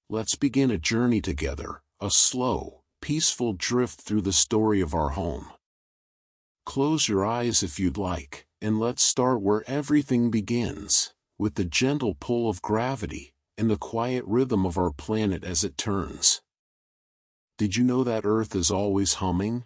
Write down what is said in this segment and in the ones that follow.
let's begin a journey together, a slow, peaceful drift through the story of our home. Close your eyes if you'd like, and let's start where everything begins, with the gentle pull of gravity and the quiet rhythm of our planet as it turns. Did you know that Earth is always humming?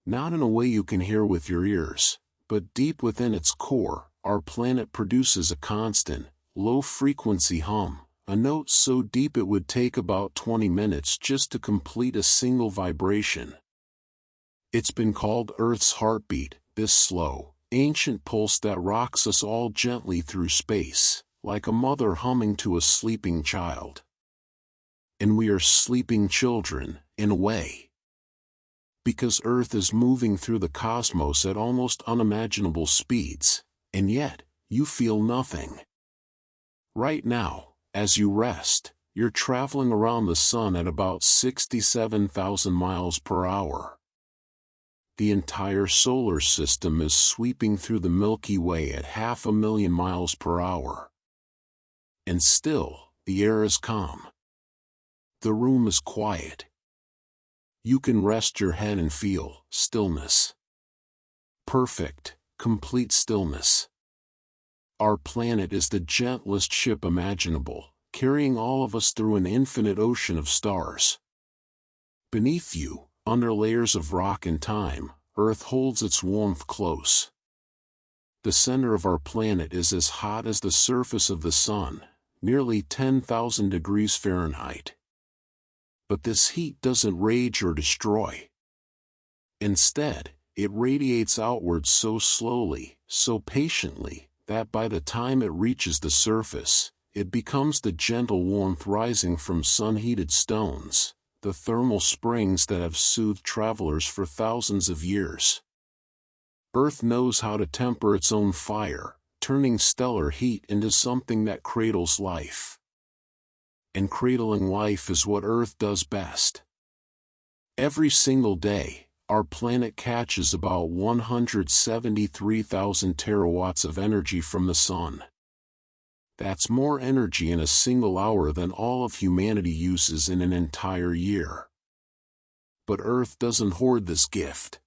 Not in a way you can hear with your ears, but deep within its core, our planet produces a constant, low-frequency hum, a note so deep it would take about 20 minutes just to complete a single vibration. It's been called Earth's heartbeat, this slow, ancient pulse that rocks us all gently through space, like a mother humming to a sleeping child. And we are sleeping children, in a way. Because Earth is moving through the cosmos at almost unimaginable speeds, and yet, you feel nothing. Right now, as you rest, you're traveling around the sun at about 67,000 miles per hour. The entire solar system is sweeping through the Milky Way at 500,000 miles per hour. And still, the air is calm. The room is quiet. You can rest your head and feel stillness. Perfect, complete stillness. Our planet is the gentlest ship imaginable, carrying all of us through an infinite ocean of stars. Beneath you, under layers of rock and time, Earth holds its warmth close. The center of our planet is as hot as the surface of the sun, nearly 10,000 degrees Fahrenheit. But this heat doesn't rage or destroy. Instead, it radiates outwards so slowly, so patiently, that by the time it reaches the surface, it becomes the gentle warmth rising from sun-heated stones, the thermal springs that have soothed travelers for thousands of years. Earth knows how to temper its own fire, turning stellar heat into something that cradles life. And cradling life is what Earth does best. Every single day, our planet catches about 173,000 terawatts of energy from the sun. That's more energy in a single hour than all of humanity uses in an entire year. But Earth doesn't hoard this gift.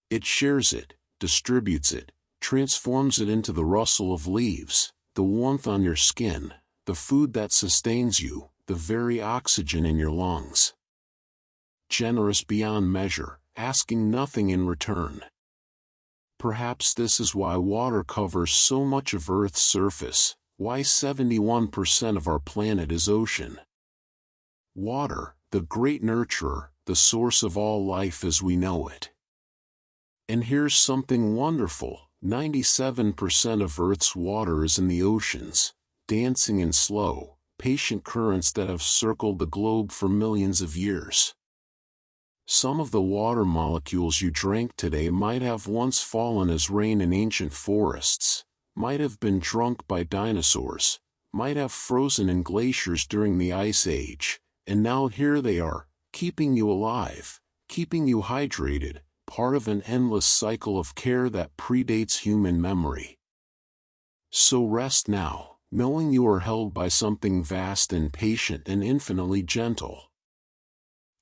It shares it, distributes it, transforms it into the rustle of leaves, the warmth on your skin, the food that sustains you, the very oxygen in your lungs. Generous beyond measure, asking nothing in return. Perhaps this is why water covers so much of Earth's surface, why 71% of our planet is ocean. Water, the great nurturer, the source of all life as we know it. And here's something wonderful, 97% of Earth's water is in the oceans, dancing in slow, patient currents that have circled the globe for millions of years. Some of the water molecules you drank today might have once fallen as rain in ancient forests, might have been drunk by dinosaurs, might have frozen in glaciers during the Ice Age, and now here they are, keeping you alive, keeping you hydrated, part of an endless cycle of care that predates human memory. So rest now, knowing you are held by something vast and patient and infinitely gentle.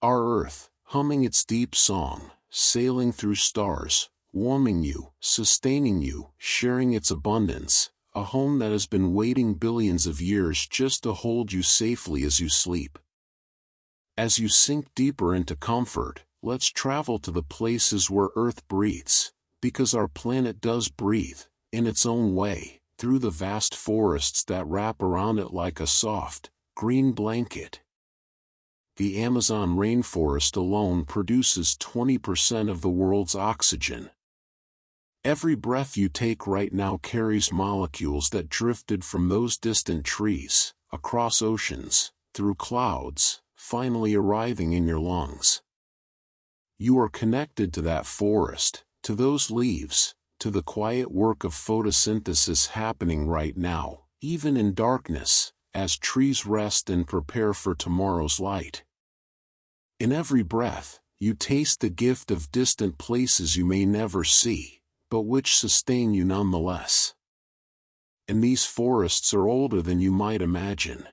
Our Earth, humming its deep song, sailing through stars, warming you, sustaining you, sharing its abundance, a home that has been waiting billions of years just to hold you safely as you sleep. As you sink deeper into comfort, let's travel to the places where Earth breathes, because our planet does breathe, in its own way, through the vast forests that wrap around it like a soft, green blanket. The Amazon rainforest alone produces 20% of the world's oxygen. Every breath you take right now carries molecules that drifted from those distant trees, across oceans, through clouds, finally arriving in your lungs. You are connected to that forest, to those leaves, to the quiet work of photosynthesis happening right now, even in darkness, as trees rest and prepare for tomorrow's light. In every breath, you taste the gift of distant places you may never see, but which sustain you nonetheless. And these forests are older than you might imagine.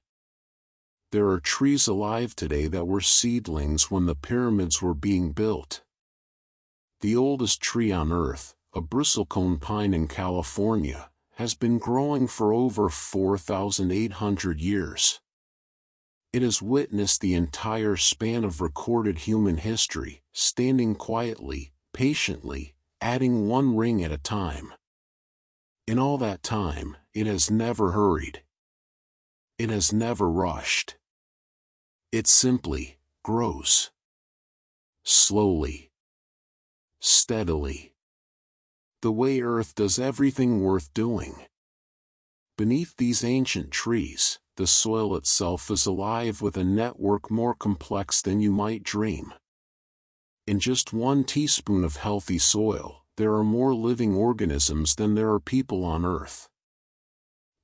There are trees alive today that were seedlings when the pyramids were being built. The oldest tree on Earth, a bristlecone pine in California, has been growing for over 4,800 years. It has witnessed the entire span of recorded human history, standing quietly, patiently, adding one ring at a time. In all that time, it has never hurried. It has never rushed. It simply grows. Slowly. Steadily. The way Earth does everything worth doing. Beneath these ancient trees, the soil itself is alive with a network more complex than you might dream. In just 1 teaspoon of healthy soil, there are more living organisms than there are people on Earth.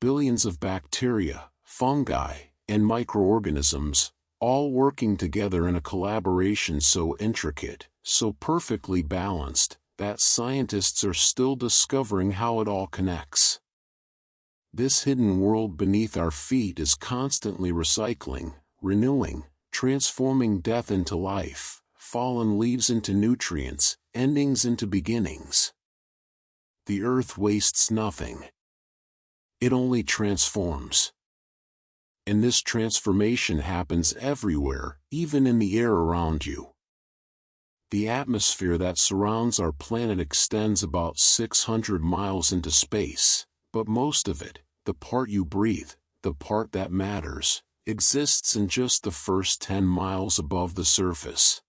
Billions of bacteria, fungi, and microorganisms, all working together in a collaboration so intricate, so perfectly balanced, that scientists are still discovering how it all connects. This hidden world beneath our feet is constantly recycling, renewing, transforming death into life, fallen leaves into nutrients, endings into beginnings. The Earth wastes nothing. It only transforms. And this transformation happens everywhere, even in the air around you. The atmosphere that surrounds our planet extends about 600 miles into space, but most of it, the part you breathe, the part that matters, exists in just the first 10 miles above the surface.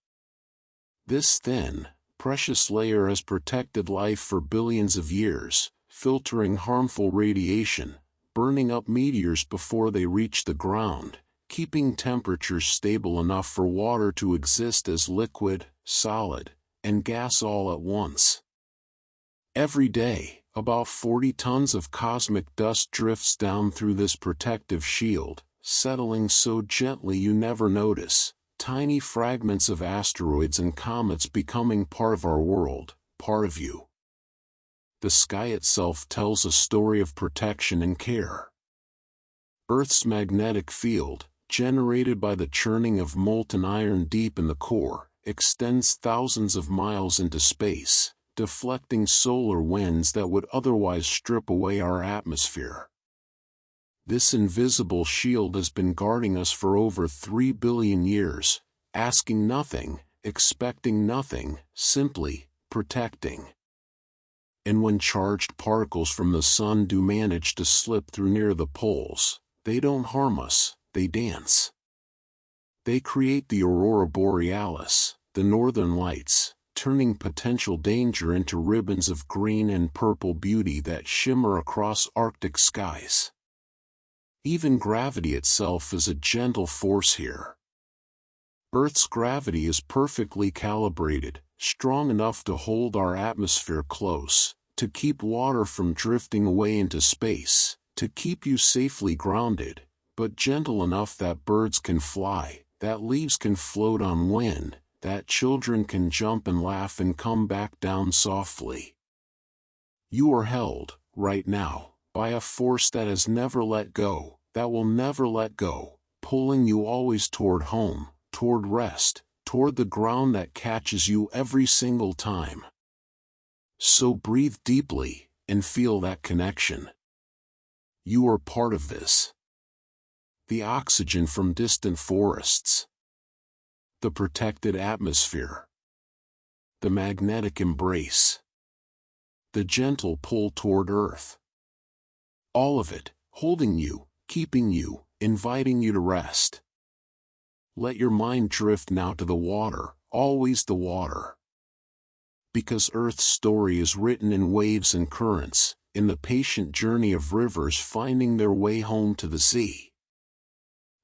This thin, precious layer has protected life for billions of years, filtering harmful radiation, burning up meteors before they reach the ground, keeping temperatures stable enough for water to exist as liquid, solid, and gas all at once. Every day, about 40 tons of cosmic dust drifts down through this protective shield, settling so gently you never notice, tiny fragments of asteroids and comets becoming part of our world, part of you. The sky itself tells a story of protection and care. Earth's magnetic field, generated by the churning of molten iron deep in the core, extends thousands of miles into space, deflecting solar winds that would otherwise strip away our atmosphere. This invisible shield has been guarding us for over 3 billion years, asking nothing, expecting nothing, simply protecting. And when charged particles from the sun do manage to slip through near the poles, they don't harm us, they dance. They create the aurora borealis, the northern lights, turning potential danger into ribbons of green and purple beauty that shimmer across Arctic skies. Even gravity itself is a gentle force here. Earth's gravity is perfectly calibrated, strong enough to hold our atmosphere close, to keep water from drifting away into space, to keep you safely grounded, but gentle enough that birds can fly, that leaves can float on wind, that children can jump and laugh and come back down softly. You are held, right now, by a force that has never let go, that will never let go, pulling you always toward home, toward rest, toward the ground that catches you every single time. So breathe deeply, and feel that connection. You are part of this. The oxygen from distant forests. The protected atmosphere. The magnetic embrace. The gentle pull toward Earth. All of it, holding you, keeping you, inviting you to rest. Let your mind drift now to the water, always the water. Because Earth's story is written in waves and currents, in the patient journey of rivers finding their way home to the sea.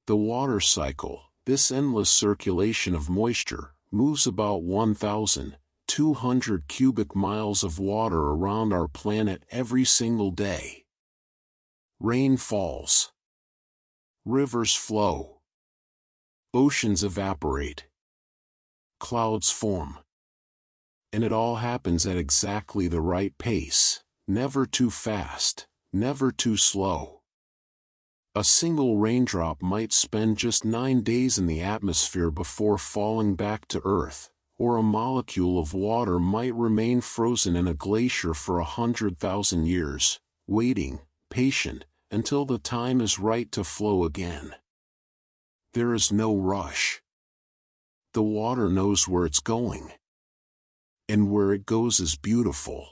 The water cycle, this endless circulation of moisture, moves about 1,200 cubic miles of water around our planet every single day. Rain falls. Rivers flow. Oceans evaporate. Clouds form. And it all happens at exactly the right pace, never too fast, never too slow. A single raindrop might spend just 9 days in the atmosphere before falling back to Earth, or a molecule of water might remain frozen in a glacier for 100,000 years, waiting, patient, until the time is right to flow again. There is no rush. The water knows where it's going. And where it goes is beautiful.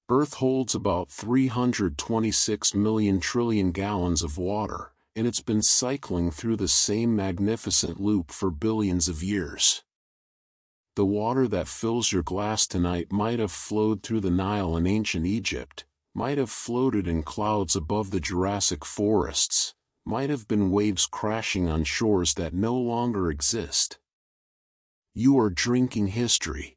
Earth holds about 326 million trillion gallons of water, and it's been cycling through the same magnificent loop for billions of years. The water that fills your glass tonight might have flowed through the Nile in ancient Egypt, might have floated in clouds above the Jurassic forests, might have been waves crashing on shores that no longer exist. You are drinking history.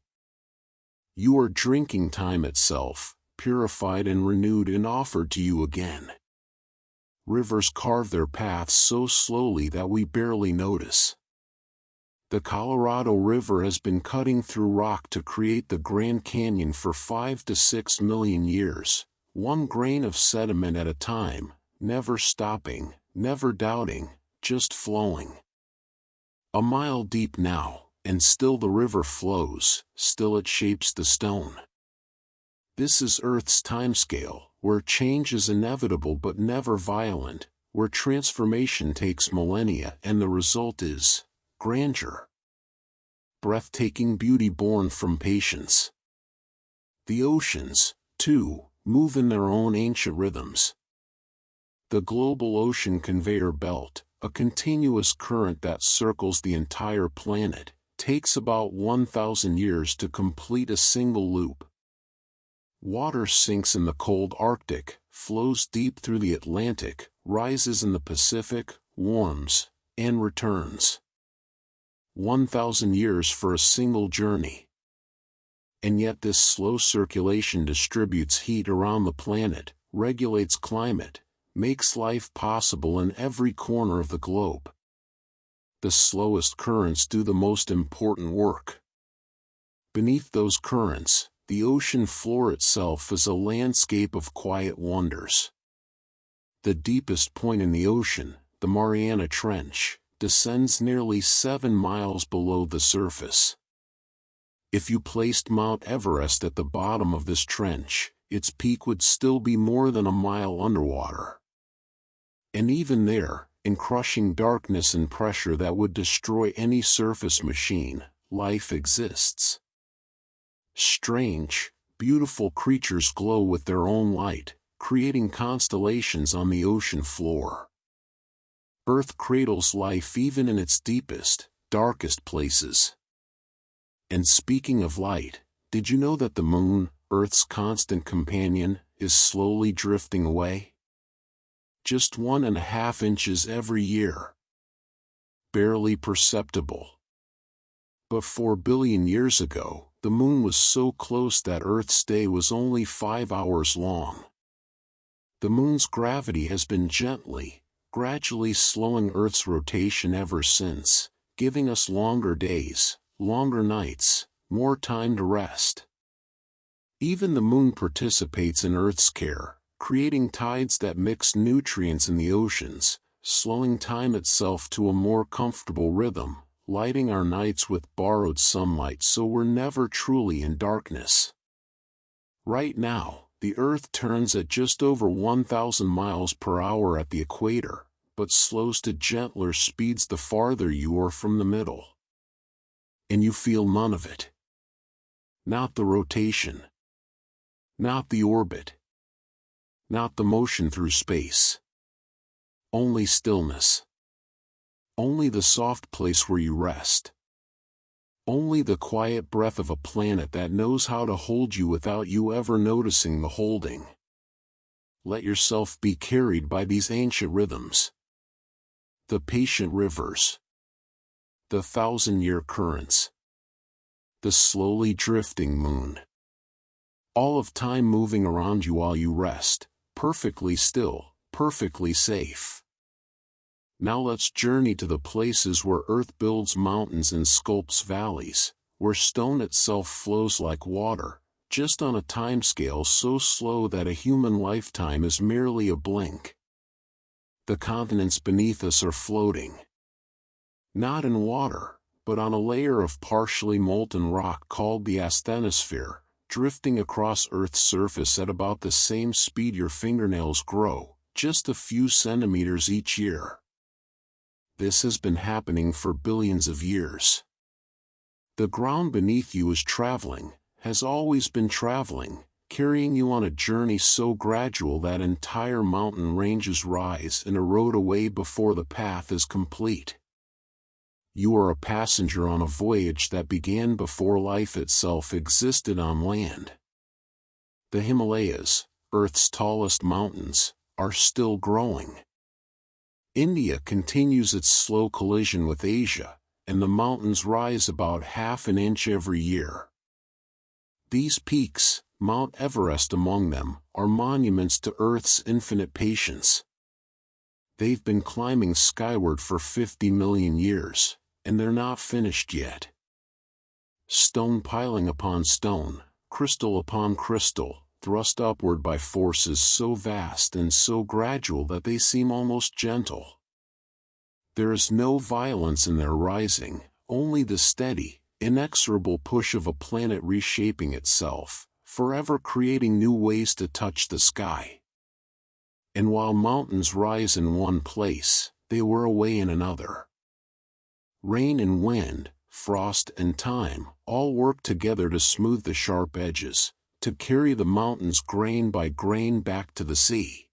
You are drinking time itself, purified and renewed and offered to you again. Rivers carve their paths so slowly that we barely notice. The Colorado River has been cutting through rock to create the Grand Canyon for 5 to 6 million years, one grain of sediment at a time, never stopping, never doubting, just flowing. A mile deep now, and still the river flows, still it shapes the stone. This is Earth's timescale, where change is inevitable but never violent, where transformation takes millennia and the result is grandeur. Breathtaking beauty born from patience. The oceans, too, move in their own ancient rhythms. The global ocean conveyor belt, a continuous current that circles the entire planet, takes about 1,000 years to complete a single loop. Water sinks in the cold Arctic, flows deep through the Atlantic, rises in the Pacific, warms, and returns. 1,000 years for a single journey. And yet this slow circulation distributes heat around the planet, regulates climate, makes life possible in every corner of the globe. The slowest currents do the most important work. Beneath those currents, the ocean floor itself is a landscape of quiet wonders. The deepest point in the ocean, the Mariana Trench, descends nearly 7 miles below the surface. If you placed Mount Everest at the bottom of this trench, its peak would still be more than a mile underwater. And even there, in crushing darkness and pressure that would destroy any surface machine, life exists. Strange, beautiful creatures glow with their own light, creating constellations on the ocean floor. Earth cradles life even in its deepest, darkest places. And speaking of light, did you know that the moon, Earth's constant companion, is slowly drifting away? Just 1.5 inches every year. Barely perceptible. But 4 billion years ago, the moon was so close that Earth's day was only 5 hours long. The moon's gravity has been gradually slowing Earth's rotation ever since, giving us longer days, longer nights, more time to rest. Even the moon participates in Earth's care, creating tides that mix nutrients in the oceans, slowing time itself to a more comfortable rhythm, lighting our nights with borrowed sunlight so we're never truly in darkness. Right now, the Earth turns at just over 1,000 miles per hour at the equator, but slows to gentler speeds the farther you are from the middle. And you feel none of it. Not the rotation. Not the orbit. Not the motion through space. Only stillness. Only the soft place where you rest. Only the quiet breath of a planet that knows how to hold you without you ever noticing the holding. Let yourself be carried by these ancient rhythms. The patient rivers. The 1,000-year currents. The slowly drifting moon. All of time moving around you while you rest, perfectly still, perfectly safe. Now let's journey to the places where Earth builds mountains and sculpts valleys, where stone itself flows like water, just on a timescale so slow that a human lifetime is merely a blink. The continents beneath us are floating. Not in water, but on a layer of partially molten rock called the asthenosphere, drifting across Earth's surface at about the same speed your fingernails grow, just a few centimeters each year. This has been happening for billions of years. The ground beneath you is traveling, has always been traveling, carrying you on a journey so gradual that entire mountain ranges rise and erode away before the path is complete. You are a passenger on a voyage that began before life itself existed on land. The Himalayas, Earth's tallest mountains, are still growing. India continues its slow collision with Asia, and the mountains rise about half an inch every year. These peaks, Mount Everest among them, are monuments to Earth's infinite patience. They've been climbing skyward for 50 million years, and they're not finished yet. Stone piling upon stone, crystal upon crystal, thrust upward by forces so vast and so gradual that they seem almost gentle. There is no violence in their rising, only the steady, inexorable push of a planet reshaping itself, forever creating new ways to touch the sky. And while mountains rise in one place, they wear away in another. Rain and wind, frost and time, all work together to smooth the sharp edges, to carry the mountains grain by grain back to the sea.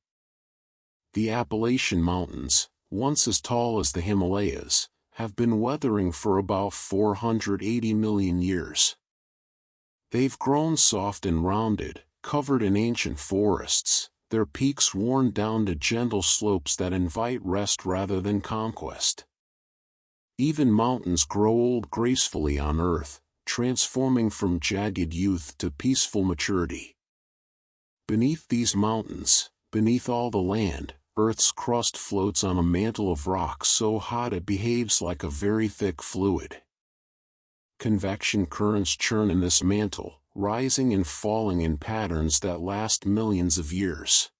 The Appalachian Mountains, once as tall as the Himalayas, have been weathering for about 480 million years. They've grown soft and rounded, covered in ancient forests, their peaks worn down to gentle slopes that invite rest rather than conquest. Even mountains grow old gracefully on Earth, transforming from jagged youth to peaceful maturity. Beneath these mountains, beneath all the land, Earth's crust floats on a mantle of rock so hot it behaves like a very thick fluid. Convection currents churn in this mantle, rising and falling in patterns that last millions of years.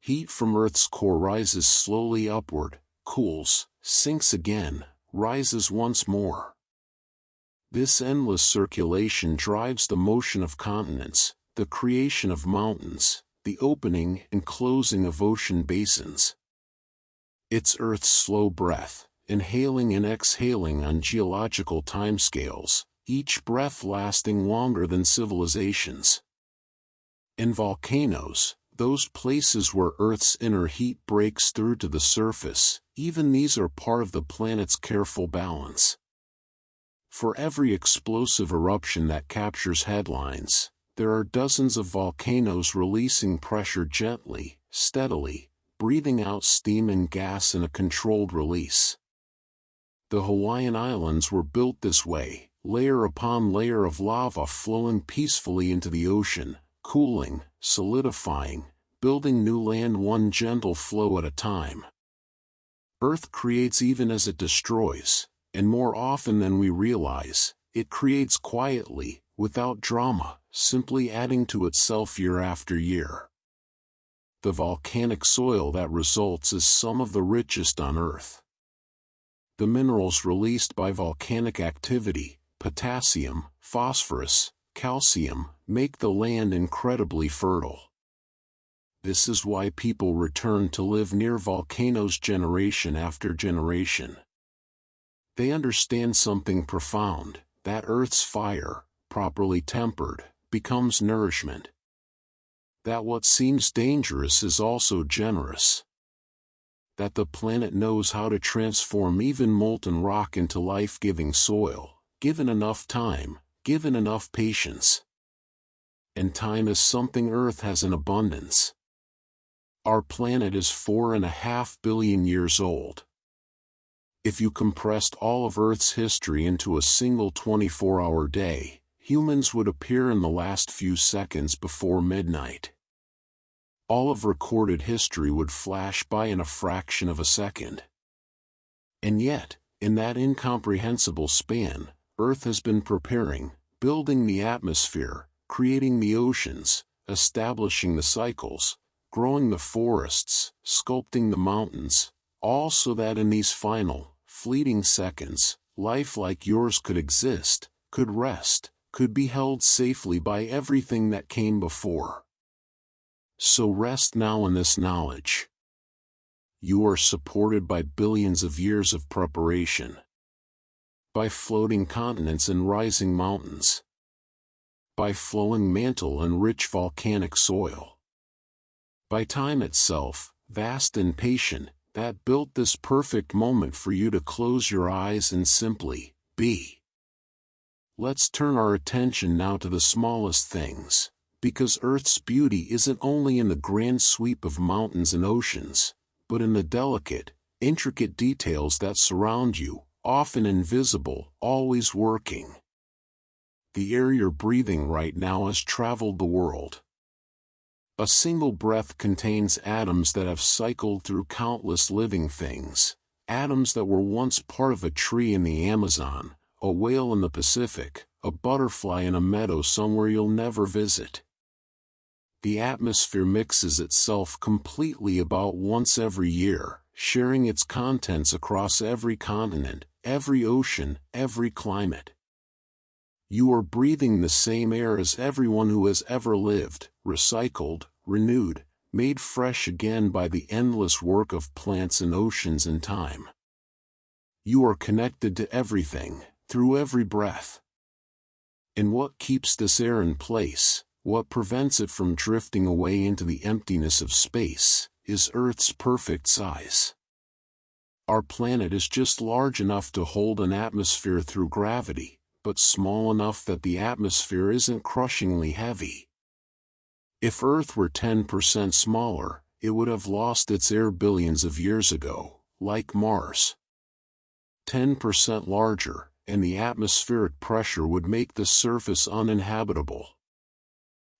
Heat from Earth's core rises slowly upward, cools, sinks again, rises once more. This endless circulation drives the motion of continents, the creation of mountains, the opening and closing of ocean basins. It's Earth's slow breath, inhaling and exhaling on geological timescales, each breath lasting longer than civilizations. And volcanoes, those places where Earth's inner heat breaks through to the surface, even these are part of the planet's careful balance. For every explosive eruption that captures headlines, there are dozens of volcanoes releasing pressure gently, steadily, breathing out steam and gas in a controlled release. The Hawaiian Islands were built this way, layer upon layer of lava flowing peacefully into the ocean, cooling, solidifying, building new land one gentle flow at a time. Earth creates even as it destroys, and more often than we realize, it creates quietly, without drama, simply adding to itself year after year. The volcanic soil that results is some of the richest on Earth. The minerals released by volcanic activity, potassium, phosphorus, calcium, make the land incredibly fertile. This is why people return to live near volcanoes generation after generation. They understand something profound, that Earth's fire, properly tempered, becomes nourishment. That what seems dangerous is also generous. That the planet knows how to transform even molten rock into life-giving soil, given enough time, given enough patience. And time is something Earth has in abundance. Our planet is 4.5 billion years old. If you compressed all of Earth's history into a single 24-hour day, humans would appear in the last few seconds before midnight. All of recorded history would flash by in a fraction of a second. And yet, in that incomprehensible span, Earth has been preparing, building the atmosphere, creating the oceans, establishing the cycles, growing the forests, sculpting the mountains, all so that in these final, fleeting seconds, life like yours could exist, could rest, could be held safely by everything that came before. So rest now in this knowledge. You are supported by billions of years of preparation. By floating continents and rising mountains. By flowing mantle and rich volcanic soil. By time itself, vast and patient, that built this perfect moment for you to close your eyes and simply be. Let's turn our attention now to the smallest things, because Earth's beauty isn't only in the grand sweep of mountains and oceans, but in the delicate, intricate details that surround you, often invisible, always working. The air you're breathing right now has traveled the world. A single breath contains atoms that have cycled through countless living things, atoms that were once part of a tree in the Amazon, a whale in the Pacific, a butterfly in a meadow somewhere you'll never visit. The atmosphere mixes itself completely about once every year, sharing its contents across every continent, every ocean, every climate. You are breathing the same air as everyone who has ever lived, recycled, renewed, made fresh again by the endless work of plants and oceans and time. You are connected to everything, through every breath. And what keeps this air in place, what prevents it from drifting away into the emptiness of space, is Earth's perfect size. Our planet is just large enough to hold an atmosphere through gravity, but small enough that the atmosphere isn't crushingly heavy. If Earth were 10% smaller, it would have lost its air billions of years ago, like Mars. 10% larger, and the atmospheric pressure would make the surface uninhabitable.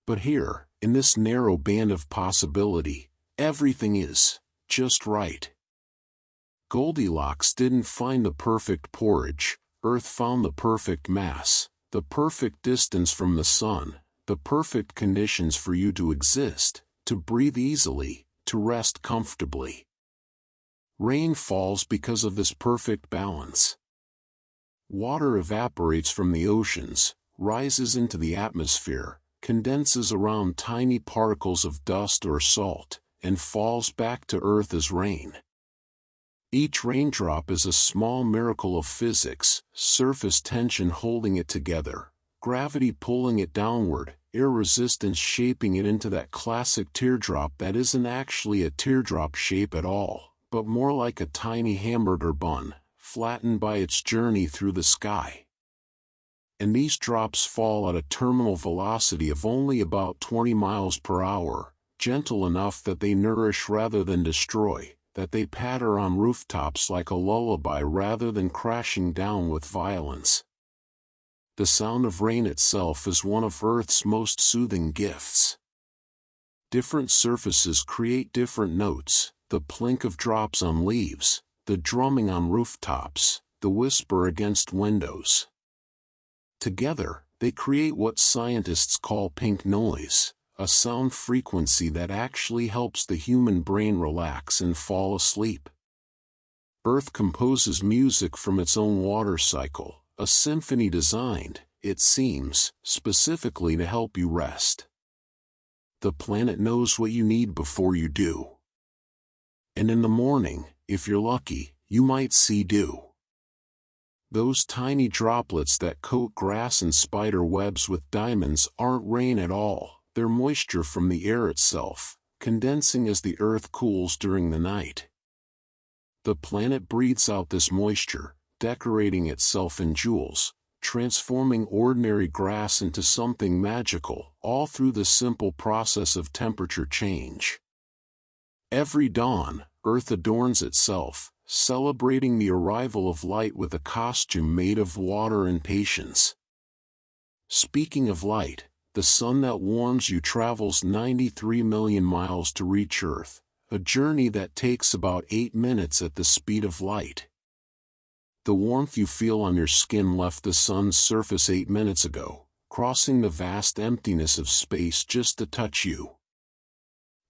But here, in this narrow band of possibility, everything is just right. Goldilocks didn't find the perfect porridge, Earth found the perfect mass, the perfect distance from the sun, the perfect conditions for you to exist, to breathe easily, to rest comfortably. Rain falls because of this perfect balance. Water evaporates from the oceans, rises into the atmosphere, condenses around tiny particles of dust or salt, and falls back to Earth as rain. Each raindrop is a small miracle of physics, surface tension holding it together, gravity pulling it downward, air resistance shaping it into that classic teardrop that isn't actually a teardrop shape at all, but more like a tiny hamburger bun, flattened by its journey through the sky. And these drops fall at a terminal velocity of only about 20 miles per hour, gentle enough that they nourish rather than destroy, that they patter on rooftops like a lullaby rather than crashing down with violence. The sound of rain itself is one of Earth's most soothing gifts. Different surfaces create different notes, the plink of drops on leaves, the drumming on rooftops, the whisper against windows. Together, they create what scientists call pink noise, a sound frequency that actually helps the human brain relax and fall asleep. Earth composes music from its own water cycle, a symphony designed, it seems, specifically to help you rest. The planet knows what you need before you do. And in the morning, if you're lucky, you might see dew. Those tiny droplets that coat grass and spider webs with diamonds aren't rain at all. They're moisture from the air itself, condensing as the Earth cools during the night. The planet breathes out this moisture, decorating itself in jewels, transforming ordinary grass into something magical, all through the simple process of temperature change. Every dawn, Earth adorns itself, celebrating the arrival of light with a costume made of water and patience. Speaking of light, the sun that warms you travels 93 million miles to reach Earth, a journey that takes about 8 minutes at the speed of light. The warmth you feel on your skin left the sun's surface 8 minutes ago, crossing the vast emptiness of space just to touch you.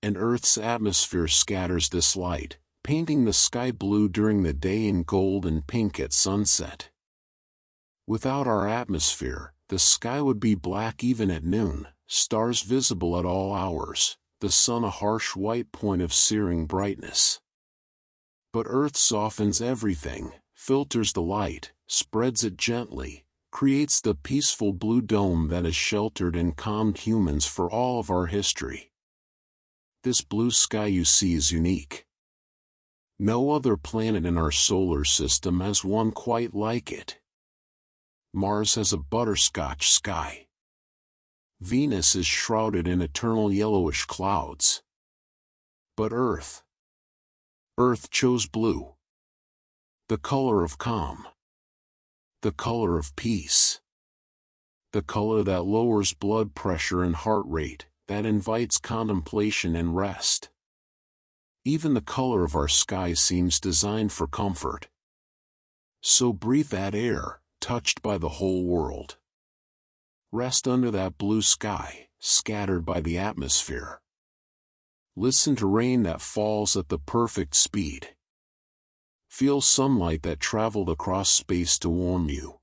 and Earth's atmosphere scatters this light, painting the sky blue during the day and gold and pink at sunset. Without our atmosphere, the sky would be black even at noon, stars visible at all hours, the sun a harsh white point of searing brightness. But Earth softens everything, filters the light, spreads it gently, creates the peaceful blue dome that has sheltered and calmed humans for all of our history. This blue sky you see is unique. No other planet in our solar system has one quite like it. Mars has a butterscotch sky. Venus is shrouded in eternal yellowish clouds. But Earth chose blue. The color of calm. The color of peace. The color that lowers blood pressure and heart rate, that invites contemplation and rest. Even the color of our sky seems designed for comfort. So breathe that air, touched by the whole world. Rest under that blue sky, scattered by the atmosphere. Listen to rain that falls at the perfect speed. Feel sunlight that traveled across space to warm you.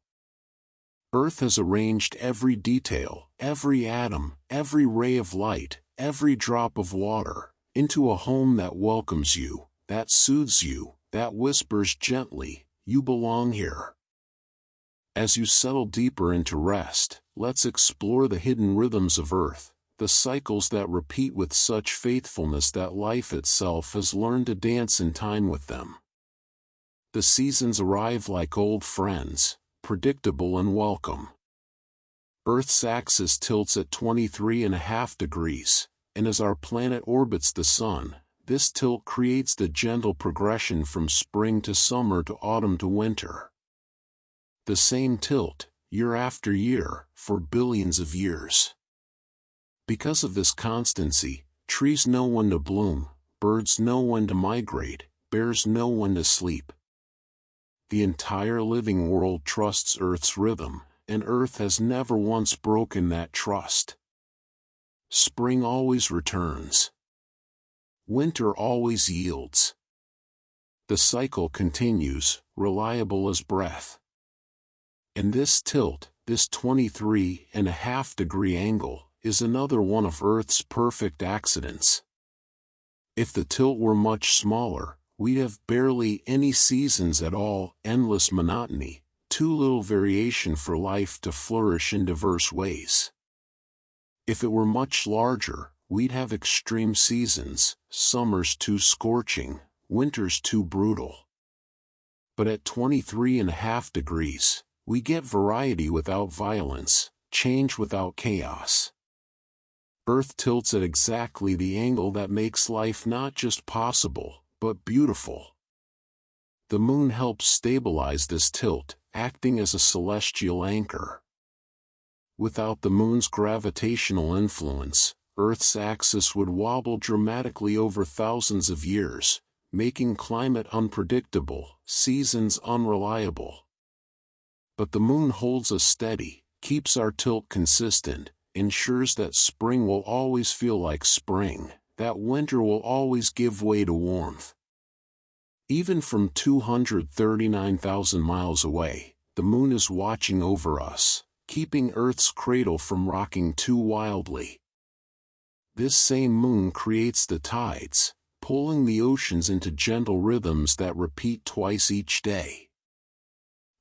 Earth has arranged every detail, every atom, every ray of light, every drop of water, into a home that welcomes you, that soothes you, that whispers gently, "You belong here." As you settle deeper into rest, let's explore the hidden rhythms of Earth, the cycles that repeat with such faithfulness that life itself has learned to dance in time with them. The seasons arrive like old friends, predictable and welcome. Earth's axis tilts at 23.5 degrees, and as our planet orbits the Sun, this tilt creates the gentle progression from spring to summer to autumn to winter. The same tilt, year after year, for billions of years. Because of this constancy, trees know when to bloom, birds know when to migrate, bears know when to sleep. The entire living world trusts Earth's rhythm, and Earth has never once broken that trust. Spring always returns. Winter always yields. The cycle continues, reliable as breath. And this tilt, this 23.5-degree angle, is another one of Earth's perfect accidents. If the tilt were much smaller, we'd have barely any seasons at all, endless monotony, too little variation for life to flourish in diverse ways. If it were much larger, we'd have extreme seasons, summers too scorching, winters too brutal. But at 23.5 degrees, we get variety without violence, change without chaos. Earth tilts at exactly the angle that makes life not just possible, but beautiful. The moon helps stabilize this tilt, acting as a celestial anchor. Without the moon's gravitational influence, Earth's axis would wobble dramatically over thousands of years, making climate unpredictable, seasons unreliable. But the moon holds us steady, keeps our tilt consistent, ensures that spring will always feel like spring, that winter will always give way to warmth. Even from 239,000 miles away, the moon is watching over us, keeping Earth's cradle from rocking too wildly. This same moon creates the tides, pulling the oceans into gentle rhythms that repeat twice each day.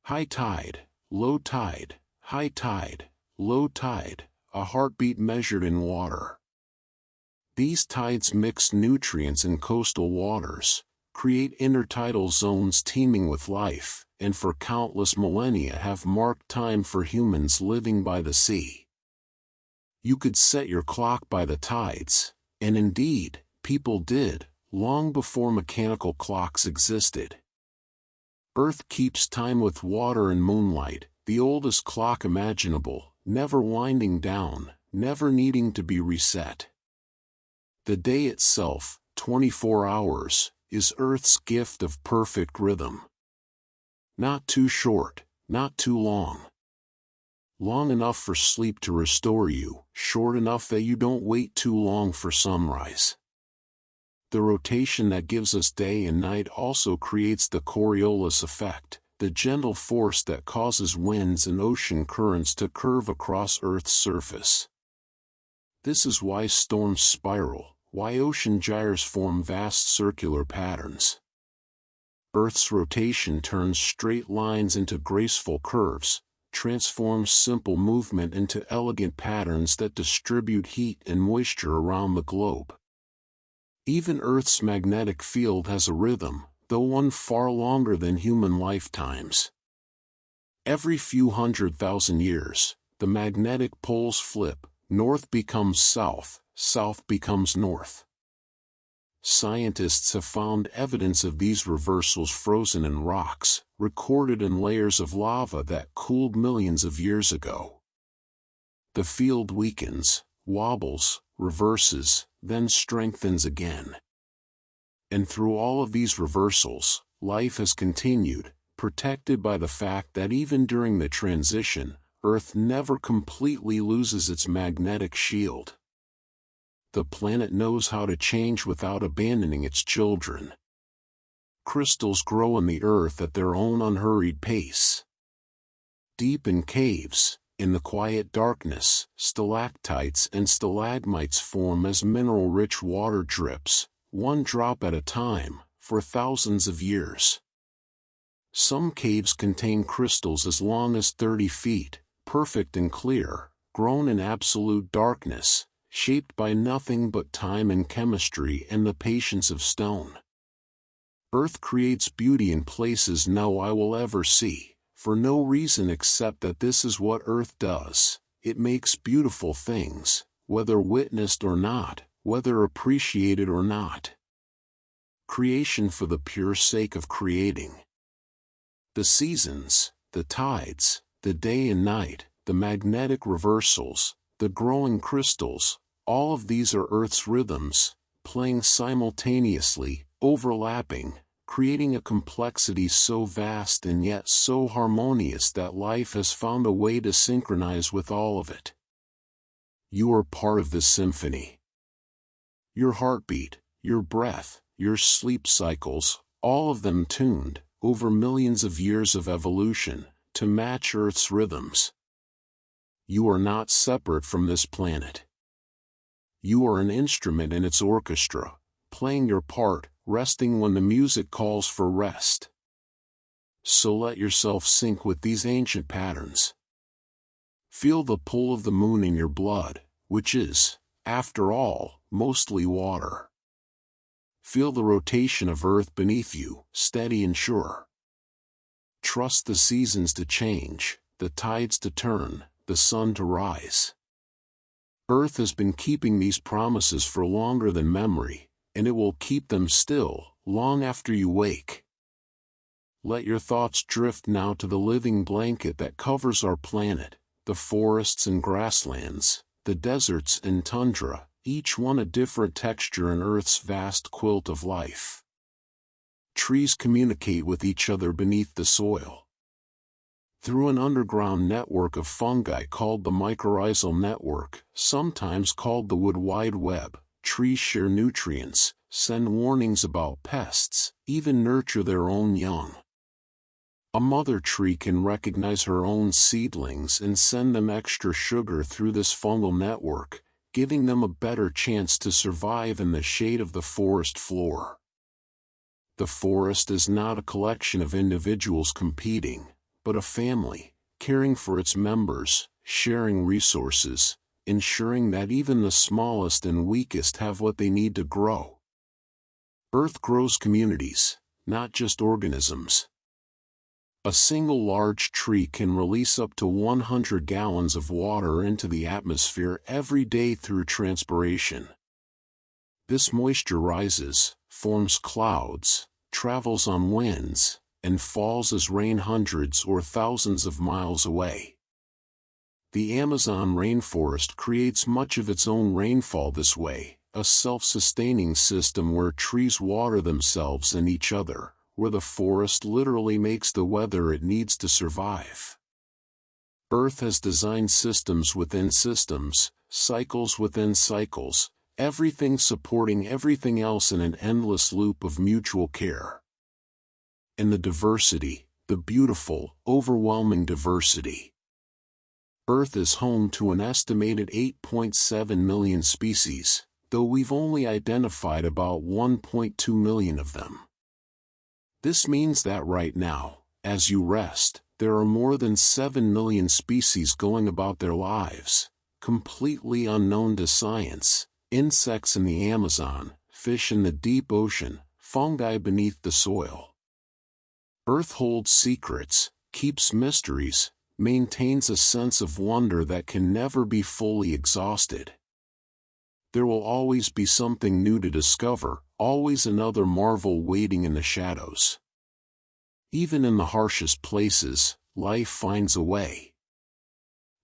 High tide, low tide, high tide, low tide, a heartbeat measured in water. These tides mix nutrients in coastal waters, create intertidal zones teeming with life, and for countless millennia have marked time for humans living by the sea. You could set your clock by the tides, and indeed, people did, long before mechanical clocks existed. Earth keeps time with water and moonlight, the oldest clock imaginable, never winding down, never needing to be reset. The day itself, 24 hours, is Earth's gift of perfect rhythm. Not too short, not too long. Long enough for sleep to restore you, short enough that you don't wait too long for sunrise. The rotation that gives us day and night also creates the Coriolis effect, the gentle force that causes winds and ocean currents to curve across Earth's surface. This is why storms spiral, why ocean gyres form vast circular patterns. Earth's rotation turns straight lines into graceful curves, transforms simple movement into elegant patterns that distribute heat and moisture around the globe. Even Earth's magnetic field has a rhythm, though one far longer than human lifetimes. Every few 100,000 years, the magnetic poles flip, north becomes south, south becomes north. Scientists have found evidence of these reversals frozen in rocks, recorded in layers of lava that cooled millions of years ago. The field weakens, wobbles, reverses, then strengthens again. And through all of these reversals, life has continued, protected by the fact that even during the transition, Earth never completely loses its magnetic shield. The planet knows how to change without abandoning its children. Crystals grow in the earth at their own unhurried pace. Deep in caves, in the quiet darkness, stalactites and stalagmites form as mineral-rich water drips, one drop at a time, for thousands of years. Some caves contain crystals as long as 30 feet, perfect and clear, grown in absolute darkness, shaped by nothing but time and chemistry and the patience of stone. Earth creates beauty in places no eye will ever see, for no reason except that this is what Earth does. It makes beautiful things, whether witnessed or not, whether appreciated or not. Creation for the pure sake of creating. The seasons, the tides, the day and night, the magnetic reversals, the growing crystals, all of these are Earth's rhythms, playing simultaneously, overlapping, creating a complexity so vast and yet so harmonious that life has found a way to synchronize with all of it. You are part of this symphony. Your heartbeat, your breath, your sleep cycles, all of them tuned, over millions of years of evolution, to match Earth's rhythms. You are not separate from this planet. You are an instrument in its orchestra, playing your part, resting when the music calls for rest. So let yourself sync with these ancient patterns. Feel the pull of the moon in your blood, which is, after all, mostly water. Feel the rotation of Earth beneath you, steady and sure. Trust the seasons to change, the tides to turn, the sun to rise. Earth has been keeping these promises for longer than memory, and it will keep them still, long after you wake. Let your thoughts drift now to the living blanket that covers our planet, the forests and grasslands, the deserts and tundra, each one a different texture in Earth's vast quilt of life. Trees communicate with each other beneath the soil. Through an underground network of fungi called the mycorrhizal network, sometimes called the Wood Wide Web, trees share nutrients, send warnings about pests, even nurture their own young. A mother tree can recognize her own seedlings and send them extra sugar through this fungal network, giving them a better chance to survive in the shade of the forest floor. The forest is not a collection of individuals competing, but a family, caring for its members, sharing resources, ensuring that even the smallest and weakest have what they need to grow. Earth grows communities, not just organisms. A single large tree can release up to 100 gallons of water into the atmosphere every day through transpiration. This moisture rises, forms clouds, travels on winds, and falls as rain hundreds or thousands of miles away. The Amazon rainforest creates much of its own rainfall this way, a self-sustaining system where trees water themselves and each other, where the forest literally makes the weather it needs to survive. Earth has designed systems within systems, cycles within cycles, everything supporting everything else in an endless loop of mutual care. And the diversity, the beautiful, overwhelming diversity. Earth is home to an estimated 8.7 million species, though we've only identified about 1.2 million of them. This means that right now, as you rest, there are more than 7 million species going about their lives, completely unknown to science: insects in the Amazon, fish in the deep ocean, fungi beneath the soil. Earth holds secrets, keeps mysteries, maintains a sense of wonder that can never be fully exhausted. There will always be something new to discover, always another marvel waiting in the shadows. Even in the harshest places, life finds a way.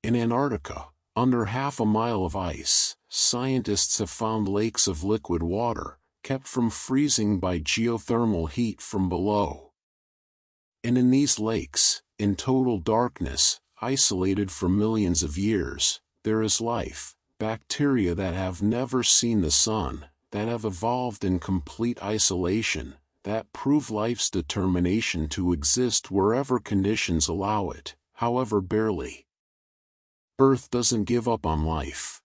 In Antarctica, under half a mile of ice, scientists have found lakes of liquid water, kept from freezing by geothermal heat from below. And in these lakes, in total darkness, isolated for millions of years, there is life, bacteria that have never seen the sun, that have evolved in complete isolation, that prove life's determination to exist wherever conditions allow it, however barely. Earth doesn't give up on life.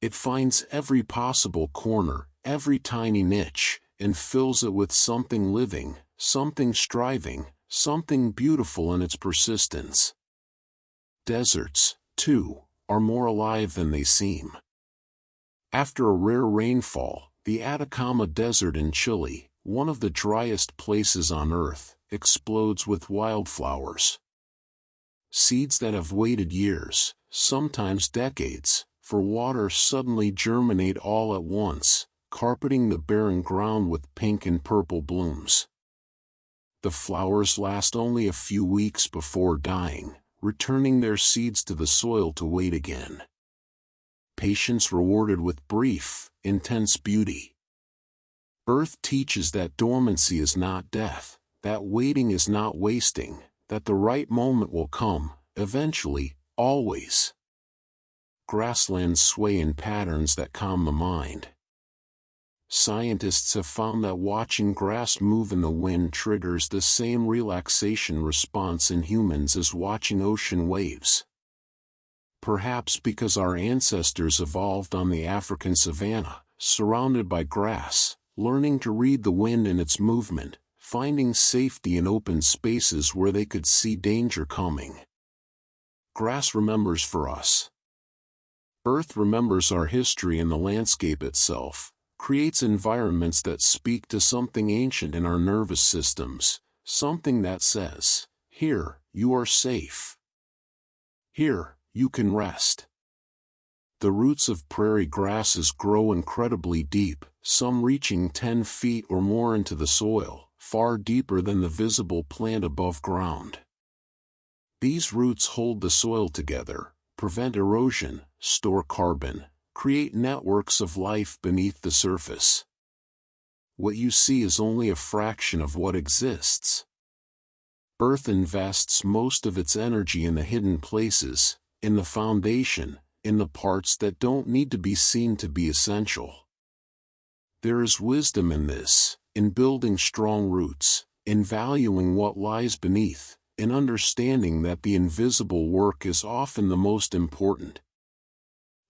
It finds every possible corner, every tiny niche, and fills it with something living, something striving, something beautiful in its persistence. Deserts, too, are more alive than they seem. After a rare rainfall, the Atacama Desert in Chile, one of the driest places on Earth, explodes with wildflowers. Seeds that have waited years, sometimes decades, for water suddenly germinate all at once, carpeting the barren ground with pink and purple blooms. The flowers last only a few weeks before dying, returning their seeds to the soil to wait again. Patience rewarded with brief, intense beauty. Earth teaches that dormancy is not death, that waiting is not wasting, that the right moment will come, eventually, always. Grasslands sway in patterns that calm the mind. Scientists have found that watching grass move in the wind triggers the same relaxation response in humans as watching ocean waves. Perhaps because our ancestors evolved on the African savanna, surrounded by grass, learning to read the wind and its movement, finding safety in open spaces where they could see danger coming. Grass remembers for us. Earth remembers our history, and the landscape itself creates environments that speak to something ancient in our nervous systems, something that says, "Here, you are safe. Here, you can rest." The roots of prairie grasses grow incredibly deep, some reaching 10 feet or more into the soil, far deeper than the visible plant above ground. These roots hold the soil together, prevent erosion, store carbon, create networks of life beneath the surface. What you see is only a fraction of what exists. Earth invests most of its energy in the hidden places, in the foundation, in the parts that don't need to be seen to be essential. There is wisdom in this, in building strong roots, in valuing what lies beneath, in understanding that the invisible work is often the most important.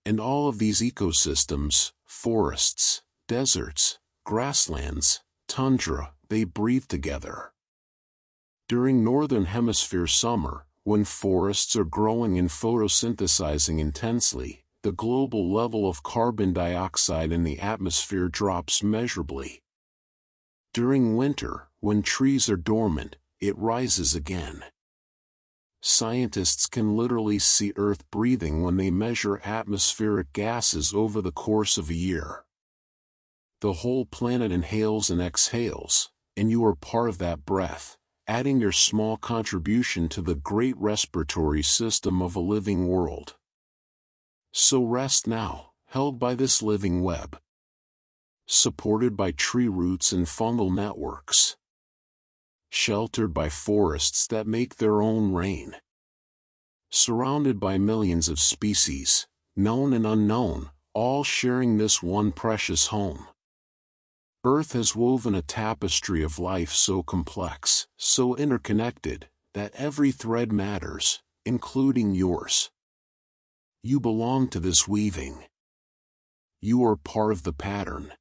And all of these ecosystems, forests, deserts, grasslands, tundra, they breathe together. During Northern Hemisphere summer, when forests are growing and photosynthesizing intensely, the global level of carbon dioxide in the atmosphere drops measurably. During winter, when trees are dormant, it rises again. Scientists can literally see Earth breathing when they measure atmospheric gases over the course of a year. The whole planet inhales and exhales, and you are part of that breath, adding your small contribution to the great respiratory system of a living world. So rest now, held by this living web. Supported by tree roots and fungal networks. Sheltered by forests that make their own rain. Surrounded by millions of species, known and unknown, all sharing this one precious home. Earth has woven a tapestry of life so complex, so interconnected, that every thread matters, including yours. You belong to this weaving. You are part of the pattern.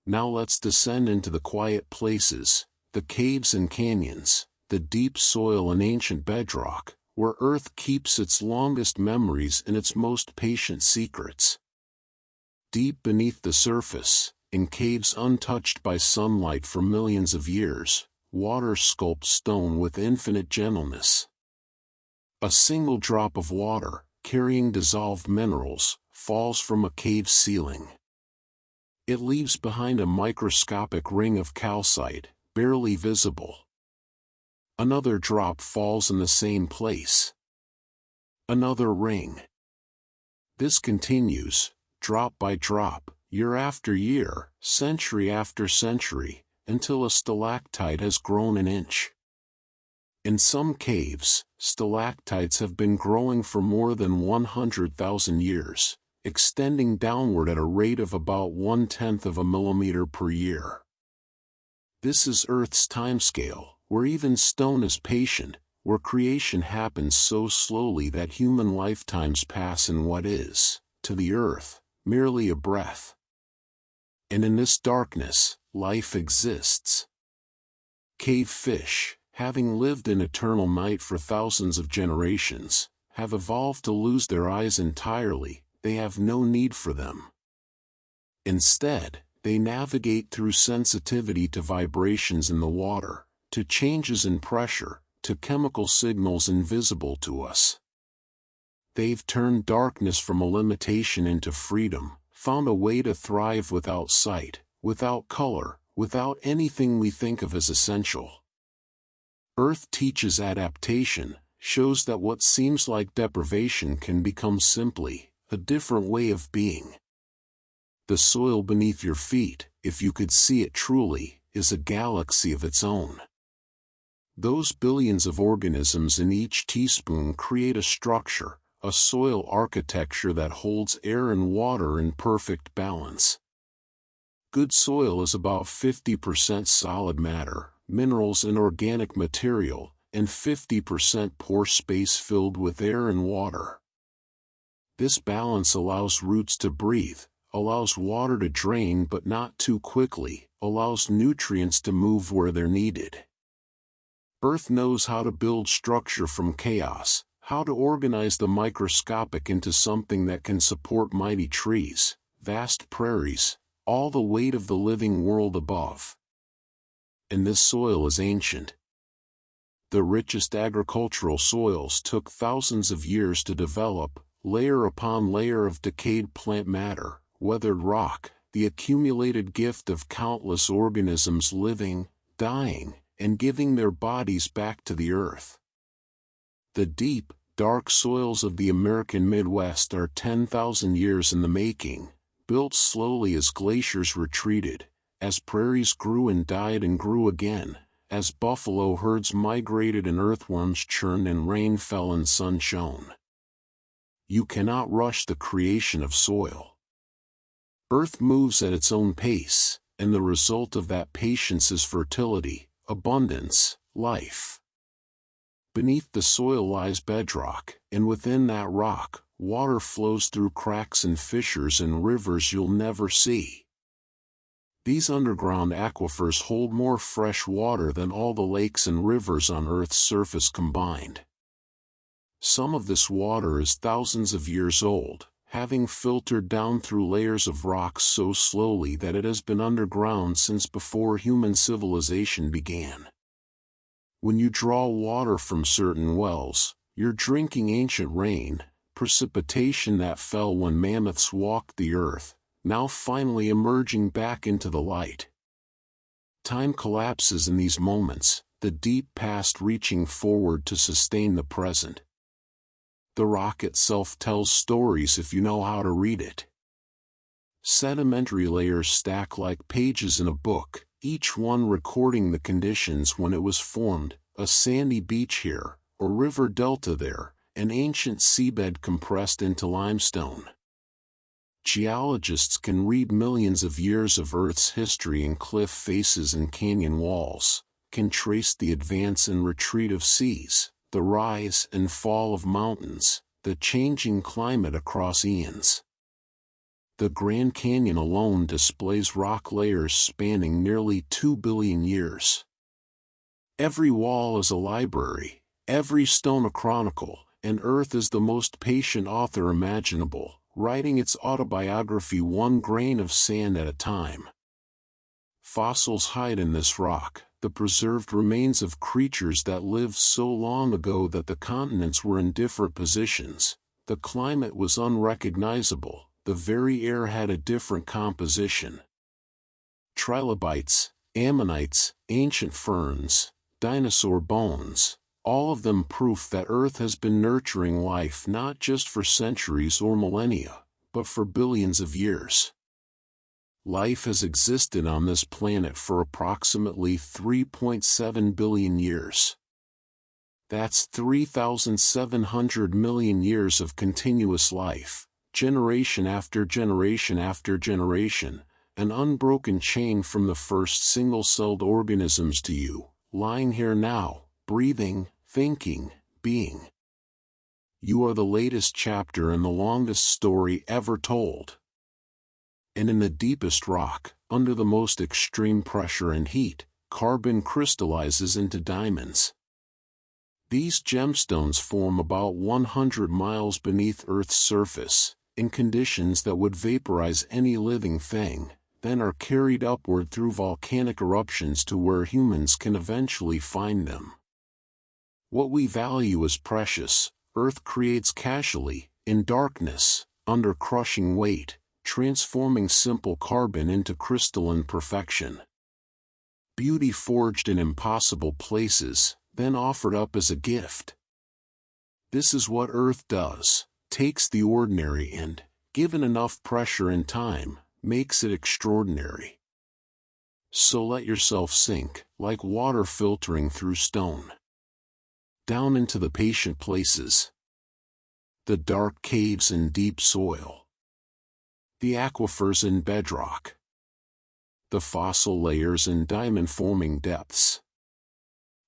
Now let's descend into the quiet places, the caves and canyons, the deep soil and ancient bedrock, where Earth keeps its longest memories and its most patient secrets. Deep beneath the surface, in caves untouched by sunlight for millions of years, water sculpts stone with infinite gentleness. A single drop of water, carrying dissolved minerals, falls from a cave ceiling. It leaves behind a microscopic ring of calcite, barely visible. Another drop falls in the same place. Another ring. This continues, drop by drop, year after year, century after century, until a stalactite has grown an inch. In some caves, stalactites have been growing for more than 100,000 years, extending downward at a rate of about 1/10 of a millimeter per year. This is Earth's timescale, where even stone is patient, where creation happens so slowly that human lifetimes pass in what is, to the Earth, merely a breath. And in this darkness, life exists. Cave fish, having lived in eternal night for thousands of generations, have evolved to lose their eyes entirely. They have no need for them. Instead, they navigate through sensitivity to vibrations in the water, to changes in pressure, to chemical signals invisible to us. They've turned darkness from a limitation into freedom, found a way to thrive without sight, without color, without anything we think of as essential. Earth teaches adaptation, shows that what seems like deprivation can become simply a different way of being. The soil beneath your feet, if you could see it truly, is a galaxy of its own. Those billions of organisms in each teaspoon create a structure, a soil architecture that holds air and water in perfect balance. Good soil is about 50% solid matter, minerals and organic material, and 50% pore space filled with air and water. This balance allows roots to breathe, allows water to drain but not too quickly, allows nutrients to move where they're needed. Earth knows how to build structure from chaos, how to organize the microscopic into something that can support mighty trees, vast prairies, all the weight of the living world above. And this soil is ancient. The richest agricultural soils took thousands of years to develop, layer upon layer of decayed plant matter, weathered rock, the accumulated gift of countless organisms living, dying, and giving their bodies back to the earth. The deep, dark soils of the American Midwest are 10,000 years in the making, built slowly as glaciers retreated, as prairies grew and died and grew again, as buffalo herds migrated and earthworms churned and rain fell and sun shone. You cannot rush the creation of soil. Earth moves at its own pace, and the result of that patience is fertility, abundance, life. Beneath the soil lies bedrock, and within that rock, water flows through cracks and fissures and rivers you'll never see. These underground aquifers hold more fresh water than all the lakes and rivers on Earth's surface combined. Some of this water is thousands of years old, having filtered down through layers of rocks so slowly that it has been underground since before human civilization began. When you draw water from certain wells, you're drinking ancient rain, precipitation that fell when mammoths walked the earth, now finally emerging back into the light. Time collapses in these moments, the deep past reaching forward to sustain the present. The rock itself tells stories if you know how to read it. Sedimentary layers stack like pages in a book, each one recording the conditions when it was formed, a sandy beach here, a river delta there, an ancient seabed compressed into limestone. Geologists can read millions of years of Earth's history in cliff faces and canyon walls, can trace the advance and retreat of seas, the rise and fall of mountains, the changing climate across eons. The Grand Canyon alone displays rock layers spanning nearly 2 billion years. Every wall is a library, every stone a chronicle, and Earth is the most patient author imaginable, writing its autobiography one grain of sand at a time. Fossils hide in this rock, the preserved remains of creatures that lived so long ago that the continents were in different positions, the climate was unrecognizable, the very air had a different composition. Trilobites, ammonites, ancient ferns, dinosaur bones, all of them proof that Earth has been nurturing life not just for centuries or millennia, but for billions of years. Life has existed on this planet for approximately 3.7 billion years. That's 3,700 million years of continuous life, generation after generation after generation, an unbroken chain from the first single-celled organisms to you, lying here now, breathing, thinking, being. You are the latest chapter in the longest story ever told. And in the deepest rock, under the most extreme pressure and heat, carbon crystallizes into diamonds. These gemstones form about 100 miles beneath Earth's surface, in conditions that would vaporize any living thing, then are carried upward through volcanic eruptions to where humans can eventually find them. What we value as precious, Earth creates casually, in darkness, under crushing weight, transforming simple carbon into crystalline perfection. Beauty forged in impossible places, then offered up as a gift. This is what Earth does, takes the ordinary and, given enough pressure and time, makes it extraordinary. So let yourself sink, like water filtering through stone, down into the patient places, the dark caves and deep soil, the aquifers in bedrock, the fossil layers in diamond-forming depths.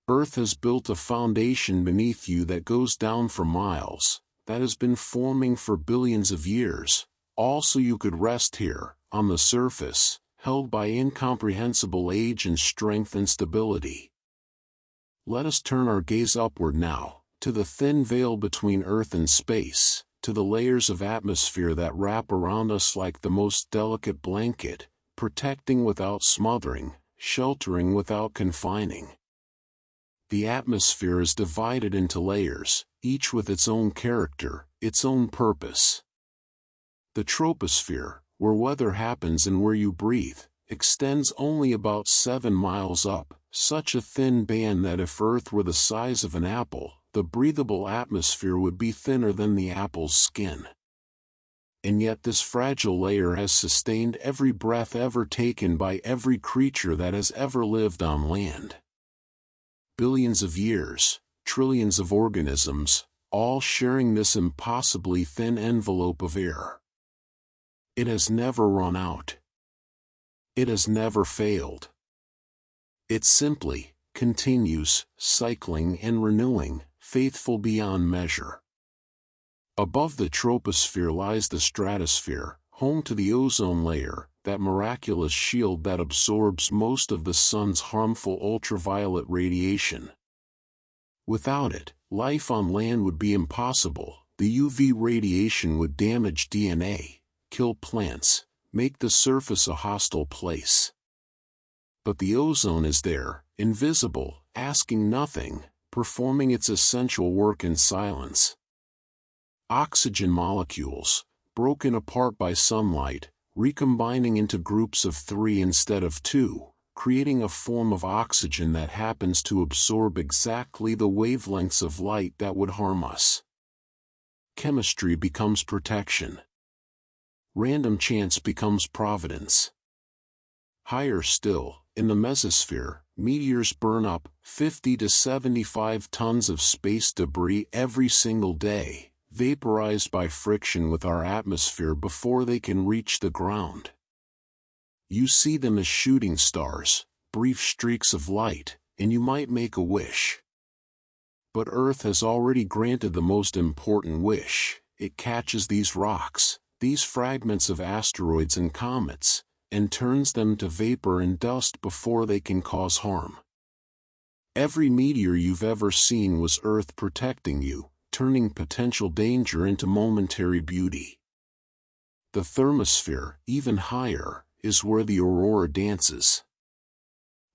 Earth has built a foundation beneath you that goes down for miles, that has been forming for billions of years, all so you could rest here, on the surface, held by incomprehensible age and strength and stability. Let us turn our gaze upward now, to the thin veil between Earth and space, to the layers of atmosphere that wrap around us like the most delicate blanket, protecting without smothering, sheltering without confining. The atmosphere is divided into layers, each with its own character, its own purpose. The troposphere, where weather happens and where you breathe, extends only about 7 miles up, such a thin band that if Earth were the size of an apple, the breathable atmosphere would be thinner than the apple's skin. And yet this fragile layer has sustained every breath ever taken by every creature that has ever lived on land. Billions of years, trillions of organisms, all sharing this impossibly thin envelope of air. It has never run out. It has never failed. It simply continues, cycling and renewing, faithful beyond measure. Above the troposphere lies the stratosphere, home to the ozone layer, that miraculous shield that absorbs most of the sun's harmful ultraviolet radiation. Without it, life on land would be impossible. The UV radiation would damage DNA, kill plants, make the surface a hostile place. But the ozone is there, invisible, asking nothing, performing its essential work in silence. Oxygen molecules, broken apart by sunlight, recombining into groups of 3 instead of 2, creating a form of oxygen that happens to absorb exactly the wavelengths of light that would harm us. Chemistry becomes protection. Random chance becomes providence. Higher still, in the mesosphere, meteors burn up 50 to 75 tons of space debris every single day, vaporized by friction with our atmosphere before they can reach the ground. You see them as shooting stars, brief streaks of light, and you might make a wish. But Earth has already granted the most important wish. It catches these rocks, these fragments of asteroids and comets, and turns them to vapor and dust before they can cause harm. Every meteor you've ever seen was Earth protecting you, turning potential danger into momentary beauty. The thermosphere, even higher, is where the aurora dances.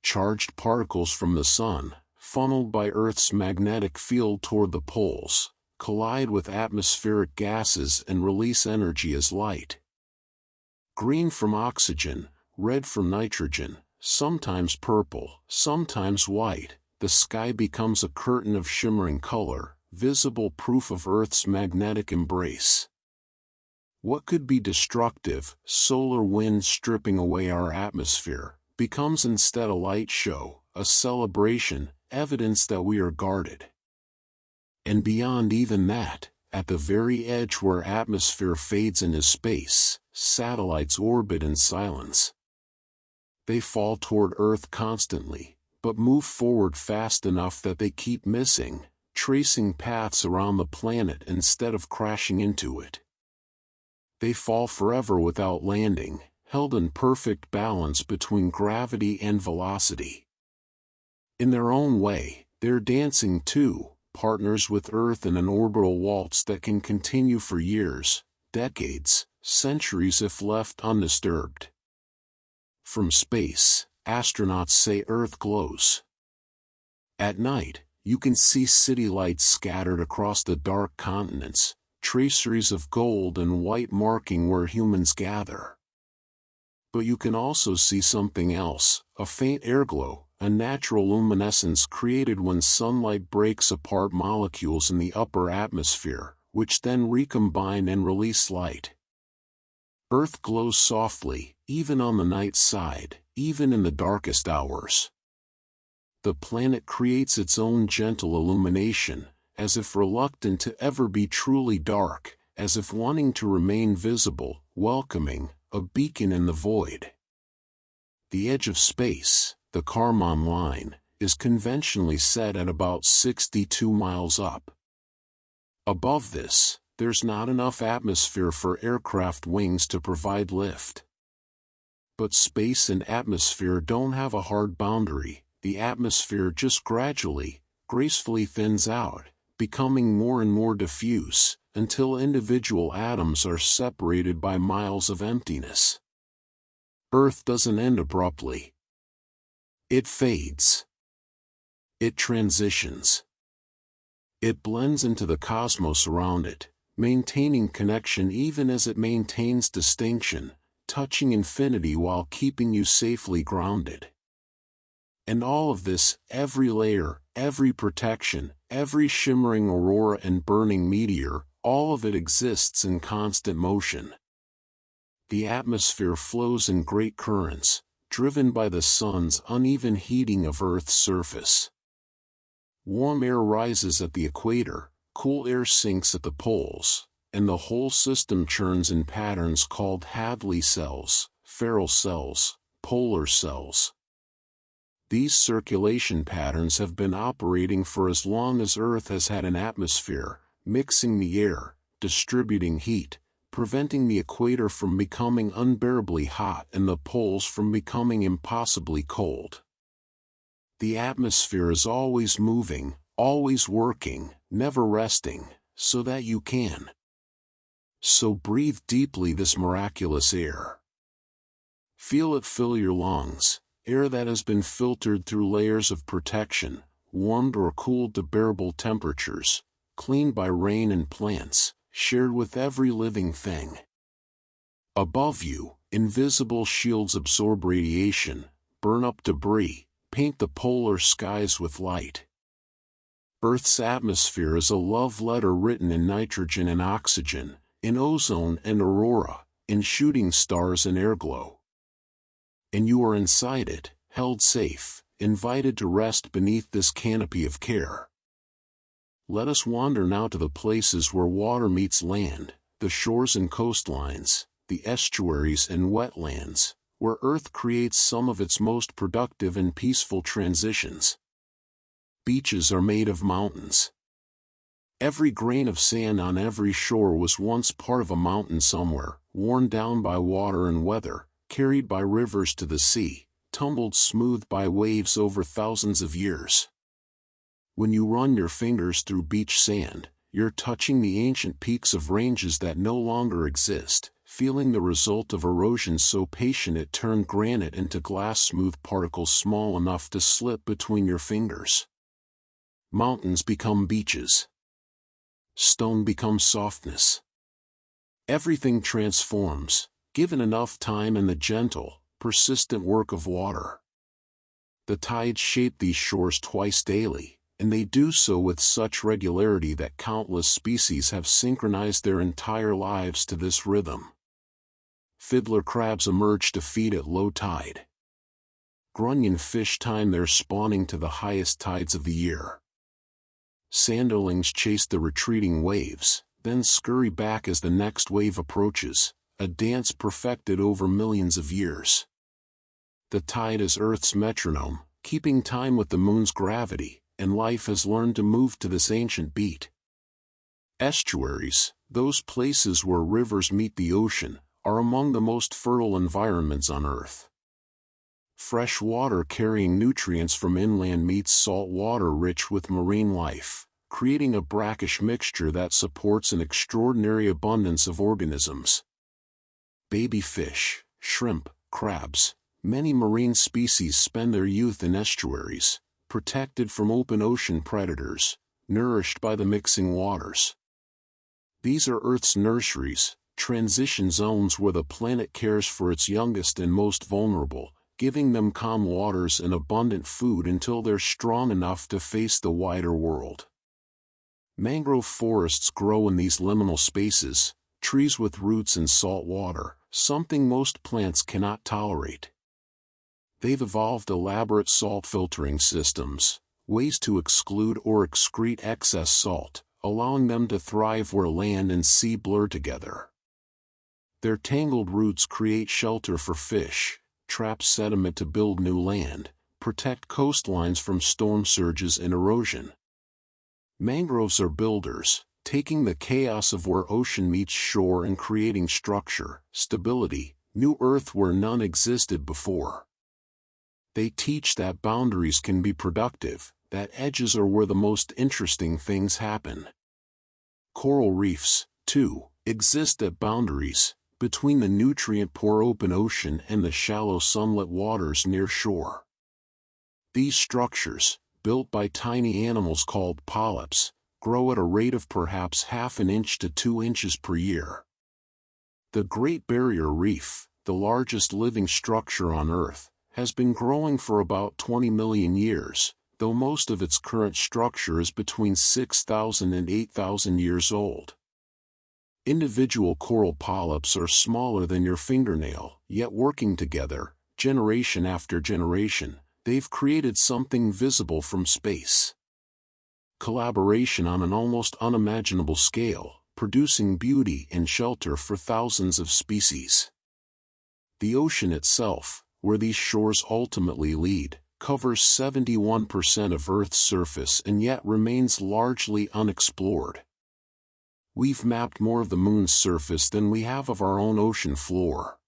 Charged particles from the sun, funneled by Earth's magnetic field toward the poles, collide with atmospheric gases and release energy as light. Green from oxygen, red from nitrogen, sometimes purple, sometimes white, the sky becomes a curtain of shimmering color, visible proof of Earth's magnetic embrace. What could be destructive, solar wind stripping away our atmosphere, becomes instead a light show, a celebration, evidence that we are guarded. And beyond even that, at the very edge where atmosphere fades into space, satellites orbit in silence. They fall toward Earth constantly, but move forward fast enough that they keep missing, tracing paths around the planet instead of crashing into it. They fall forever without landing, held in perfect balance between gravity and velocity. In their own way, they're dancing too, partners with Earth in an orbital waltz that can continue for years, decades, centuries if left undisturbed. From space, astronauts say Earth glows. At night, you can see city lights scattered across the dark continents, traceries of gold and white marking where humans gather. But you can also see something else, a faint airglow, a natural luminescence created when sunlight breaks apart molecules in the upper atmosphere, which then recombine and release light. Earth glows softly, even on the night side, even in the darkest hours. The planet creates its own gentle illumination, as if reluctant to ever be truly dark, as if wanting to remain visible, welcoming, a beacon in the void. The edge of space, the Kármán line, is conventionally set at about 62 miles up. Above this, there's not enough atmosphere for aircraft wings to provide lift. But space and atmosphere don't have a hard boundary. The atmosphere just gradually, gracefully thins out, becoming more and more diffuse, until individual atoms are separated by miles of emptiness. Earth doesn't end abruptly. It fades. It transitions. It blends into the cosmos around it, maintaining connection even as it maintains distinction, touching infinity while keeping you safely grounded. And all of this, every layer, every protection, every shimmering aurora and burning meteor, all of it exists in constant motion. The atmosphere flows in great currents, driven by the sun's uneven heating of Earth's surface. Warm air rises at the equator, cool air sinks at the poles, and the whole system churns in patterns called Hadley cells, Ferrel cells, polar cells. These circulation patterns have been operating for as long as Earth has had an atmosphere, mixing the air, distributing heat, preventing the equator from becoming unbearably hot and the poles from becoming impossibly cold. The atmosphere is always moving, always working, never resting, so that you can. So breathe deeply this miraculous air. Feel it fill your lungs, air that has been filtered through layers of protection, warmed or cooled to bearable temperatures, cleaned by rain and plants, shared with every living thing. Above you, invisible shields absorb radiation, burn up debris, paint the polar skies with light. Earth's atmosphere is a love letter written in nitrogen and oxygen, in ozone and aurora, in shooting stars and airglow. And you are inside it, held safe, invited to rest beneath this canopy of care. Let us wander now to the places where water meets land, the shores and coastlines, the estuaries and wetlands, where Earth creates some of its most productive and peaceful transitions. Beaches are made of mountains. Every grain of sand on every shore was once part of a mountain somewhere, worn down by water and weather, carried by rivers to the sea, tumbled smooth by waves over thousands of years. When you run your fingers through beach sand, you're touching the ancient peaks of ranges that no longer exist, feeling the result of erosion so patient it turned granite into glass-smooth particles small enough to slip between your fingers. Mountains become beaches. Stone becomes softness. Everything transforms, given enough time and the gentle, persistent work of water. The tides shape these shores twice daily, and they do so with such regularity that countless species have synchronized their entire lives to this rhythm. Fiddler crabs emerge to feed at low tide. Grunion fish time their spawning to the highest tides of the year. Sanderlings chase the retreating waves, then scurry back as the next wave approaches, a dance perfected over millions of years. The tide is Earth's metronome, keeping time with the moon's gravity, and life has learned to move to this ancient beat. Estuaries, those places where rivers meet the ocean, are among the most fertile environments on Earth. Fresh water carrying nutrients from inland meets salt water rich with marine life, creating a brackish mixture that supports an extraordinary abundance of organisms. Baby fish, shrimp, crabs, many marine species spend their youth in estuaries, protected from open ocean predators, nourished by the mixing waters. These are Earth's nurseries, transition zones where the planet cares for its youngest and most vulnerable, giving them calm waters and abundant food until they're strong enough to face the wider world. Mangrove forests grow in these liminal spaces, trees with roots in salt water, something most plants cannot tolerate. They've evolved elaborate salt filtering systems, ways to exclude or excrete excess salt, allowing them to thrive where land and sea blur together. Their tangled roots create shelter for fish, trap sediment to build new land, protect coastlines from storm surges and erosion. Mangroves are builders, taking the chaos of where ocean meets shore and creating structure, stability, new earth where none existed before. They teach that boundaries can be productive, that edges are where the most interesting things happen. Coral reefs, too, exist at boundaries, between the nutrient-poor open ocean and the shallow sunlit waters near shore. These structures, built by tiny animals called polyps, grow at a rate of perhaps half an inch to 2 inches per year. The Great Barrier Reef, the largest living structure on Earth, has been growing for about 20 million years, though most of its current structure is between 6,000 and 8,000 years old. Individual coral polyps are smaller than your fingernail, yet working together, generation after generation, they've created something visible from space. Collaboration on an almost unimaginable scale, producing beauty and shelter for thousands of species. The ocean itself, where these shores ultimately lead, covers 71% of Earth's surface and yet remains largely unexplored. We've mapped more of the moon's surface than we have of our own ocean floor.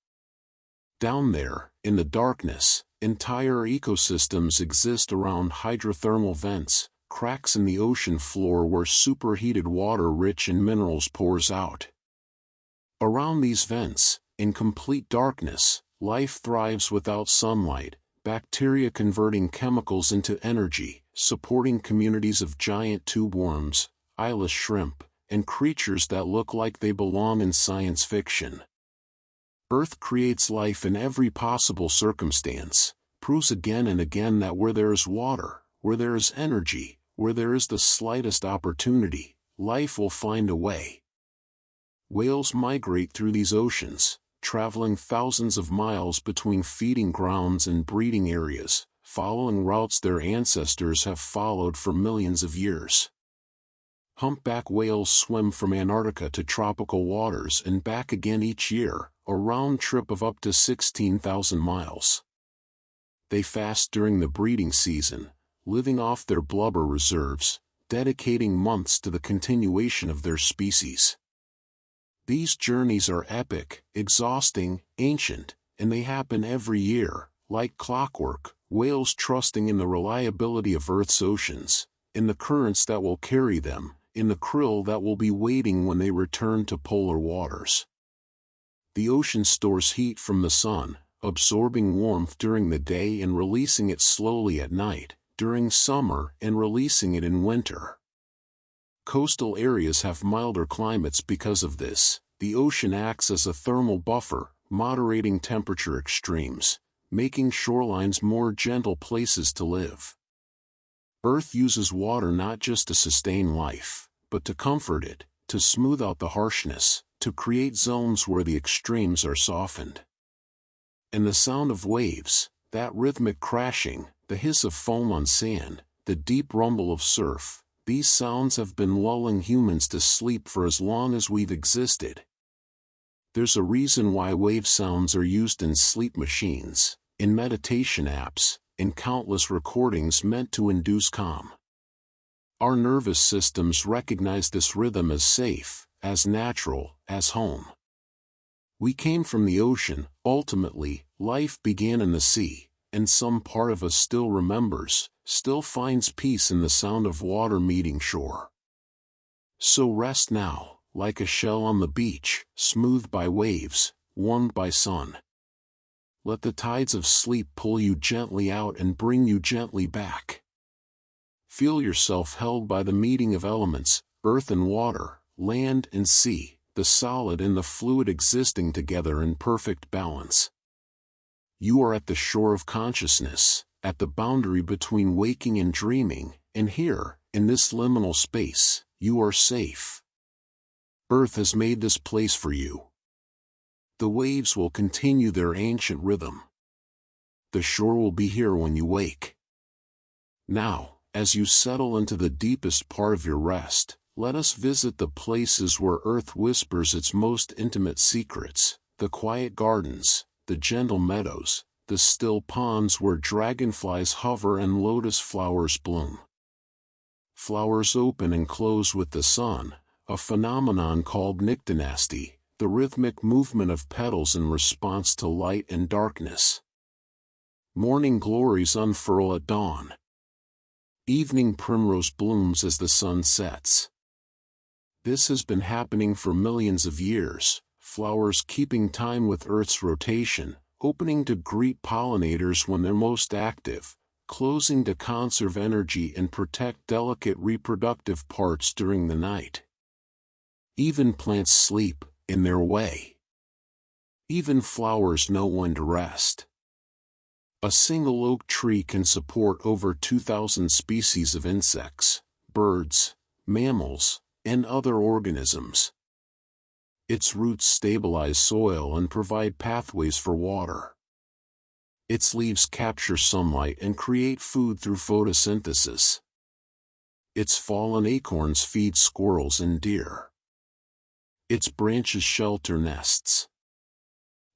Down there, in the darkness, entire ecosystems exist around hydrothermal vents, cracks in the ocean floor where superheated water rich in minerals pours out. Around these vents, in complete darkness, life thrives without sunlight, bacteria converting chemicals into energy, supporting communities of giant tube worms, eyeless shrimp, and creatures that look like they belong in science fiction. Earth creates life in every possible circumstance, proves again and again that where there is water, where there is energy, where there is the slightest opportunity, life will find a way. Whales migrate through these oceans, traveling thousands of miles between feeding grounds and breeding areas, following routes their ancestors have followed for millions of years. Humpback whales swim from Antarctica to tropical waters and back again each year, a round trip of up to 16,000 miles. They fast during the breeding season, living off their blubber reserves, dedicating months to the continuation of their species. These journeys are epic, exhausting, ancient, and they happen every year, like clockwork, whales trusting in the reliability of Earth's oceans, in the currents that will carry them, in the krill that will be waiting when they return to polar waters. The ocean stores heat from the sun, absorbing warmth during the day and releasing it slowly at night, during summer and releasing it in winter. Coastal areas have milder climates because of this. The ocean acts as a thermal buffer, moderating temperature extremes, making shorelines more gentle places to live. Earth uses water not just to sustain life, but to comfort it, to smooth out the harshness, to create zones where the extremes are softened. And the sound of waves, that rhythmic crashing, the hiss of foam on sand, the deep rumble of surf, these sounds have been lulling humans to sleep for as long as we've existed. There's a reason why wave sounds are used in sleep machines, in meditation apps, in countless recordings meant to induce calm. Our nervous systems recognize this rhythm as safe, as natural, as home. We came from the ocean. Ultimately, life began in the sea, and some part of us still remembers, still finds peace in the sound of water meeting shore. So rest now, like a shell on the beach, smoothed by waves, warmed by sun. Let the tides of sleep pull you gently out and bring you gently back. Feel yourself held by the meeting of elements, earth and water, land and sea, the solid and the fluid existing together in perfect balance. You are at the shore of consciousness, at the boundary between waking and dreaming, and here, in this liminal space, you are safe. Earth has made this place for you. The waves will continue their ancient rhythm. The shore will be here when you wake. Now, as you settle into the deepest part of your rest, let us visit the places where Earth whispers its most intimate secrets, the quiet gardens, the gentle meadows, the still ponds where dragonflies hover and lotus flowers bloom. Flowers open and close with the sun, a phenomenon called nyctinasty, the rhythmic movement of petals in response to light and darkness. Morning glories unfurl at dawn. Evening primrose blooms as the sun sets. This has been happening for millions of years, flowers keeping time with Earth's rotation, opening to greet pollinators when they're most active, closing to conserve energy and protect delicate reproductive parts during the night. Even plants sleep, in their way. Even flowers know when to rest. A single oak tree can support over 2,000 species of insects, birds, mammals, and other organisms. Its roots stabilize soil and provide pathways for water. Its leaves capture sunlight and create food through photosynthesis. Its fallen acorns feed squirrels and deer. Its branches shelter nests.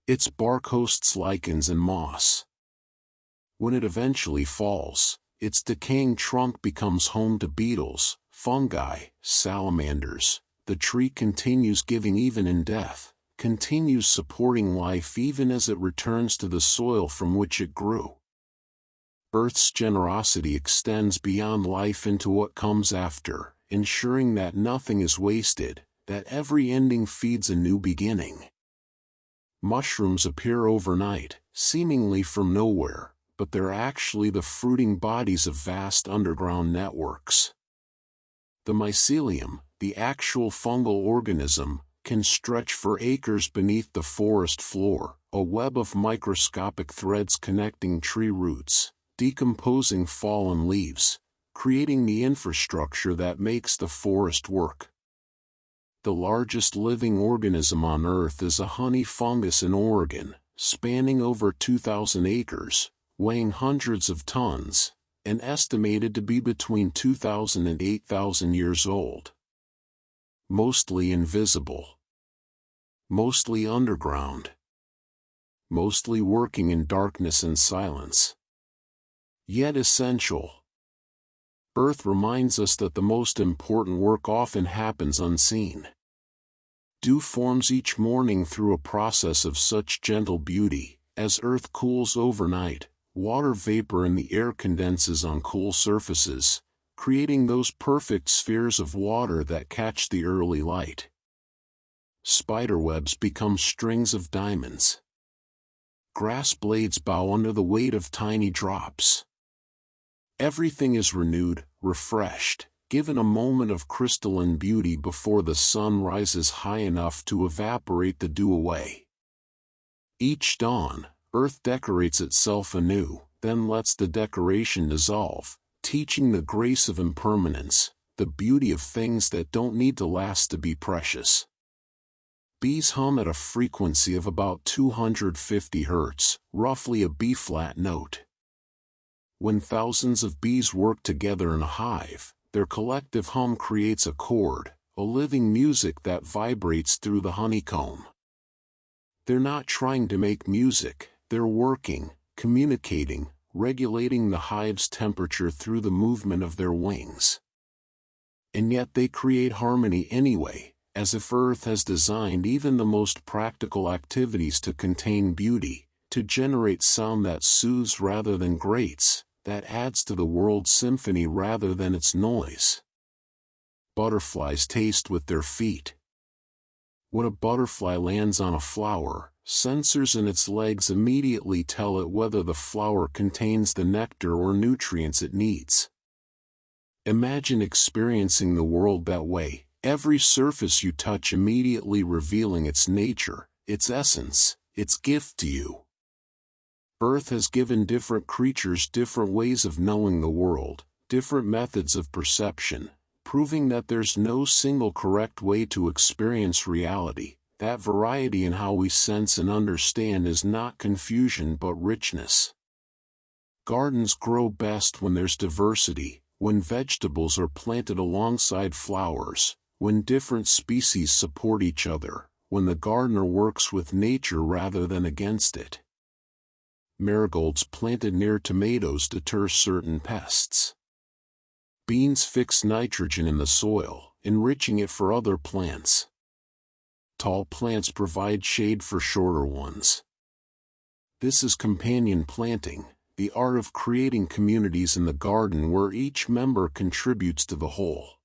Its bark hosts lichens and moss. When it eventually falls, its decaying trunk becomes home to beetles, fungi, salamanders. The tree continues giving even in death, continues supporting life even as it returns to the soil from which it grew. Earth's generosity extends beyond life into what comes after, ensuring that nothing is wasted, that every ending feeds a new beginning. Mushrooms appear overnight, seemingly from nowhere, but they're actually the fruiting bodies of vast underground networks. The mycelium, the actual fungal organism, can stretch for acres beneath the forest floor, a web of microscopic threads connecting tree roots, decomposing fallen leaves, creating the infrastructure that makes the forest work. The largest living organism on Earth is a honey fungus in Oregon, spanning over 2,000 acres, weighing hundreds of tons, and estimated to be between 2,000 and 8,000 years old. mostly invisible, mostly underground, mostly working in darkness and silence, yet essential. Earth reminds us that the most important work often happens unseen. Dew forms each morning through a process of such gentle beauty. As Earth cools overnight, water vapor in the air condenses on cool surfaces, creating those perfect spheres of water that catch the early light. Spiderwebs become strings of diamonds. Grass blades bow under the weight of tiny drops. Everything is renewed, refreshed, given a moment of crystalline beauty before the sun rises high enough to evaporate the dew away. Each dawn, Earth decorates itself anew, then lets the decoration dissolve, teaching the grace of impermanence, the beauty of things that don't need to last to be precious. Bees hum at a frequency of about 250 Hz, roughly a B-flat note. When thousands of bees work together in a hive, their collective hum creates a chord, a living music that vibrates through the honeycomb. They're not trying to make music, they're working, communicating, regulating the hive's temperature through the movement of their wings. And yet they create harmony anyway, as if Earth has designed even the most practical activities to contain beauty, to generate sound that soothes rather than grates, that adds to the world's symphony rather than its noise. Butterflies taste with their feet. When a butterfly lands on a flower, sensors in its legs immediately tell it whether the flower contains the nectar or nutrients it needs. Imagine experiencing the world that way, every surface you touch immediately revealing its nature, its essence, its gift to you. Earth has given different creatures different ways of knowing the world, different methods of perception, proving that there's no single correct way to experience reality. That variety in how we sense and understand is not confusion but richness. Gardens grow best when there's diversity, when vegetables are planted alongside flowers, when different species support each other, when the gardener works with nature rather than against it. Marigolds planted near tomatoes deter certain pests. Beans fix nitrogen in the soil, enriching it for other plants. Tall plants provide shade for shorter ones. This is companion planting, the art of creating communities in the garden where each member contributes to the whole.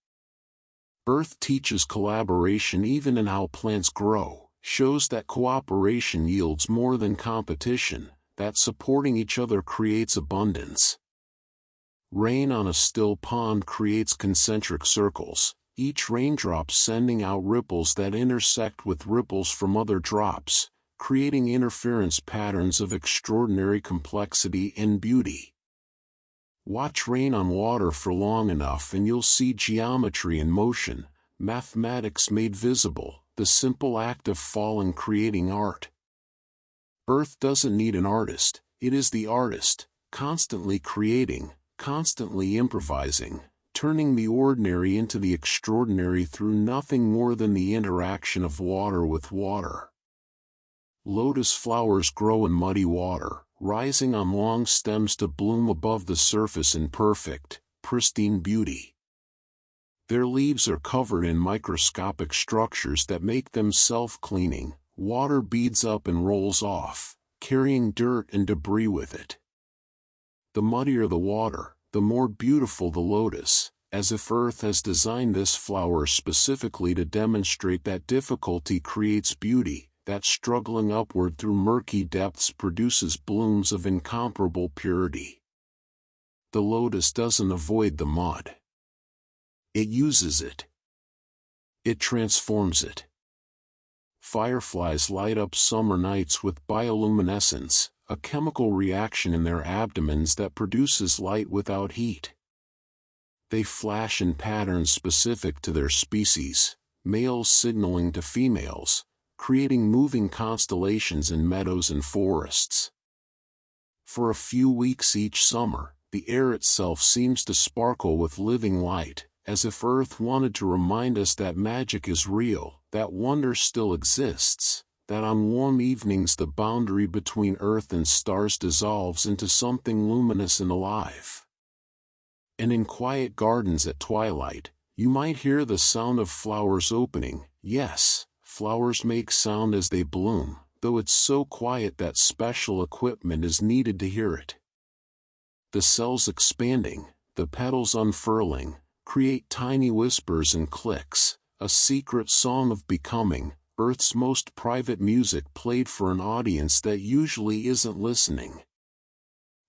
Earth teaches collaboration even in how plants grow, shows that cooperation yields more than competition, that supporting each other creates abundance. Rain on a still pond creates concentric circles, each raindrop sending out ripples that intersect with ripples from other drops, creating interference patterns of extraordinary complexity and beauty. Watch rain on water for long enough and you'll see geometry in motion, mathematics made visible, the simple act of falling creating art. Earth doesn't need an artist, it is the artist, constantly creating, constantly improvising, turning the ordinary into the extraordinary through nothing more than the interaction of water with water. Lotus flowers grow in muddy water, rising on long stems to bloom above the surface in perfect, pristine beauty. Their leaves are covered in microscopic structures that make them self-cleaning. Water beads up and rolls off, carrying dirt and debris with it. The muddier the water, the more beautiful the lotus, as if Earth has designed this flower specifically to demonstrate that difficulty creates beauty, that struggling upward through murky depths produces blooms of incomparable purity. The lotus doesn't avoid the mud. It uses it. It transforms it. Fireflies light up summer nights with bioluminescence, a chemical reaction in their abdomens that produces light without heat. They flash in patterns specific to their species, males signaling to females, creating moving constellations in meadows and forests. For a few weeks each summer, the air itself seems to sparkle with living light, as if Earth wanted to remind us that magic is real, that wonder still exists, that on warm evenings the boundary between Earth and stars dissolves into something luminous and alive. And in quiet gardens at twilight, you might hear the sound of flowers opening. Yes, flowers make sound as they bloom, though it's so quiet that special equipment is needed to hear it. The cells expanding, the petals unfurling, create tiny whispers and clicks, a secret song of becoming, Earth's most private music played for an audience that usually isn't listening.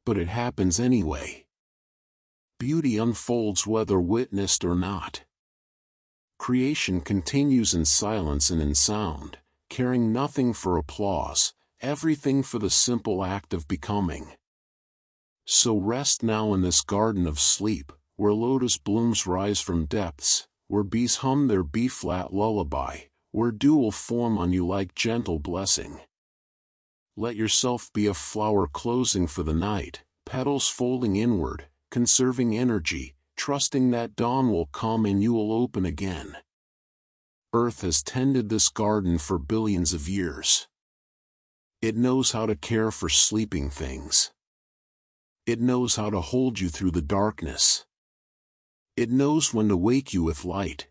But it happens anyway. Beauty unfolds whether witnessed or not. Creation continues in silence and in sound, caring nothing for applause, everything for the simple act of becoming. So rest now in this garden of sleep, where lotus blooms rise from depths, where bees hum their B-flat lullaby, where dew will form on you like gentle blessing. Let yourself be a flower closing for the night, petals folding inward, conserving energy, trusting that dawn will come and you will open again. Earth has tended this garden for billions of years. It knows how to care for sleeping things. It knows how to hold you through the darkness. It knows when to wake you with light.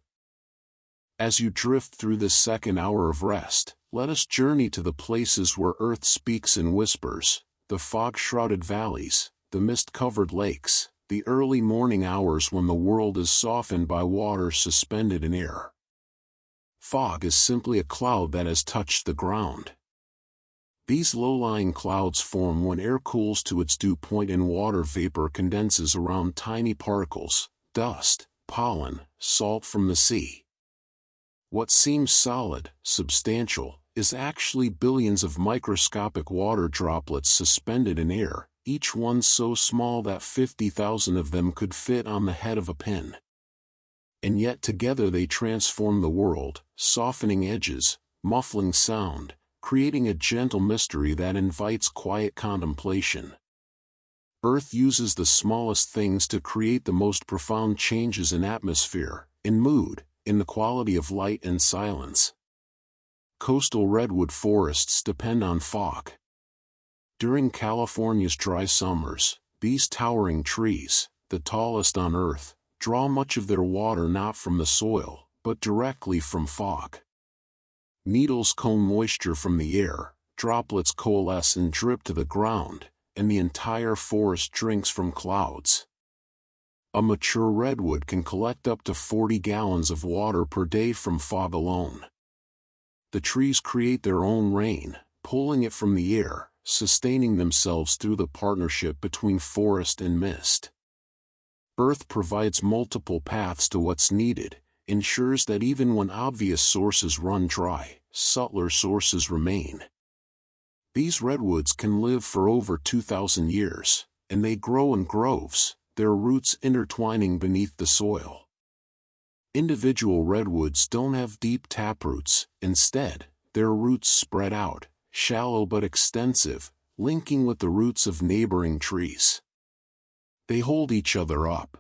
As you drift through this second hour of rest, let us journey to the places where Earth speaks in whispers, the fog-shrouded valleys, the mist-covered lakes, the early morning hours when the world is softened by water suspended in air. Fog is simply a cloud that has touched the ground. These low-lying clouds form when air cools to its dew point and water vapor condenses around tiny particles, dust, pollen, salt from the sea. What seems solid, substantial, is actually billions of microscopic water droplets suspended in air, each one so small that 50,000 of them could fit on the head of a pin. And yet together they transform the world, softening edges, muffling sound, creating a gentle mystery that invites quiet contemplation. Earth uses the smallest things to create the most profound changes in atmosphere, in mood, in the quality of light and silence. Coastal redwood forests depend on fog. During California's dry summers, these towering trees, the tallest on Earth, draw much of their water not from the soil, but directly from fog. Needles comb moisture from the air, droplets coalesce and drip to the ground, and the entire forest drinks from clouds. A mature redwood can collect up to 40 gallons of water per day from fog alone. The trees create their own rain, pulling it from the air, sustaining themselves through the partnership between forest and mist. Earth provides multiple paths to what's needed, ensures that even when obvious sources run dry, subtler sources remain. These redwoods can live for over 2,000 years, and they grow in groves, their roots intertwining beneath the soil. Individual redwoods don't have deep taproots, instead, their roots spread out, shallow but extensive, linking with the roots of neighboring trees. They hold each other up.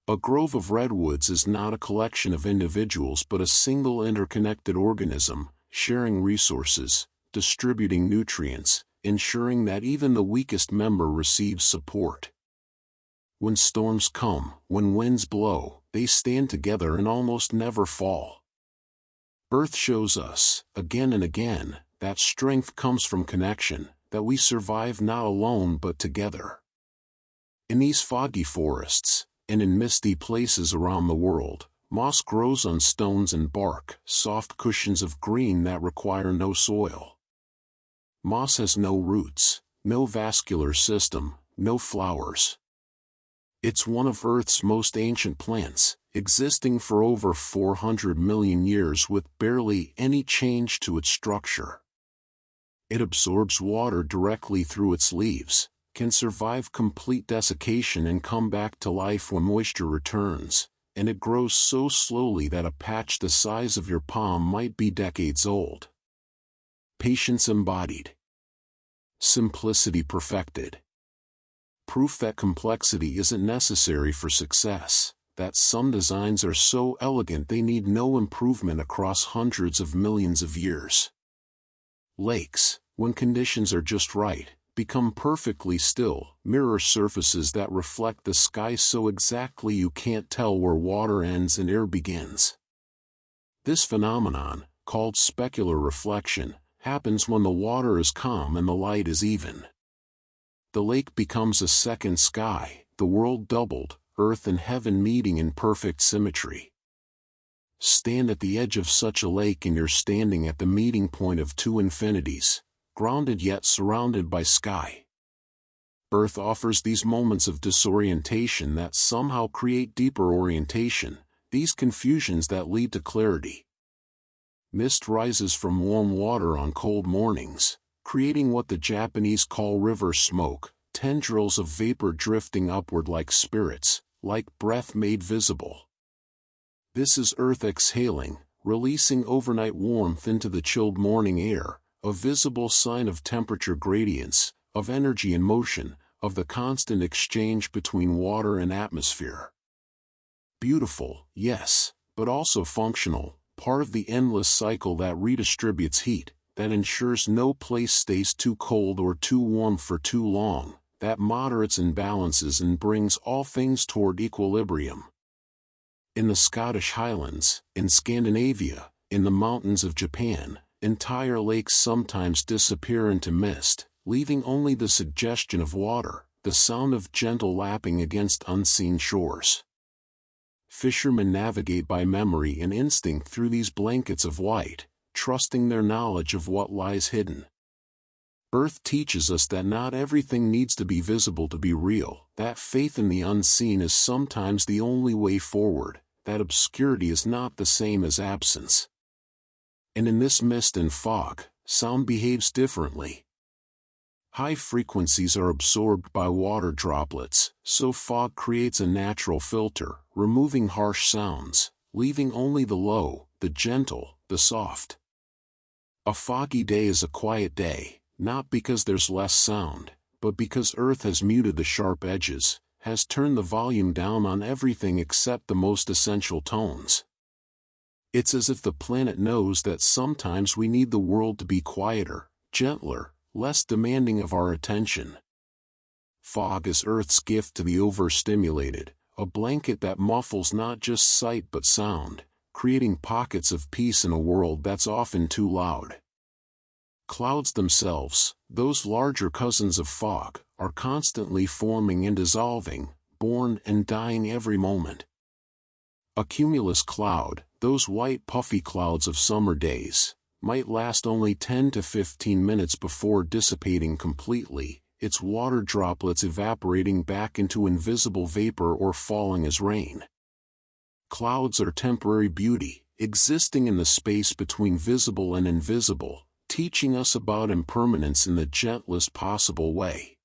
A grove of redwoods is not a collection of individuals but a single interconnected organism, sharing resources, distributing nutrients, ensuring that even the weakest member receives support. When storms come, when winds blow, they stand together and almost never fall. Earth shows us, again and again, that strength comes from connection, that we survive not alone but together. In these foggy forests, and in misty places around the world, moss grows on stones and bark, soft cushions of green that require no soil. Moss has no roots, no vascular system, no flowers. It's one of Earth's most ancient plants, existing for over 400 million years with barely any change to its structure. It absorbs water directly through its leaves, can survive complete desiccation and come back to life when moisture returns, and it grows so slowly that a patch the size of your palm might be decades old. Patience embodied. Simplicity perfected. Proof that complexity isn't necessary for success, that some designs are so elegant they need no improvement across hundreds of millions of years. Lakes, when conditions are just right, become perfectly still, mirror surfaces that reflect the sky so exactly you can't tell where water ends and air begins. This phenomenon, called specular reflection, happens when the water is calm and the light is even. The lake becomes a second sky, the world doubled, earth and heaven meeting in perfect symmetry. Stand at the edge of such a lake and you're standing at the meeting point of two infinities, grounded yet surrounded by sky. Earth offers these moments of disorientation that somehow create deeper orientation, these confusions that lead to clarity. Mist rises from warm water on cold mornings, creating what the Japanese call river smoke, tendrils of vapor drifting upward like spirits, like breath made visible. This is Earth exhaling, releasing overnight warmth into the chilled morning air, a visible sign of temperature gradients, of energy and motion, of the constant exchange between water and atmosphere. Beautiful, yes, but also functional, part of the endless cycle that redistributes heat, that ensures no place stays too cold or too warm for too long, that moderates imbalances and brings all things toward equilibrium. In the Scottish Highlands, in Scandinavia, in the mountains of Japan, entire lakes sometimes disappear into mist, leaving only the suggestion of water, the sound of gentle lapping against unseen shores. Fishermen navigate by memory and instinct through these blankets of white, trusting their knowledge of what lies hidden. Earth teaches us that not everything needs to be visible to be real, that faith in the unseen is sometimes the only way forward, that obscurity is not the same as absence. And in this mist and fog, sound behaves differently. High frequencies are absorbed by water droplets, so fog creates a natural filter, removing harsh sounds, leaving only the low, the gentle, the soft. A foggy day is a quiet day, not because there's less sound, but because Earth has muted the sharp edges, has turned the volume down on everything except the most essential tones. It's as if the planet knows that sometimes we need the world to be quieter, gentler, less demanding of our attention. Fog is Earth's gift to the overstimulated, a blanket that muffles not just sight but sound, creating pockets of peace in a world that's often too loud. Clouds themselves, those larger cousins of fog, are constantly forming and dissolving, born and dying every moment. A cumulus cloud, those white puffy clouds of summer days, might last only 10 to 15 minutes before dissipating completely, its water droplets evaporating back into invisible vapor or falling as rain. Clouds are temporary beauty, existing in the space between visible and invisible, teaching us about impermanence in the gentlest possible way.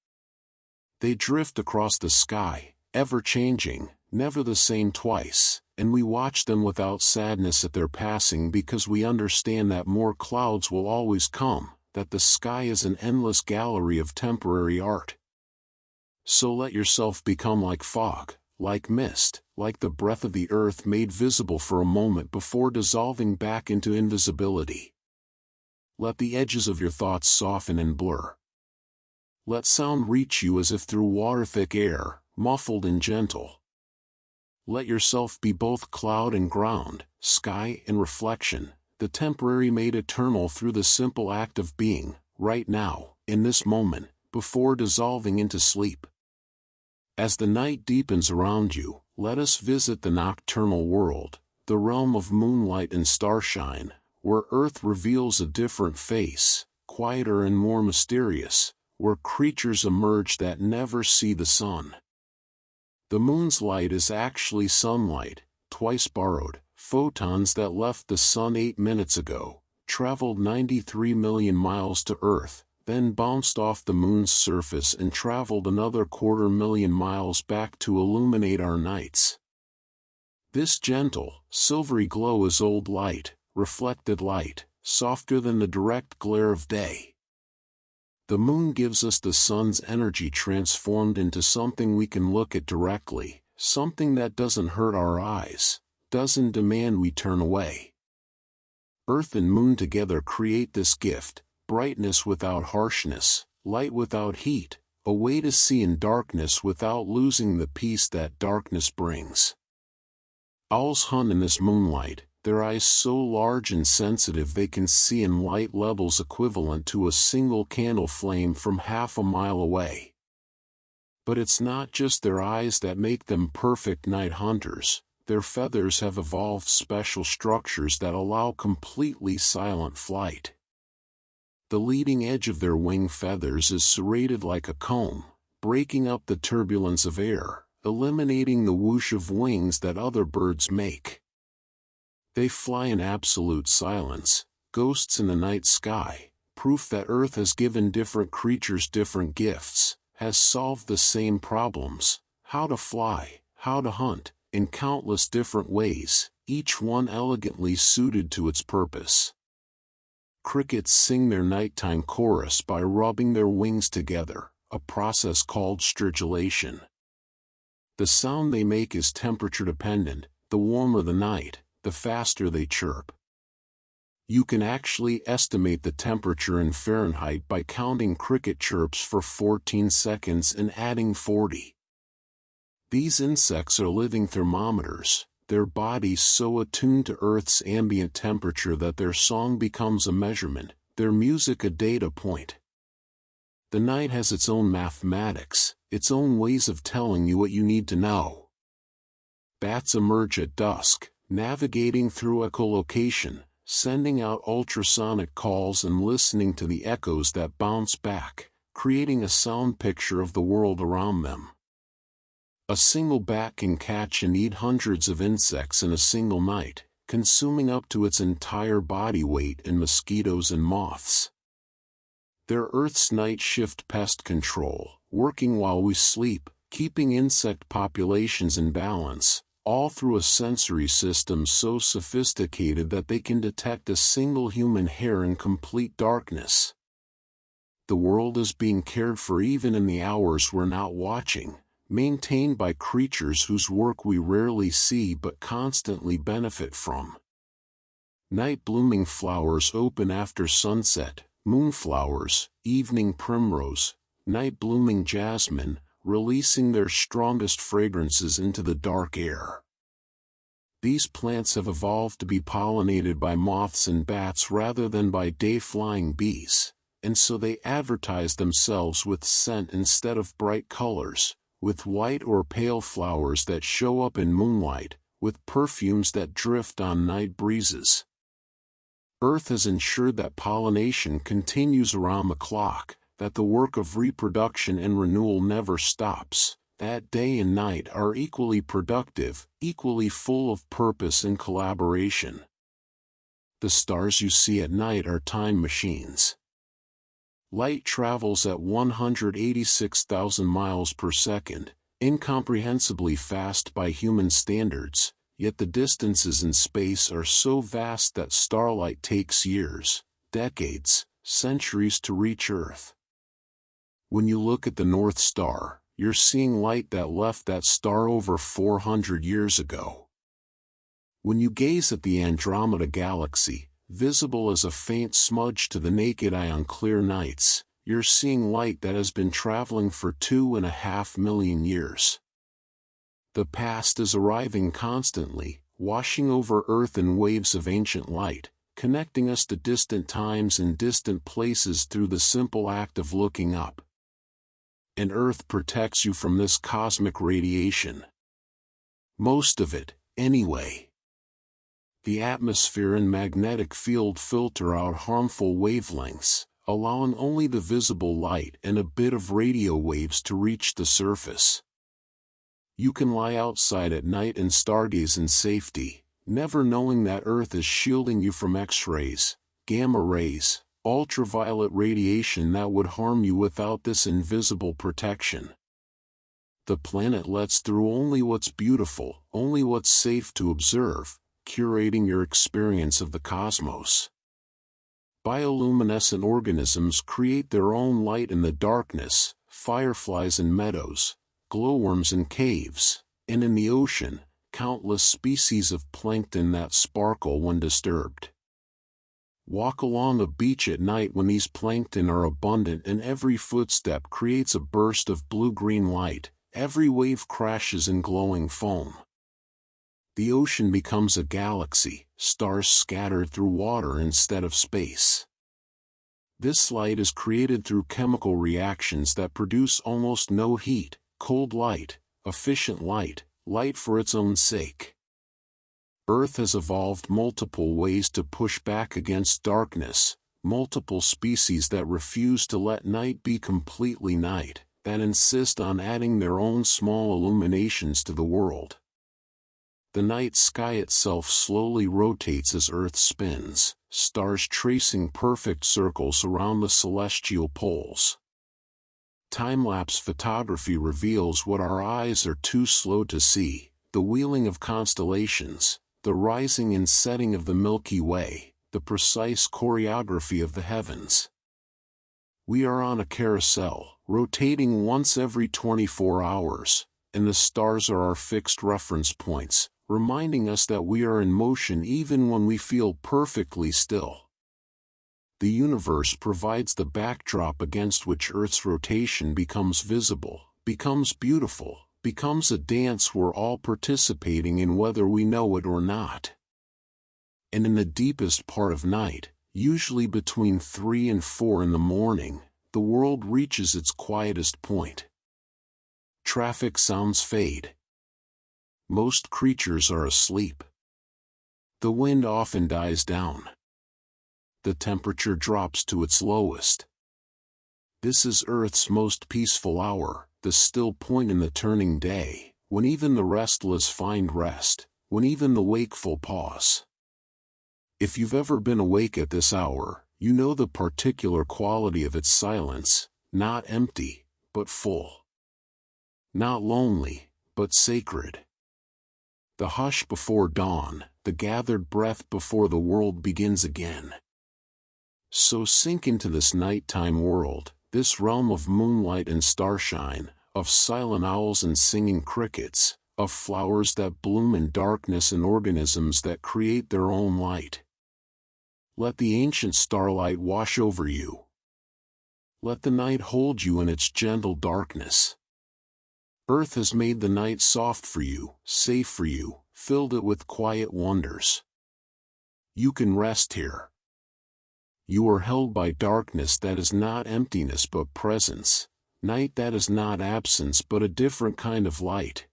They drift across the sky, ever-changing, never the same twice, and we watch them without sadness at their passing because we understand that more clouds will always come, that the sky is an endless gallery of temporary art. So let yourself become like fog, like mist, like the breath of the earth made visible for a moment before dissolving back into invisibility. Let the edges of your thoughts soften and blur. Let sound reach you as if through water-thick air, muffled and gentle. Let yourself be both cloud and ground, sky and reflection, the temporary made eternal through the simple act of being, right now, in this moment, before dissolving into sleep. As the night deepens around you, let us visit the nocturnal world, the realm of moonlight and starshine, where Earth reveals a different face, quieter and more mysterious, where creatures emerge that never see the sun. The moon's light is actually sunlight, twice borrowed, photons that left the sun 8 minutes ago, traveled 93 million miles to Earth, then bounced off the moon's surface and traveled another 250,000 miles back to illuminate our nights. This gentle, silvery glow is old light, reflected light, softer than the direct glare of day. The moon gives us the sun's energy transformed into something we can look at directly, something that doesn't hurt our eyes, doesn't demand we turn away. Earth and moon together create this gift, brightness without harshness, light without heat, a way to see in darkness without losing the peace that darkness brings. Owls hunt in this moonlight, their eyes so large and sensitive they can see in light levels equivalent to a single candle flame from half a mile away. But it's not just their eyes that make them perfect night hunters. Their feathers have evolved special structures that allow completely silent flight. The leading edge of their wing feathers is serrated like a comb, breaking up the turbulence of air, eliminating the whoosh of wings that other birds make. They fly in absolute silence, ghosts in the night sky, proof that Earth has given different creatures different gifts, has solved the same problems, how to fly, how to hunt, in countless different ways, each one elegantly suited to its purpose. Crickets sing their nighttime chorus by rubbing their wings together, a process called stridulation. The sound they make is temperature dependent, the warmer the night, the faster they chirp. You can actually estimate the temperature in Fahrenheit by counting cricket chirps for 14 seconds and adding 40. These insects are living thermometers, their bodies so attuned to Earth's ambient temperature that their song becomes a measurement, their music a data point. The night has its own mathematics, its own ways of telling you what you need to know. Bats emerge at dusk, navigating through echolocation, sending out ultrasonic calls and listening to the echoes that bounce back, creating a sound picture of the world around them. A single bat can catch and eat hundreds of insects in a single night, consuming up to its entire body weight in mosquitoes and moths. They're Earth's night shift pest control, working while we sleep, keeping insect populations in balance, all through a sensory system so sophisticated that they can detect a single human hair in complete darkness. The world is being cared for even in the hours we're not watching, maintained by creatures whose work we rarely see but constantly benefit from. Night-blooming flowers open after sunset, moonflowers, evening primrose, night-blooming jasmine, releasing their strongest fragrances into the dark air. These plants have evolved to be pollinated by moths and bats rather than by day-flying bees, and so they advertise themselves with scent instead of bright colors, with white or pale flowers that show up in moonlight, with perfumes that drift on night breezes. Earth has ensured that pollination continues around the clock, that the work of reproduction and renewal never stops, that day and night are equally productive, equally full of purpose and collaboration. The stars you see at night are time machines. Light travels at 186,000 miles per second, incomprehensibly fast by human standards, yet the distances in space are so vast that starlight takes years, decades, centuries to reach Earth. When you look at the North Star, you're seeing light that left that star over 400 years ago. When you gaze at the Andromeda Galaxy, visible as a faint smudge to the naked eye on clear nights, you're seeing light that has been traveling for 2.5 million years. The past is arriving constantly, washing over Earth in waves of ancient light, connecting us to distant times and distant places through the simple act of looking up. And Earth protects you from this cosmic radiation. Most of it, anyway. The atmosphere and magnetic field filter out harmful wavelengths, allowing only the visible light and a bit of radio waves to reach the surface. You can lie outside at night and stargaze in safety, never knowing that Earth is shielding you from X-rays, gamma rays, ultraviolet radiation that would harm you without this invisible protection. The planet lets through only what's beautiful, only what's safe to observe, curating your experience of the cosmos. Bioluminescent organisms create their own light in the darkness, fireflies in meadows, glowworms in caves, And in the ocean, countless species of plankton that sparkle when disturbed. Walk along a beach at night when these plankton are abundant, and every footstep creates a burst of blue-green light, every wave crashes in glowing foam. The ocean becomes a galaxy, stars scattered through water instead of space. This light is created through chemical reactions that produce almost no heat, cold light, efficient light, light for its own sake. Earth has evolved multiple ways to push back against darkness, multiple species that refuse to let night be completely night, that insist on adding their own small illuminations to the world. The night sky itself slowly rotates as Earth spins, stars tracing perfect circles around the celestial poles. Time-lapse photography reveals what our eyes are too slow to see: the wheeling of constellations, the rising and setting of the Milky Way, the precise choreography of the heavens. We are on a carousel, rotating once every 24 hours, and the stars are our fixed reference points, reminding us that we are in motion even when we feel perfectly still. The universe provides the backdrop against which Earth's rotation becomes visible, becomes beautiful, becomes a dance we're all participating in whether we know it or not. And in the deepest part of night, usually between 3 and 4 in the morning, the world reaches its quietest point. Traffic sounds fade. Most creatures are asleep. The wind often dies down. The temperature drops to its lowest. This is Earth's most peaceful hour, the still point in the turning day, when even the restless find rest, when even the wakeful pause. If you've ever been awake at this hour, you know the particular quality of its silence: not empty, but full. Not lonely, but sacred. The hush before dawn, the gathered breath before the world begins again. So sink into this nighttime world, this realm of moonlight and starshine, of silent owls and singing crickets, of flowers that bloom in darkness and organisms that create their own light. Let the ancient starlight wash over you. Let the night hold you in its gentle darkness. Earth has made the night soft for you, safe for you, filled it with quiet wonders. You can rest here. You are held by darkness that is not emptiness but presence, night that is not absence but a different kind of light.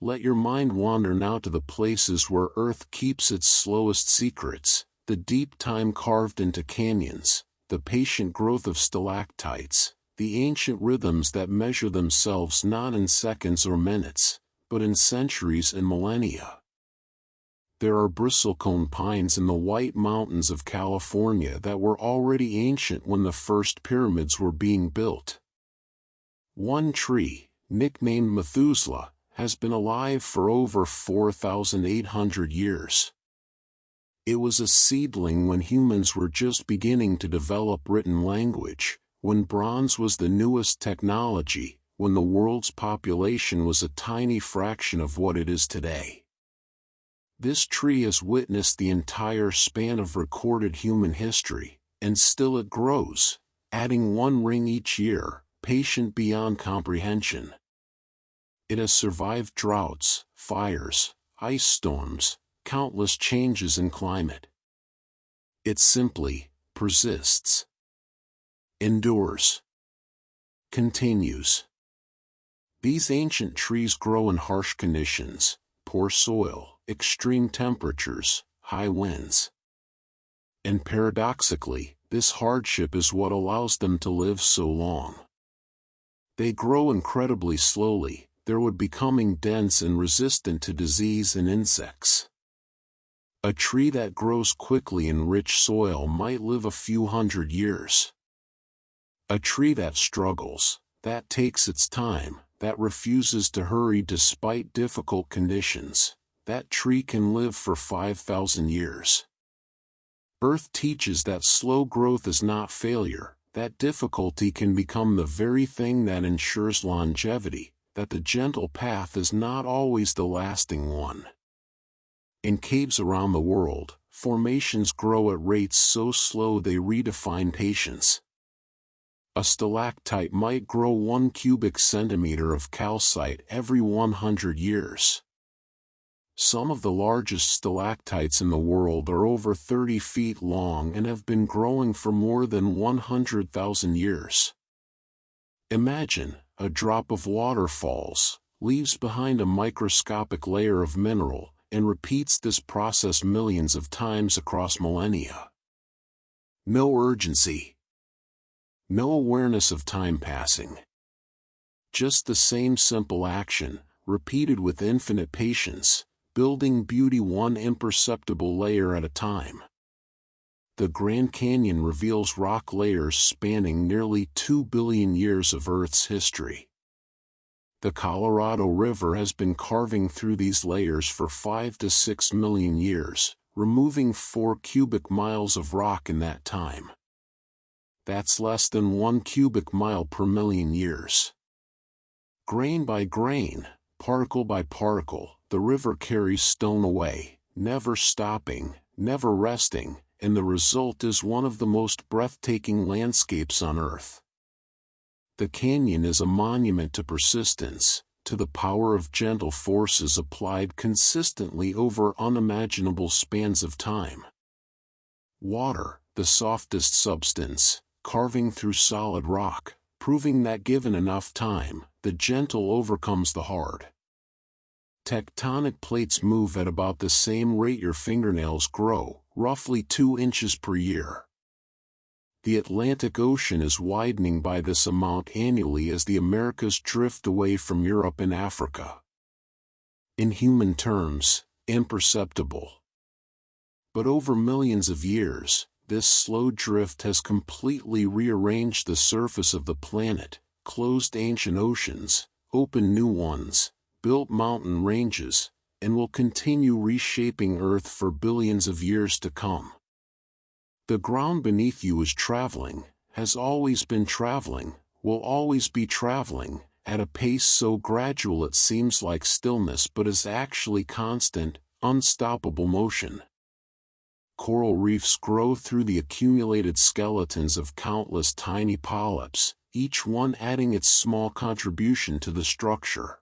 Let your mind wander now to the places where Earth keeps its slowest secrets, the deep time carved into canyons, the patient growth of stalactites, the ancient rhythms that measure themselves not in seconds or minutes, but in centuries and millennia. There are bristlecone pines in the White Mountains of California that were already ancient when the first pyramids were being built. One tree, nicknamed Methuselah, has been alive for over 4,800 years. It was a seedling when humans were just beginning to develop written language, when bronze was the newest technology, when the world's population was a tiny fraction of what it is today. This tree has witnessed the entire span of recorded human history, and still it grows, adding one ring each year, patient beyond comprehension. It has survived droughts, fires, ice storms, countless changes in climate. It simply persists, endures, continues. These ancient trees grow in harsh conditions: poor soil, extreme temperatures, high winds. And paradoxically, this hardship is what allows them to live so long. They grow incredibly slowly, their wood becoming dense and resistant to disease and insects. A tree that grows quickly in rich soil might live a few hundred years. A tree that struggles, that takes its time, that refuses to hurry despite difficult conditions, that tree can live for 5,000 years. Earth teaches that slow growth is not failure, that difficulty can become the very thing that ensures longevity, that the gentle path is not always the lasting one. In caves around the world, formations grow at rates so slow they redefine patience. A stalactite might grow 1 cubic centimeter of calcite every 100 years. Some of the largest stalactites in the world are over 30 feet long and have been growing for more than 100,000 years. Imagine, a drop of water falls, leaves behind a microscopic layer of mineral, and repeats this process millions of times across millennia. No urgency. No awareness of time passing. Just the same simple action, repeated with infinite patience, building beauty one imperceptible layer at a time. The Grand Canyon reveals rock layers spanning nearly 2 billion years of Earth's history. The Colorado River has been carving through these layers for 5 to 6 million years, removing 4 cubic miles of rock in that time. That's less than 1 cubic mile per million years. Grain by grain, particle by particle, the river carries stone away, never stopping, never resting, and the result is one of the most breathtaking landscapes on Earth. The canyon is a monument to persistence, to the power of gentle forces applied consistently over unimaginable spans of time. Water, the softest substance, carving through solid rock, proving that given enough time, the gentle overcomes the hard. Tectonic plates move at about the same rate your fingernails grow, roughly 2 inches per year. The Atlantic Ocean is widening by this amount annually as the Americas drift away from Europe and Africa. In human terms, imperceptible. But over millions of years, this slow drift has completely rearranged the surface of the planet, closed ancient oceans, opened new ones, built mountain ranges, and will continue reshaping Earth for billions of years to come. The ground beneath you is traveling, has always been traveling, will always be traveling, at a pace so gradual it seems like stillness but is actually constant, unstoppable motion. Coral reefs grow through the accumulated skeletons of countless tiny polyps, each one adding its small contribution to the structure.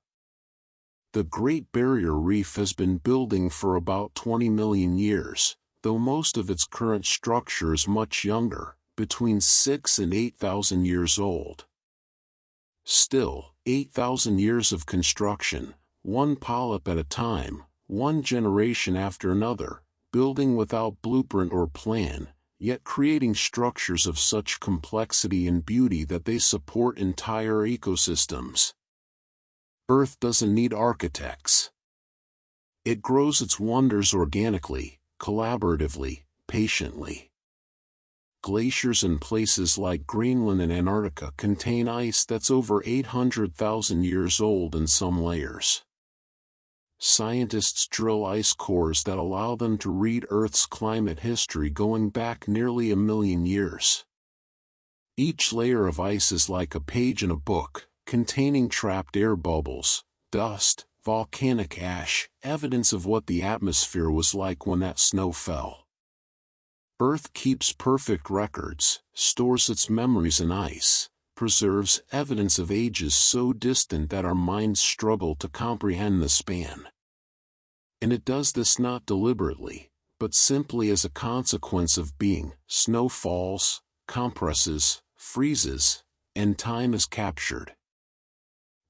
The Great Barrier Reef has been building for about 20 million years, though most of its current structure is much younger, between 6,000 and 8,000 years old. Still, 8,000 years of construction, one polyp at a time, one generation after another, building without blueprint or plan, yet creating structures of such complexity and beauty that they support entire ecosystems. Earth doesn't need architects. It grows its wonders organically, collaboratively, patiently. Glaciers in places like Greenland and Antarctica contain ice that's over 800,000 years old in some layers. Scientists drill ice cores that allow them to read Earth's climate history going back nearly 1 million years. Each layer of ice is like a page in a book, containing trapped air bubbles, dust, volcanic ash, evidence of what the atmosphere was like when that snow fell. Earth keeps perfect records, stores its memories in ice, preserves evidence of ages so distant that our minds struggle to comprehend the span. And it does this not deliberately, but simply as a consequence of being. Snow falls, compresses, freezes, and time is captured.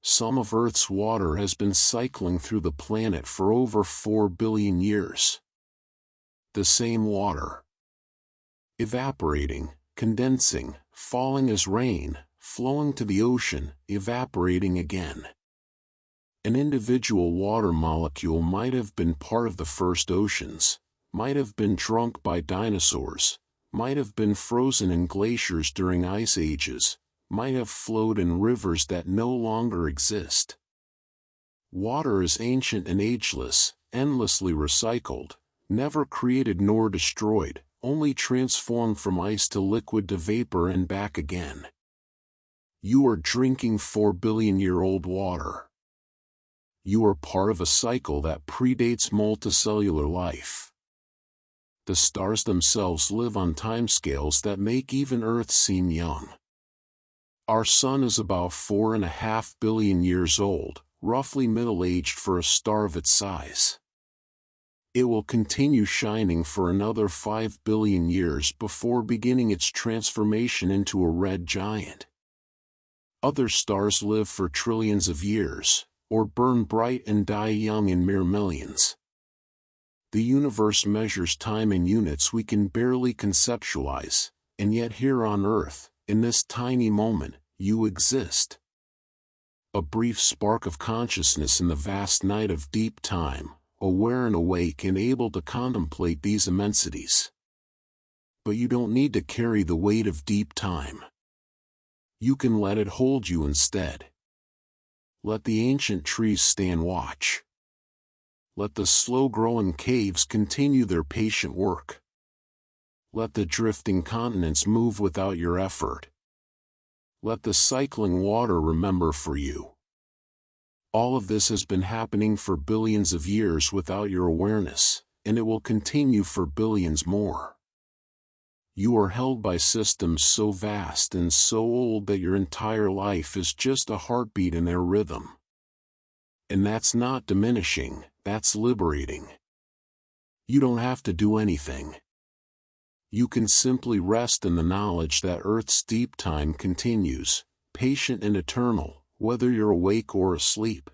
Some of Earth's water has been cycling through the planet for over 4 billion years. The same water. Evaporating, condensing, falling as rain, flowing to the ocean, evaporating again. An individual water molecule might have been part of the first oceans, might have been drunk by dinosaurs, might have been frozen in glaciers during ice ages, might have flowed in rivers that no longer exist. Water is ancient and ageless, endlessly recycled, never created nor destroyed, only transformed from ice to liquid to vapor and back again. You are drinking 4 billion-year-old water. You are part of a cycle that predates multicellular life. The stars themselves live on timescales that make even Earth seem young. Our Sun is about 4.5 billion years old, roughly middle-aged for a star of its size. It will continue shining for another 5 billion years before beginning its transformation into a red giant. Other stars live for trillions of years, or burn bright and die young in mere millions. The universe measures time in units we can barely conceptualize, and yet here on Earth, in this tiny moment, you exist. A brief spark of consciousness in the vast night of deep time, aware and awake and able to contemplate these immensities. But you don't need to carry the weight of deep time. You can let it hold you instead. Let the ancient trees stand watch. Let the slow-growing caves continue their patient work. Let the drifting continents move without your effort. Let the cycling water remember for you. All of this has been happening for billions of years without your awareness, and it will continue for billions more. You are held by systems so vast and so old that your entire life is just a heartbeat in their rhythm. And that's not diminishing, that's liberating. You don't have to do anything. You can simply rest in the knowledge that Earth's deep time continues, patient and eternal, whether you're awake or asleep.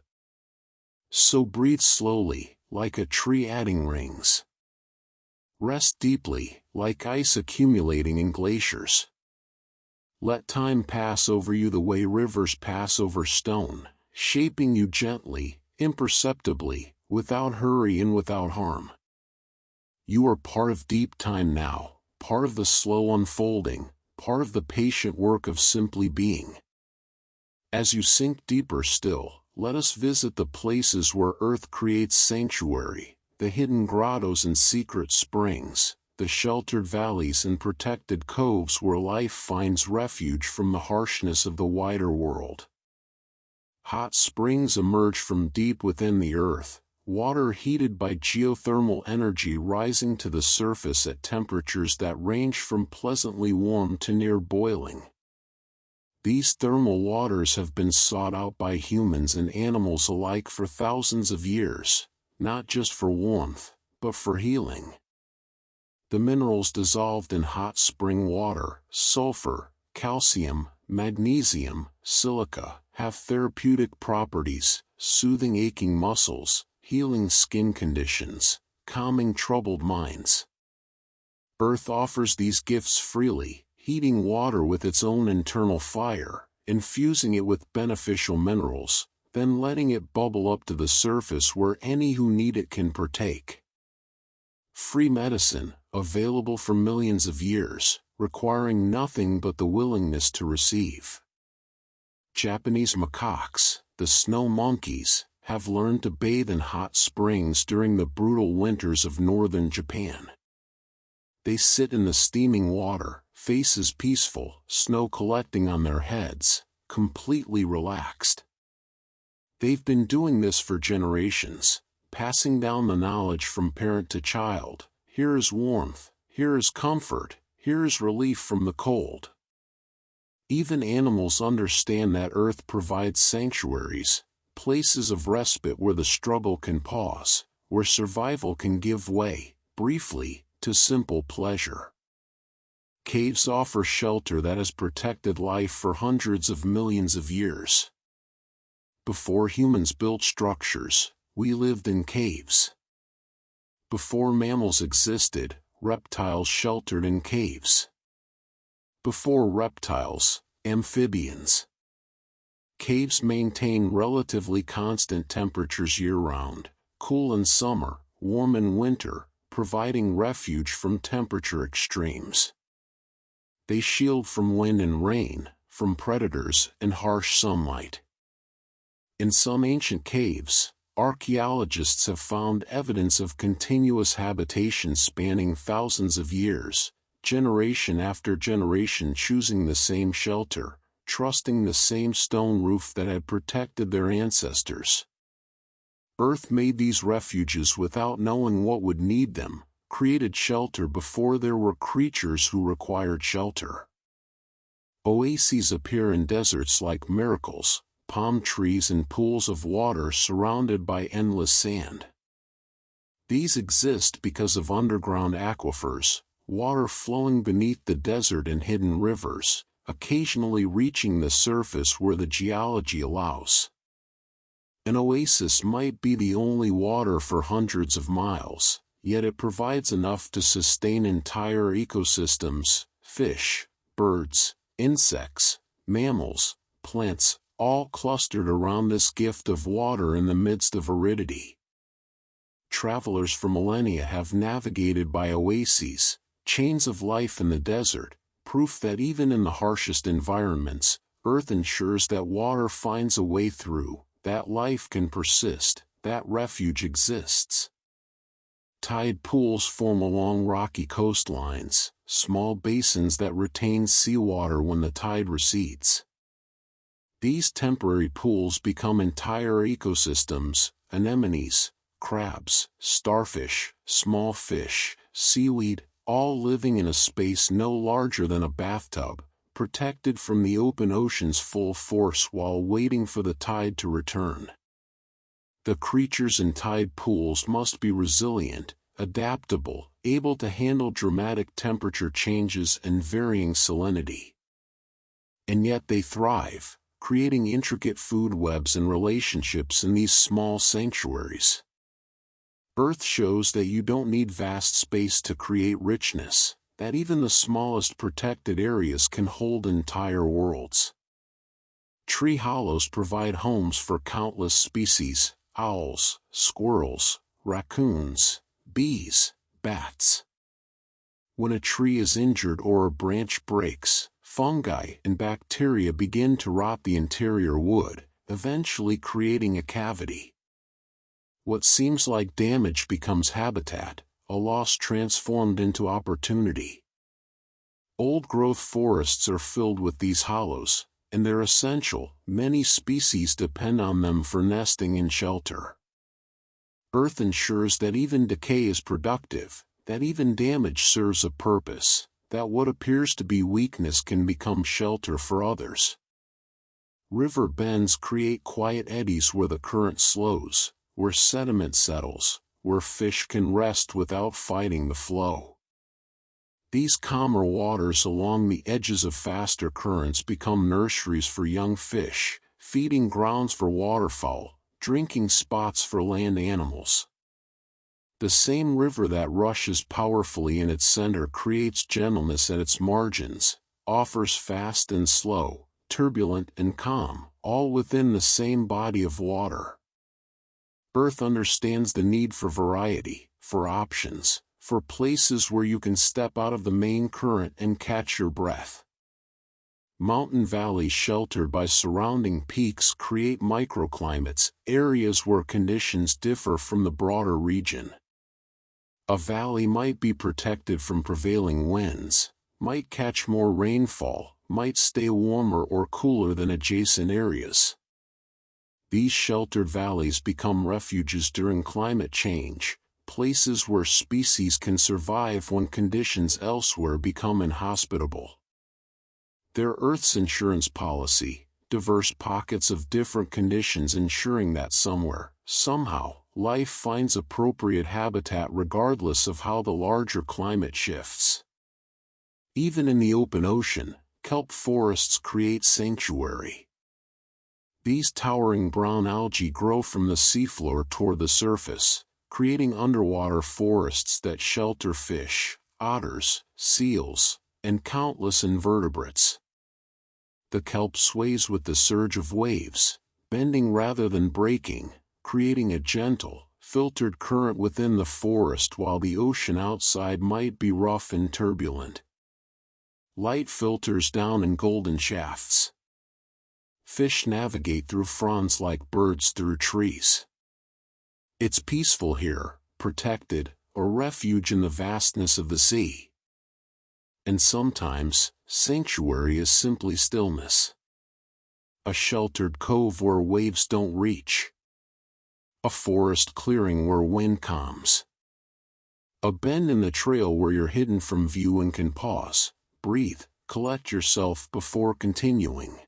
So breathe slowly, like a tree adding rings. Rest deeply, like ice accumulating in glaciers. Let time pass over you the way rivers pass over stone, shaping you gently, imperceptibly, without hurry and without harm. You are part of deep time now, part of the slow unfolding, part of the patient work of simply being. As you sink deeper still, let us visit the places where Earth creates sanctuary, the hidden grottos and secret springs, the sheltered valleys and protected coves where life finds refuge from the harshness of the wider world. Hot springs emerge from deep within the Earth, water heated by geothermal energy rising to the surface at temperatures that range from pleasantly warm to near boiling. These thermal waters have been sought out by humans and animals alike for thousands of years, not just for warmth, but for healing. The minerals dissolved in hot spring water, sulfur, calcium, magnesium, silica, have therapeutic properties, soothing aching muscles, healing skin conditions, calming troubled minds. Earth offers these gifts freely, heating water with its own internal fire, infusing it with beneficial minerals, then letting it bubble up to the surface where any who need it can partake. Free medicine, available for millions of years, requiring nothing but the willingness to receive. Japanese macaques, the snow monkeys, have learned to bathe in hot springs during the brutal winters of northern Japan. They sit in the steaming water, faces peaceful, snow collecting on their heads, completely relaxed. They've been doing this for generations, passing down the knowledge from parent to child. Here is warmth, here is comfort, here is relief from the cold. Even animals understand that Earth provides sanctuaries, places of respite where the struggle can pause, where survival can give way, briefly, to simple pleasure. Caves offer shelter that has protected life for hundreds of millions of years. Before humans built structures, we lived in caves. Before mammals existed, reptiles sheltered in caves. Before reptiles, amphibians. Caves maintain relatively constant temperatures year-round, cool in summer, warm in winter, providing refuge from temperature extremes. They shield from wind and rain, from predators and harsh sunlight. In some ancient caves, archaeologists have found evidence of continuous habitation spanning thousands of years, generation after generation choosing the same shelter, trusting the same stone roof that had protected their ancestors. Earth made these refuges without knowing what would need them, created shelter before there were creatures who required shelter. Oases appear in deserts like miracles, palm trees and pools of water surrounded by endless sand. These exist because of underground aquifers, water flowing beneath the desert and hidden rivers, occasionally reaching the surface where the geology allows. An oasis might be the only water for hundreds of miles, yet it provides enough to sustain entire ecosystems, fish, birds, insects, mammals, plants, all clustered around this gift of water in the midst of aridity. Travelers for millennia have navigated by oases, chains of life in the desert, proof that even in the harshest environments, Earth ensures that water finds a way through, that life can persist, that refuge exists. Tide pools form along rocky coastlines, small basins that retain seawater when the tide recedes. These temporary pools become entire ecosystems: anemones, crabs, starfish, small fish, seaweed, all living in a space no larger than a bathtub, protected from the open ocean's full force while waiting for the tide to return. The creatures in tide pools must be resilient, adaptable, able to handle dramatic temperature changes and varying salinity. And yet they thrive, creating intricate food webs and relationships in these small sanctuaries. Earth shows that you don't need vast space to create richness, that even the smallest protected areas can hold entire worlds. Tree hollows provide homes for countless species: owls, squirrels, raccoons, bees, bats. When a tree is injured or a branch breaks, fungi and bacteria begin to rot the interior wood, eventually creating a cavity. What seems like damage becomes habitat, a loss transformed into opportunity. Old-growth forests are filled with these hollows, and they're essential. Many species depend on them for nesting and shelter. Earth ensures that even decay is productive, that even damage serves a purpose, that what appears to be weakness can become shelter for others. River bends create quiet eddies where the current slows, where sediment settles, where fish can rest without fighting the flow. These calmer waters along the edges of faster currents become nurseries for young fish, feeding grounds for waterfowl, drinking spots for land animals. The same river that rushes powerfully in its center creates gentleness at its margins, offers fast and slow, turbulent and calm, all within the same body of water. Earth understands the need for variety, for options, for places where you can step out of the main current and catch your breath. Mountain valleys sheltered by surrounding peaks create microclimates, areas where conditions differ from the broader region. A valley might be protected from prevailing winds, might catch more rainfall, might stay warmer or cooler than adjacent areas. These sheltered valleys become refuges during climate change, places where species can survive when conditions elsewhere become inhospitable. They're Earth's insurance policy, diverse pockets of different conditions ensuring that somewhere, somehow, life finds appropriate habitat regardless of how the larger climate shifts. Even in the open ocean, kelp forests create sanctuary. These towering brown algae grow from the seafloor toward the surface, creating underwater forests that shelter fish, otters, seals, and countless invertebrates. The kelp sways with the surge of waves, bending rather than breaking, creating a gentle, filtered current within the forest while the ocean outside might be rough and turbulent. Light filters down in golden shafts. Fish navigate through fronds like birds through trees. It's peaceful here, protected, a refuge in the vastness of the sea. And sometimes, sanctuary is simply stillness. A sheltered cove where waves don't reach. A forest clearing where wind calms. A bend in the trail where you're hidden from view and can pause, breathe, collect yourself before continuing.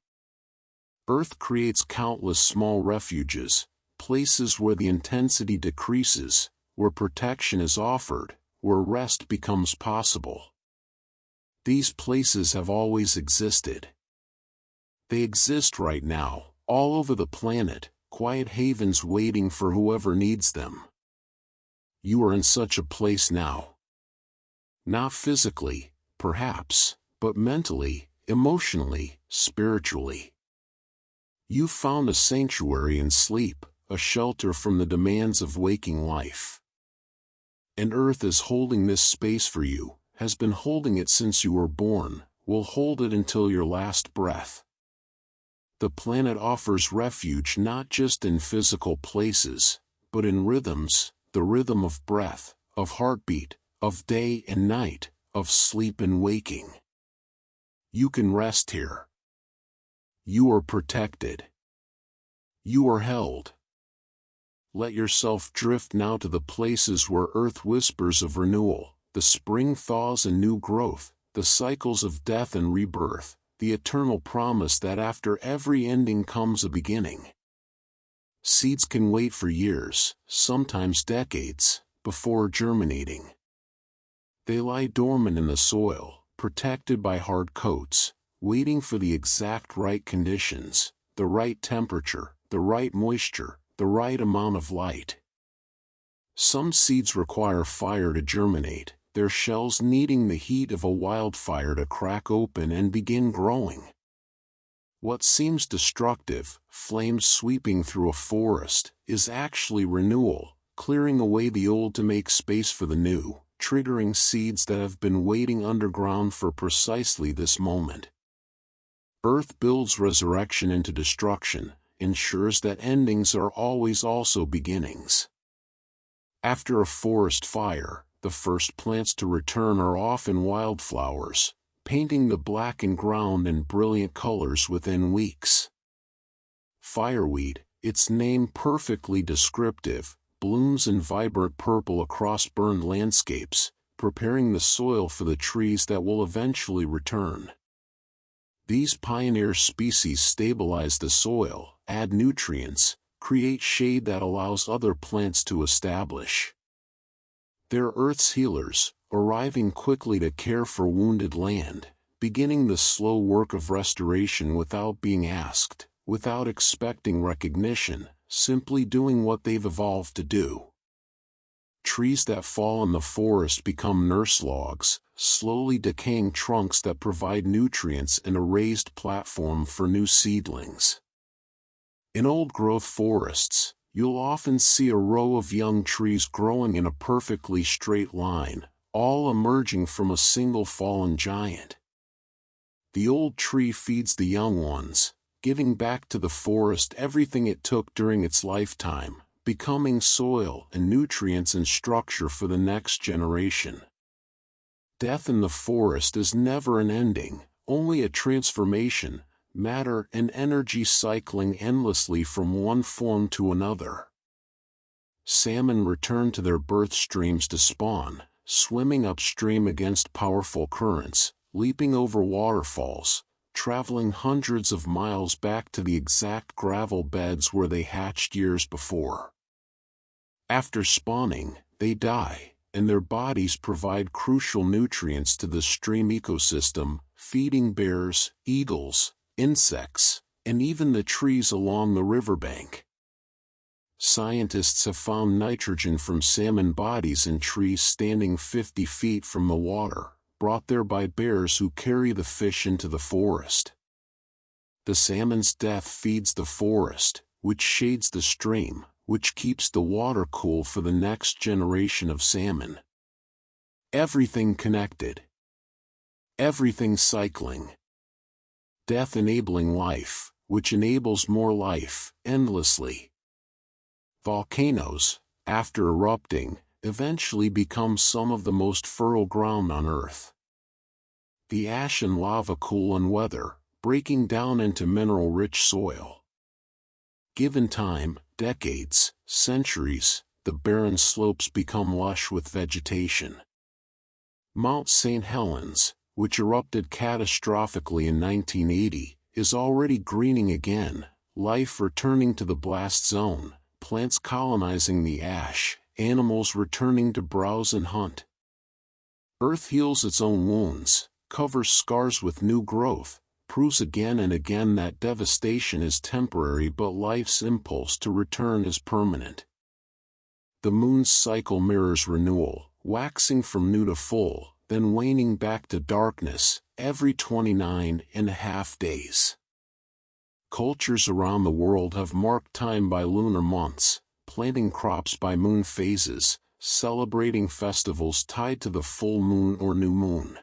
Earth creates countless small refuges, places where the intensity decreases, where protection is offered, where rest becomes possible. These places have always existed. They exist right now, all over the planet, quiet havens waiting for whoever needs them. You are in such a place now. Not physically, perhaps, but mentally, emotionally, spiritually. You've found a sanctuary in sleep, a shelter from the demands of waking life. And Earth is holding this space for you, has been holding it since you were born, will hold it until your last breath. The planet offers refuge not just in physical places, but in rhythms, the rhythm of breath, of heartbeat, of day and night, of sleep and waking. You can rest here. You are protected. You are held. Let yourself drift now to the places where Earth whispers of renewal, the spring thaws and new growth, the cycles of death and rebirth, the eternal promise that after every ending comes a beginning. Seeds can wait for years, sometimes decades, before germinating. They lie dormant in the soil, protected by hard coats, waiting for the exact right conditions, the right temperature, the right moisture, the right amount of light. Some seeds require fire to germinate, their shells needing the heat of a wildfire to crack open and begin growing. What seems destructive, flames sweeping through a forest, is actually renewal, clearing away the old to make space for the new, triggering seeds that have been waiting underground for precisely this moment. Earth builds resurrection into destruction, ensures that endings are always also beginnings. After a forest fire, the first plants to return are often wildflowers, painting the blackened ground in brilliant colors within weeks. Fireweed, its name perfectly descriptive, blooms in vibrant purple across burned landscapes, preparing the soil for the trees that will eventually return. These pioneer species stabilize the soil, add nutrients, create shade that allows other plants to establish. They're Earth's healers, arriving quickly to care for wounded land, beginning the slow work of restoration without being asked, without expecting recognition, simply doing what they've evolved to do. Trees that fall in the forest become nurse logs, slowly decaying trunks that provide nutrients and a raised platform for new seedlings. In old-growth forests, you'll often see a row of young trees growing in a perfectly straight line, all emerging from a single fallen giant. The old tree feeds the young ones, giving back to the forest everything it took during its lifetime, becoming soil and nutrients and structure for the next generation. Death in the forest is never an ending, only a transformation, matter and energy cycling endlessly from one form to another. Salmon return to their birth streams to spawn, swimming upstream against powerful currents, leaping over waterfalls, traveling hundreds of miles back to the exact gravel beds where they hatched years before. After spawning, they die, and their bodies provide crucial nutrients to the stream ecosystem, feeding bears, eagles, insects, and even the trees along the riverbank. Scientists have found nitrogen from salmon bodies in trees standing 50 feet from the water, brought there by bears who carry the fish into the forest. The salmon's death feeds the forest, which shades the stream, which keeps the water cool for the next generation of salmon. Everything connected. Everything cycling. Death enabling life, which enables more life, endlessly. Volcanoes, after erupting, eventually become some of the most fertile ground on Earth. The ash and lava cool and weather, breaking down into mineral-rich soil. Given time, decades, centuries, the barren slopes become lush with vegetation. Mount St. Helens, which erupted catastrophically in 1980, is already greening again, life returning to the blast zone, plants colonizing the ash, animals returning to browse and hunt. Earth heals its own wounds, covers scars with new growth, proves again and again that devastation is temporary but life's impulse to return is permanent. The moon's cycle mirrors renewal, waxing from new to full, then waning back to darkness, every 29.5 days. Cultures around the world have marked time by lunar months, planting crops by moon phases, celebrating festivals tied to the full moon or new moon.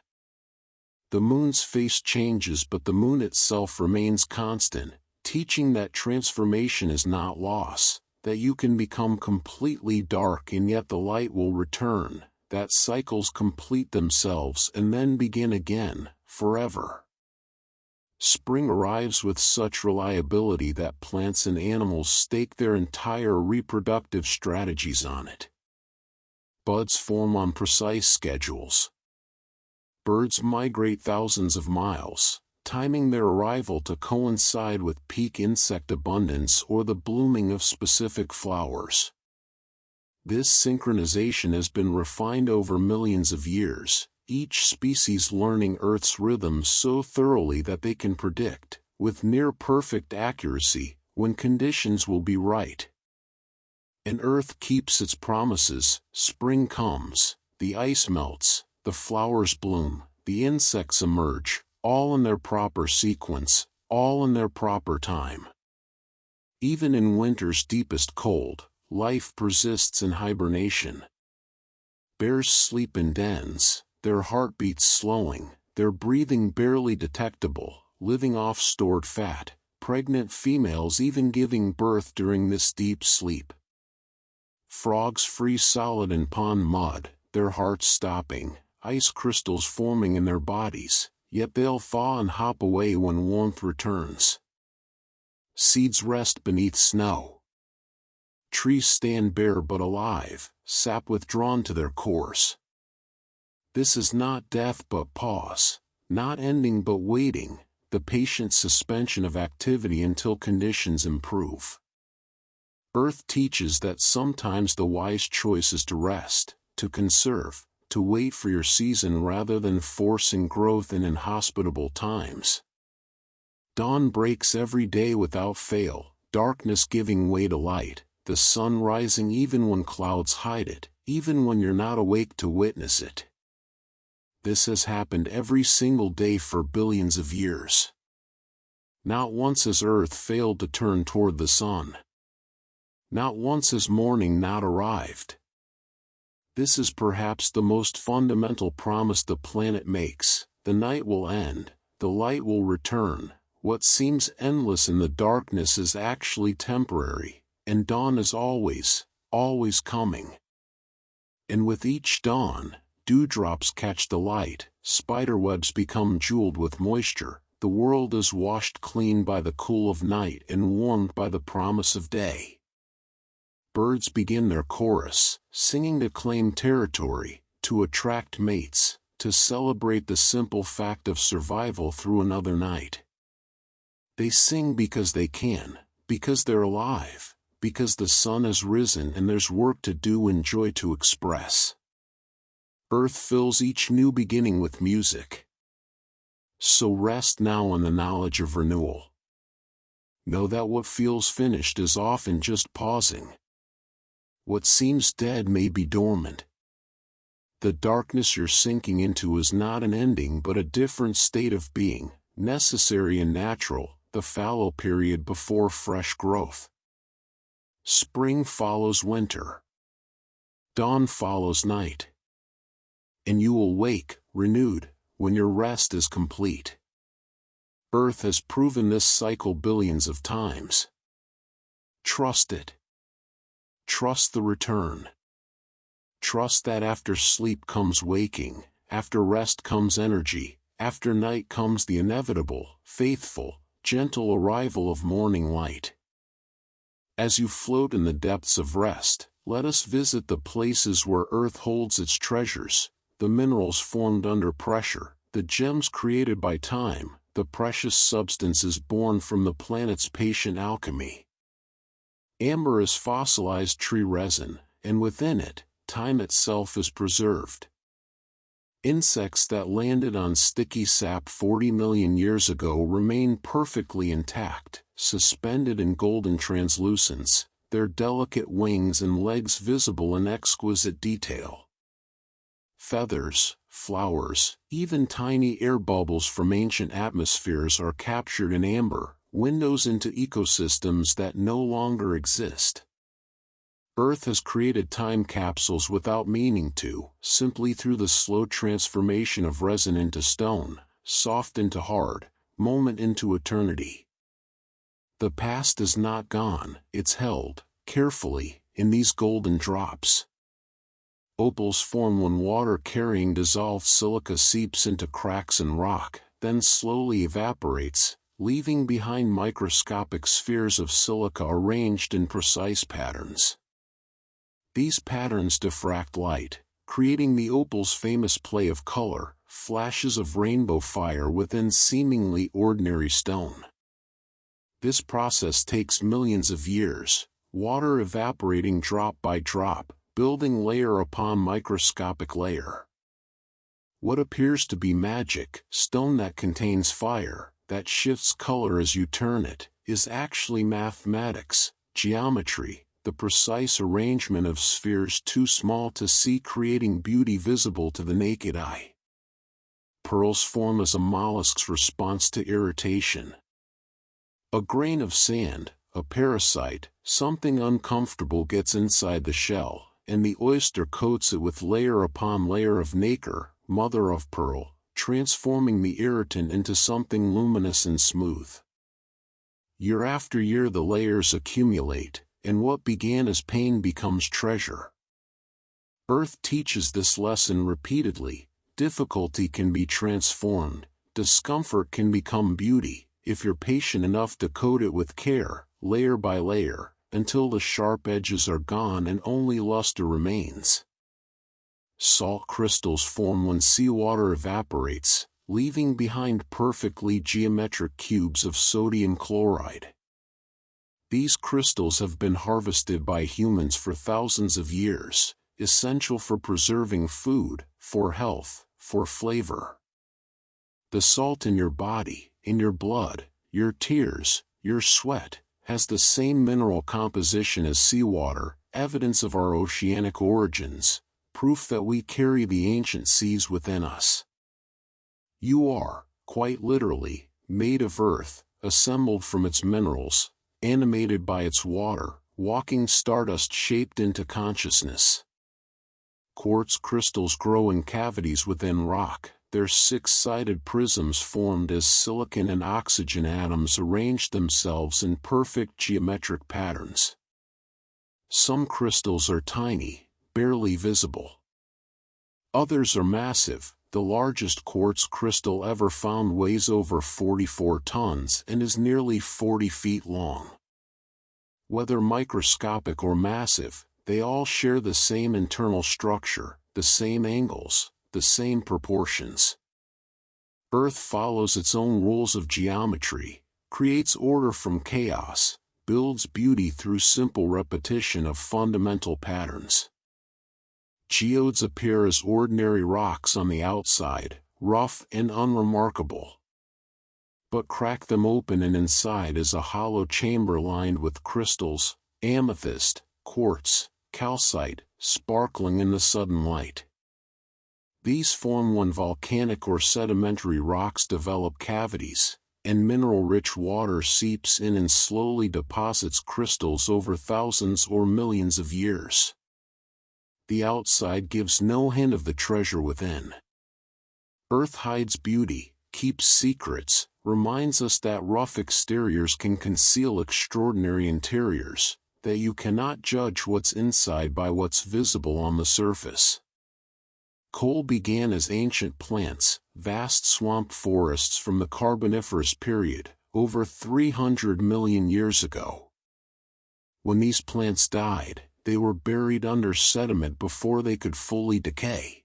The moon's face changes but the moon itself remains constant, teaching that transformation is not loss, that you can become completely dark and yet the light will return, that cycles complete themselves and then begin again, forever. Spring arrives with such reliability that plants and animals stake their entire reproductive strategies on it. Buds form on precise schedules. Birds migrate thousands of miles, timing their arrival to coincide with peak insect abundance or the blooming of specific flowers. This synchronization has been refined over millions of years, each species learning Earth's rhythms so thoroughly that they can predict, with near-perfect accuracy, when conditions will be right. And Earth keeps its promises. Spring comes, the ice melts, the flowers bloom, the insects emerge, all in their proper sequence, all in their proper time. Even in winter's deepest cold, life persists in hibernation. Bears sleep in dens, their heartbeats slowing, their breathing barely detectable, living off stored fat, pregnant females even giving birth during this deep sleep. Frogs freeze solid in pond mud, their hearts stopping, ice crystals forming in their bodies, yet they'll thaw and hop away when warmth returns. Seeds rest beneath snow. Trees stand bare but alive, sap withdrawn to their course. This is not death but pause, not ending but waiting, the patient suspension of activity until conditions improve. Earth teaches that sometimes the wise choice is to rest, to conserve, to wait for your season rather than forcing growth in inhospitable times. Dawn breaks every day without fail, darkness giving way to light, the sun rising even when clouds hide it, even when you're not awake to witness it. This has happened every single day for billions of years. Not once has Earth failed to turn toward the sun. Not once has morning not arrived. This is perhaps the most fundamental promise the planet makes: the night will end, the light will return, what seems endless in the darkness is actually temporary, and dawn is always, always coming. And with each dawn, dewdrops catch the light, spiderwebs become jeweled with moisture, the world is washed clean by the cool of night and warmed by the promise of day. Birds begin their chorus, singing to claim territory, to attract mates, to celebrate the simple fact of survival through another night. They sing because they can, because they're alive, because the sun has risen and there's work to do and joy to express. Earth fills each new beginning with music. So rest now in the knowledge of renewal. Know that what feels finished is often just pausing. What seems dead may be dormant. The darkness you're sinking into is not an ending but a different state of being, necessary and natural, the fallow period before fresh growth. Spring follows winter. Dawn follows night. And you will wake, renewed, when your rest is complete. Earth has proven this cycle billions of times. Trust it. Trust the return. Trust that after sleep comes waking, after rest comes energy, after night comes the inevitable, faithful, gentle arrival of morning light. As you float in the depths of rest, let us visit the places where Earth holds its treasures, the minerals formed under pressure, the gems created by time, the precious substances born from the planet's patient alchemy. Amber is fossilized tree resin, and within it, time itself is preserved. Insects that landed on sticky sap 40 million years ago remain perfectly intact, suspended in golden translucence, their delicate wings and legs visible in exquisite detail. Feathers, flowers, even tiny air bubbles from ancient atmospheres are captured in amber, windows into ecosystems that no longer exist. Earth has created time capsules without meaning to, simply through the slow transformation of resin into stone, soft into hard, moment into eternity. The past is not gone, it's held, carefully, in these golden drops. Opals form when water-carrying dissolved silica seeps into cracks in rock, then slowly evaporates, leaving behind microscopic spheres of silica arranged in precise patterns. These patterns diffract light, creating the opal's famous play of color, flashes of rainbow fire within seemingly ordinary stone. This process takes millions of years, water evaporating drop by drop, building layer upon microscopic layer. What appears to be magic, stone that contains fire, that shifts color as you turn it, is actually mathematics, geometry, the precise arrangement of spheres too small to see creating beauty visible to the naked eye. Pearls form as a mollusk's response to irritation. A grain of sand, a parasite, something uncomfortable gets inside the shell, and the oyster coats it with layer upon layer of nacre, mother of pearl, transforming the irritant into something luminous and smooth. Year after year the layers accumulate, and what began as pain becomes treasure. Earth teaches this lesson repeatedly: difficulty can be transformed, discomfort can become beauty, if you're patient enough to coat it with care, layer by layer, until the sharp edges are gone and only luster remains. Salt crystals form when seawater evaporates, leaving behind perfectly geometric cubes of sodium chloride. These crystals have been harvested by humans for thousands of years, essential for preserving food, for health, for flavor. The salt in your body, in your blood, your tears, your sweat, has the same mineral composition as seawater, evidence of our oceanic origins, proof that we carry the ancient seas within us. You are, quite literally, made of earth, assembled from its minerals, animated by its water, walking stardust shaped into consciousness. Quartz crystals grow in cavities within rock, their six-sided prisms formed as silicon and oxygen atoms arrange themselves in perfect geometric patterns. Some crystals are tiny, barely visible. Others are massive. The largest quartz crystal ever found weighs over 44 tons and is nearly 40 feet long. Whether microscopic or massive, they all share the same internal structure, the same angles, the same proportions. Earth follows its own rules of geometry, creates order from chaos, builds beauty through simple repetition of fundamental patterns. Geodes appear as ordinary rocks on the outside, rough and unremarkable. But crack them open and inside is a hollow chamber lined with crystals, amethyst, quartz, calcite, sparkling in the sudden light. These form when volcanic or sedimentary rocks develop cavities, and mineral-rich water seeps in and slowly deposits crystals over thousands or millions of years. The outside gives no hint of the treasure within. Earth hides beauty, keeps secrets, reminds us that rough exteriors can conceal extraordinary interiors, that you cannot judge what's inside by what's visible on the surface. Coal began as ancient plants, vast swamp forests from the Carboniferous period, over 300 million years ago. When these plants died, they were buried under sediment before they could fully decay.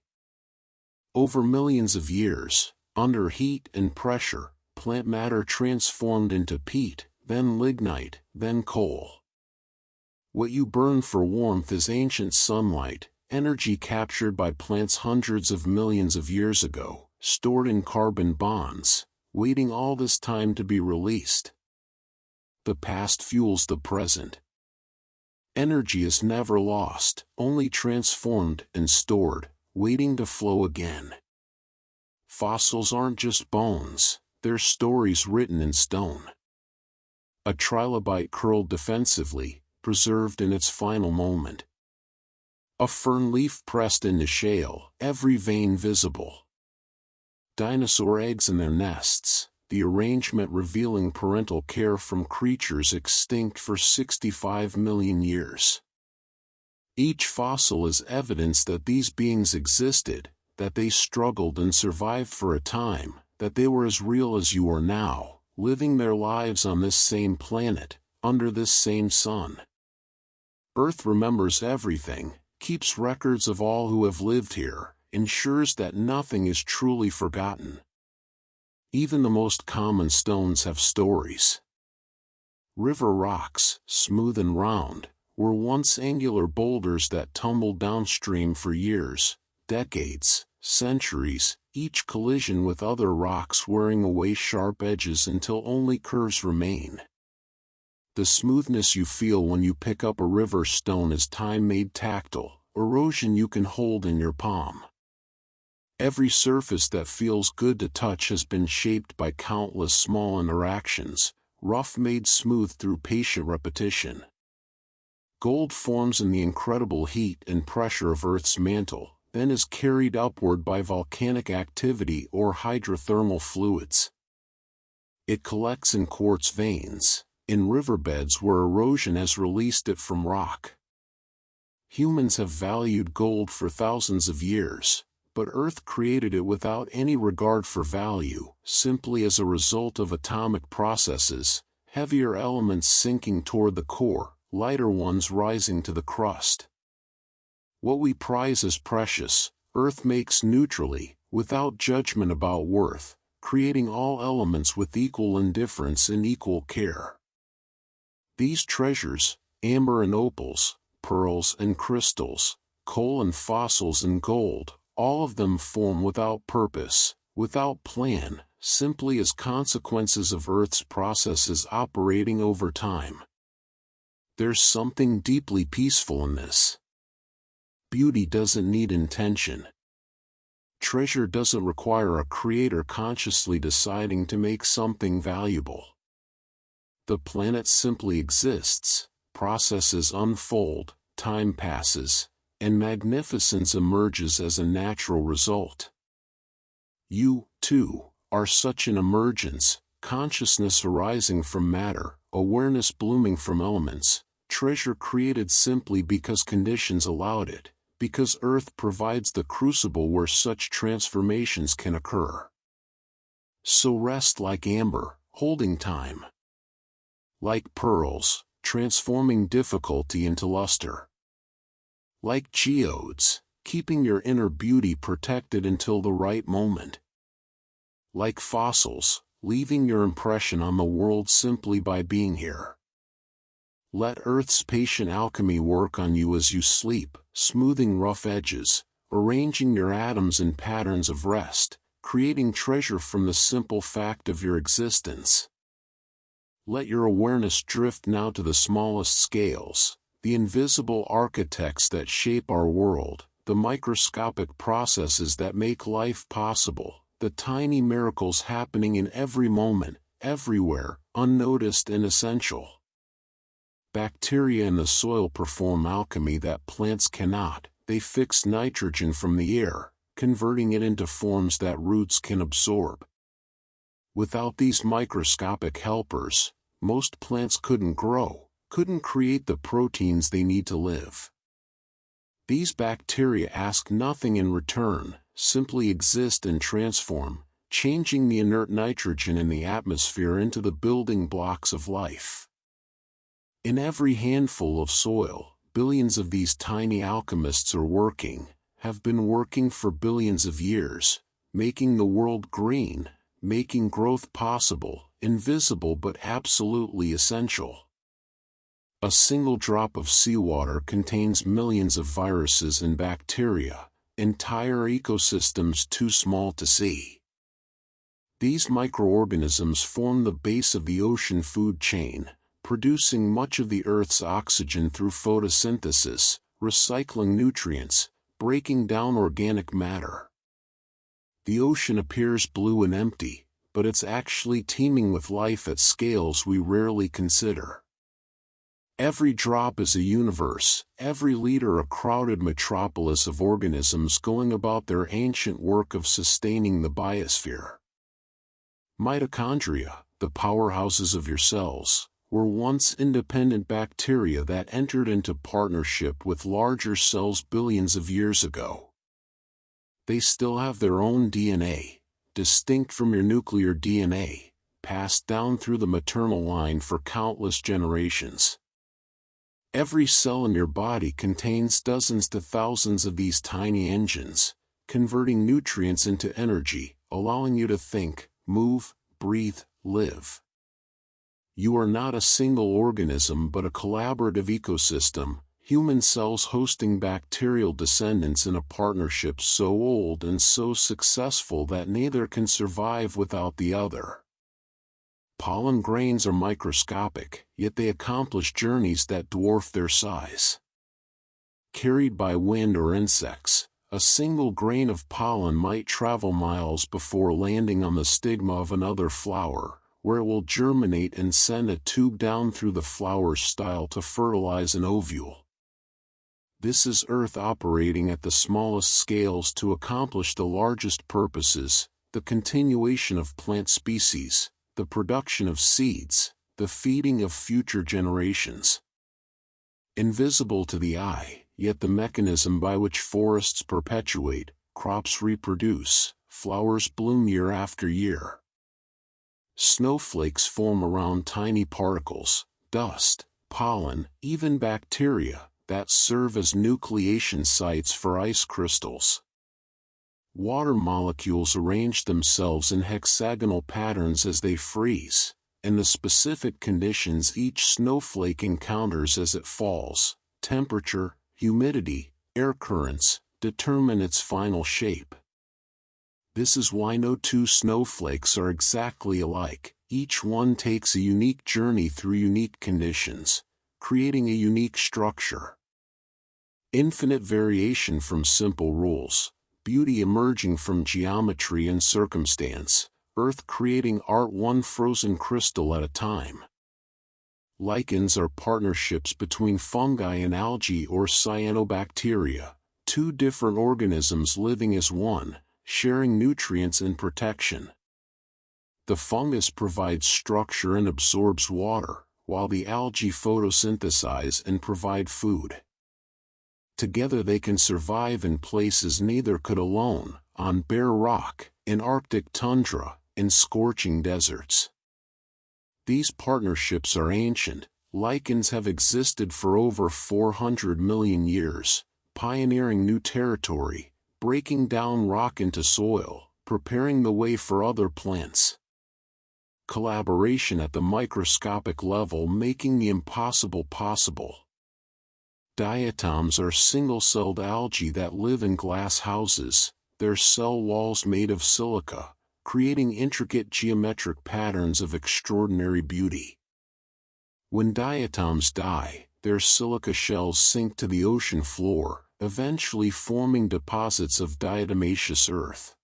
Over millions of years, under heat and pressure, plant matter transformed into peat, then lignite, then coal. What you burn for warmth is ancient sunlight, energy captured by plants hundreds of millions of years ago, stored in carbon bonds, waiting all this time to be released. The past fuels the present. Energy is never lost, only transformed and stored, waiting to flow again. Fossils aren't just bones, they're stories written in stone. A trilobite curled defensively, preserved in its final moment. A fern leaf pressed into shale, every vein visible. Dinosaur eggs in their nests, the arrangement revealing parental care from creatures extinct for 65 million years. Each fossil is evidence that these beings existed, that they struggled and survived for a time, that they were as real as you are now, living their lives on this same planet, under this same sun. Earth remembers everything, keeps records of all who have lived here, ensures that nothing is truly forgotten. Even the most common stones have stories. River rocks, smooth and round, were once angular boulders that tumbled downstream for years, decades, centuries, each collision with other rocks wearing away sharp edges until only curves remain. The smoothness you feel when you pick up a river stone is time made tactile, erosion you can hold in your palm. Every surface that feels good to touch has been shaped by countless small interactions, rough made smooth through patient repetition. Gold forms in the incredible heat and pressure of Earth's mantle, then is carried upward by volcanic activity or hydrothermal fluids. It collects in quartz veins, in riverbeds where erosion has released it from rock. Humans have valued gold for thousands of years, but Earth created it without any regard for value, simply as a result of atomic processes, heavier elements sinking toward the core, lighter ones rising to the crust. What we prize as precious, Earth makes neutrally, without judgment about worth, creating all elements with equal indifference and equal care. These treasures, amber and opals, pearls and crystals, coal and fossils and gold, all of them form without purpose, without plan, simply as consequences of Earth's processes operating over time. There's something deeply peaceful in this. Beauty doesn't need intention. Treasure doesn't require a creator consciously deciding to make something valuable. The planet simply exists, processes unfold, time passes, and magnificence emerges as a natural result. You, too, are such an emergence, consciousness arising from matter, awareness blooming from elements, treasure created simply because conditions allowed it, because Earth provides the crucible where such transformations can occur. So rest like amber, holding time. Like pearls, transforming difficulty into luster. Like geodes, keeping your inner beauty protected until the right moment. Like fossils, leaving your impression on the world simply by being here. Let Earth's patient alchemy work on you as you sleep, smoothing rough edges, arranging your atoms in patterns of rest, creating treasure from the simple fact of your existence. Let your awareness drift now to the smallest scales, the invisible architects that shape our world, the microscopic processes that make life possible, the tiny miracles happening in every moment, everywhere, unnoticed and essential. Bacteria in the soil perform alchemy that plants cannot. They fix nitrogen from the air, converting it into forms that roots can absorb. Without these microscopic helpers, most plants couldn't grow, couldn't create the proteins they need to live. These bacteria ask nothing in return, simply exist and transform, changing the inert nitrogen in the atmosphere into the building blocks of life. In every handful of soil, billions of these tiny alchemists are working, have been working for billions of years, making the world green, making growth possible, invisible but absolutely essential. A single drop of seawater contains millions of viruses and bacteria, entire ecosystems too small to see. These microorganisms form the base of the ocean food chain, producing much of the Earth's oxygen through photosynthesis, recycling nutrients, breaking down organic matter. The ocean appears blue and empty, but it's actually teeming with life at scales we rarely consider. Every drop is a universe, every liter a crowded metropolis of organisms going about their ancient work of sustaining the biosphere. Mitochondria, the powerhouses of your cells, were once independent bacteria that entered into partnership with larger cells billions of years ago. They still have their own DNA, distinct from your nuclear DNA, passed down through the maternal line for countless generations. Every cell in your body contains dozens to thousands of these tiny engines, converting nutrients into energy, allowing you to think, move, breathe, live. You are not a single organism but a collaborative ecosystem, human cells hosting bacterial descendants in a partnership so old and so successful that neither can survive without the other. Pollen grains are microscopic, yet they accomplish journeys that dwarf their size. Carried by wind or insects, a single grain of pollen might travel miles before landing on the stigma of another flower, where it will germinate and send a tube down through the flower's style to fertilize an ovule. This is Earth operating at the smallest scales to accomplish the largest purposes, the continuation of plant species, the production of seeds, the feeding of future generations. Invisible to the eye, yet the mechanism by which forests perpetuate, crops reproduce, flowers bloom year after year. Snowflakes form around tiny particles, dust, pollen, even bacteria, that serve as nucleation sites for ice crystals. Water molecules arrange themselves in hexagonal patterns as they freeze, and the specific conditions each snowflake encounters as it falls, temperature, humidity, air currents, determine its final shape. This is why no two snowflakes are exactly alike. Each one takes a unique journey through unique conditions, creating a unique structure. Infinite variation from simple rules, beauty emerging from geometry and circumstance, Earth creating art one frozen crystal at a time. Lichens are partnerships between fungi and algae or cyanobacteria, two different organisms living as one, sharing nutrients and protection. The fungus provides structure and absorbs water, while the algae photosynthesize and provide food. Together they can survive in places neither could alone, on bare rock, in Arctic tundra, in scorching deserts. These partnerships are ancient. Lichens have existed for over 400 million years, pioneering new territory, breaking down rock into soil, preparing the way for other plants. Collaboration at the microscopic level making the impossible possible. Diatoms are single-celled algae that live in glass houses, their cell walls made of silica, creating intricate geometric patterns of extraordinary beauty. When diatoms die, their silica shells sink to the ocean floor, eventually forming deposits of diatomaceous earth.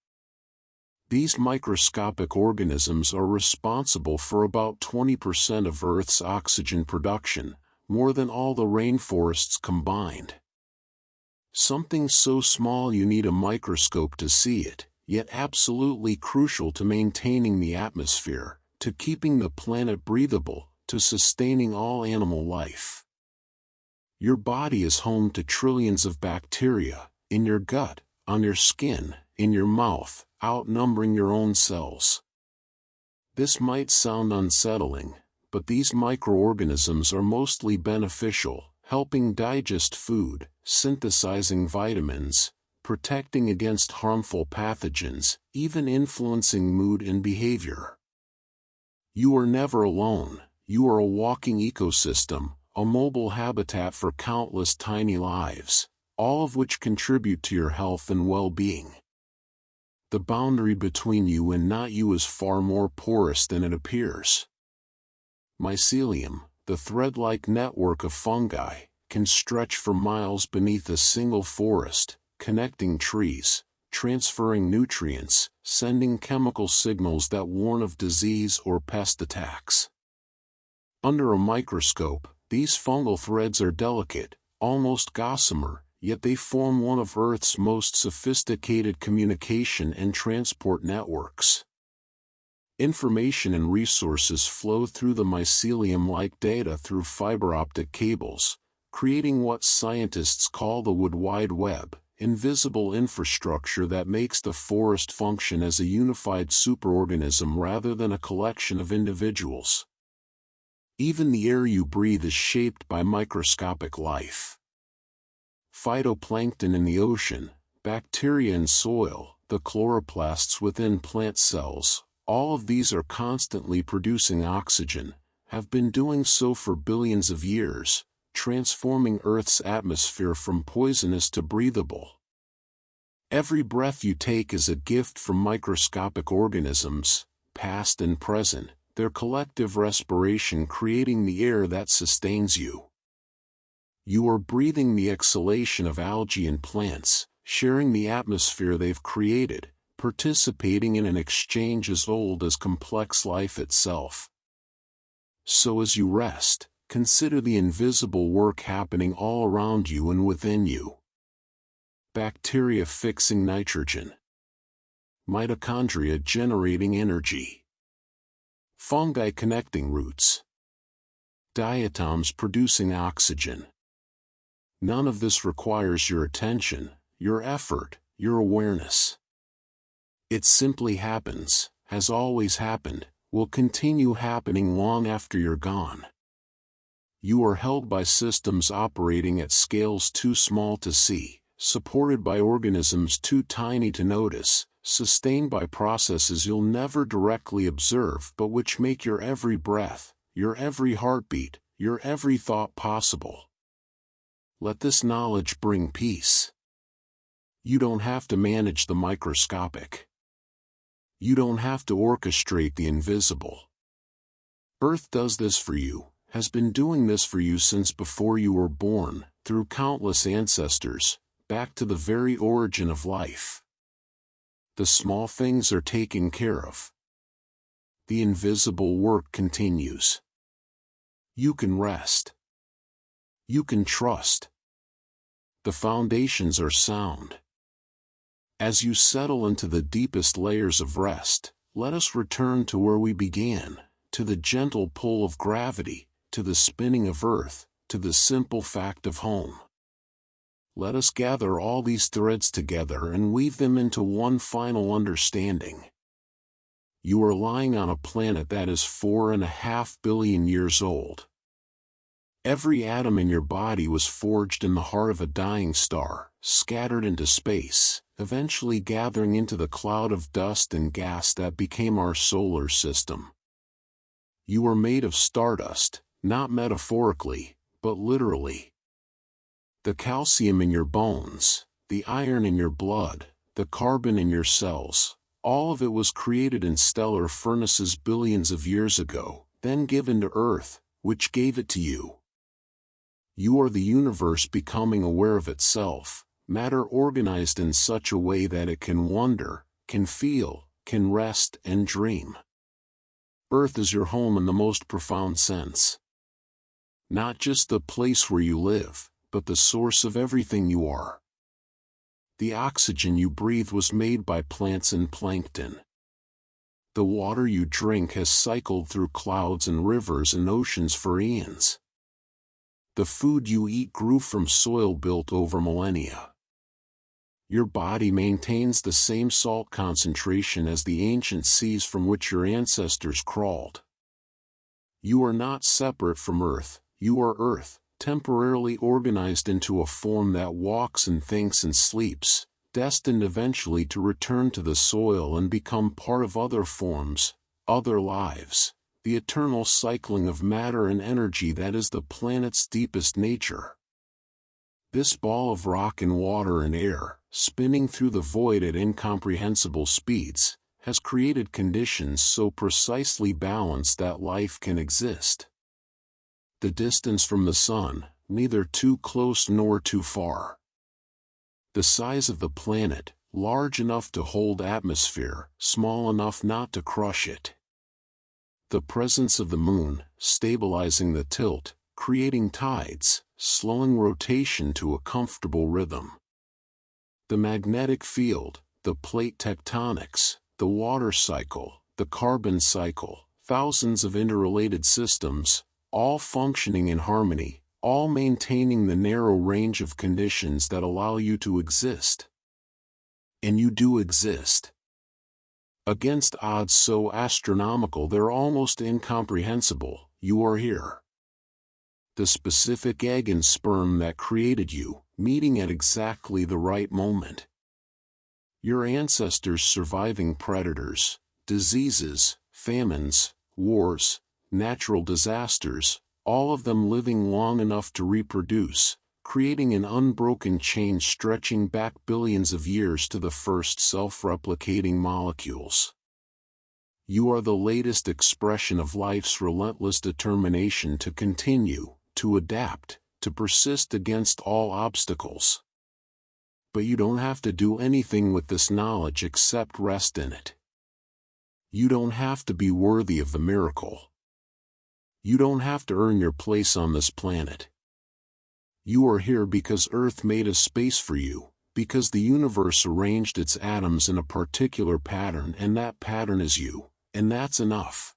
These microscopic organisms are responsible for about 20% of Earth's oxygen production, more than all the rainforests combined. Something so small you need a microscope to see it, yet absolutely crucial to maintaining the atmosphere, to keeping the planet breathable, to sustaining all animal life. Your body is home to trillions of bacteria, in your gut, on your skin, in your mouth, outnumbering your own cells. This might sound unsettling, but these microorganisms are mostly beneficial, helping digest food, synthesizing vitamins, protecting against harmful pathogens, even influencing mood and behavior. You are never alone. You are a walking ecosystem, a mobile habitat for countless tiny lives, all of which contribute to your health and well-being. The boundary between you and not you is far more porous than it appears. Mycelium, the thread-like network of fungi, can stretch for miles beneath a single forest, connecting trees, transferring nutrients, sending chemical signals that warn of disease or pest attacks. Under a microscope, these fungal threads are delicate, almost gossamer, yet they form one of Earth's most sophisticated communication and transport networks. Information and resources flow through the mycelium like data through fiber optic cables, creating what scientists call the Wood Wide Web, invisible infrastructure that makes the forest function as a unified superorganism rather than a collection of individuals. Even the air you breathe is shaped by microscopic life. Phytoplankton in the ocean, bacteria in soil, the chloroplasts within plant cells, all of these are constantly producing oxygen, have been doing so for billions of years, transforming Earth's atmosphere from poisonous to breathable. Every breath you take is a gift from microscopic organisms, past and present, their collective respiration creating the air that sustains you. You are breathing the exhalation of algae and plants, sharing the atmosphere they've created, participating in an exchange as old as complex life itself. So as you rest, consider the invisible work happening all around you and within you. Bacteria fixing nitrogen. Mitochondria generating energy. Fungi connecting roots. Diatoms producing oxygen. None of this requires your attention, your effort, your awareness. It simply happens, has always happened, will continue happening long after you're gone. You are held by systems operating at scales too small to see, supported by organisms too tiny to notice, sustained by processes you'll never directly observe but which make your every breath, your every heartbeat, your every thought possible. Let this knowledge bring peace. You don't have to manage the microscopic. You don't have to orchestrate the invisible. Earth does this for you, has been doing this for you since before you were born, through countless ancestors, back to the very origin of life. The small things are taken care of. The invisible work continues. You can rest. You can trust. The foundations are sound. As you settle into the deepest layers of rest, let us return to where we began, to the gentle pull of gravity, to the spinning of Earth, to the simple fact of home. Let us gather all these threads together and weave them into one final understanding. You are lying on a planet that is 4.5 billion years old. Every atom in your body was forged in the heart of a dying star, scattered into space, eventually gathering into the cloud of dust and gas that became our solar system. You are made of stardust, not metaphorically, but literally. The calcium in your bones, the iron in your blood, the carbon in your cells, all of it was created in stellar furnaces billions of years ago, then given to Earth, which gave it to you. You are the universe becoming aware of itself, matter organized in such a way that it can wonder, can feel, can rest and dream. Earth is your home in the most profound sense. Not just the place where you live, but the source of everything you are. The oxygen you breathe was made by plants and plankton. The water you drink has cycled through clouds and rivers and oceans for eons. The food you eat grew from soil built over millennia. Your body maintains the same salt concentration as the ancient seas from which your ancestors crawled. You are not separate from Earth, you are Earth, temporarily organized into a form that walks and thinks and sleeps, destined eventually to return to the soil and become part of other forms, other lives, the eternal cycling of matter and energy that is the planet's deepest nature. This ball of rock and water and air, spinning through the void at incomprehensible speeds, has created conditions so precisely balanced that life can exist. The distance from the sun, neither too close nor too far. The size of the planet, large enough to hold atmosphere, small enough not to crush it. The presence of the moon, stabilizing the tilt, creating tides, slowing rotation to a comfortable rhythm. The magnetic field, the plate tectonics, the water cycle, the carbon cycle, thousands of interrelated systems, all functioning in harmony, all maintaining the narrow range of conditions that allow you to exist. And you do exist. Against odds so astronomical they're almost incomprehensible, you are here. The specific egg and sperm that created you, meeting at exactly the right moment. Your ancestors surviving predators, diseases, famines, wars, natural disasters, all of them living long enough to reproduce, creating an unbroken chain stretching back billions of years to the first self-replicating molecules. You are the latest expression of life's relentless determination to continue, to adapt, to persist against all obstacles. But you don't have to do anything with this knowledge except rest in it. You don't have to be worthy of the miracle. You don't have to earn your place on this planet. You are here because Earth made a space for you, because the universe arranged its atoms in a particular pattern and that pattern is you, and that's enough.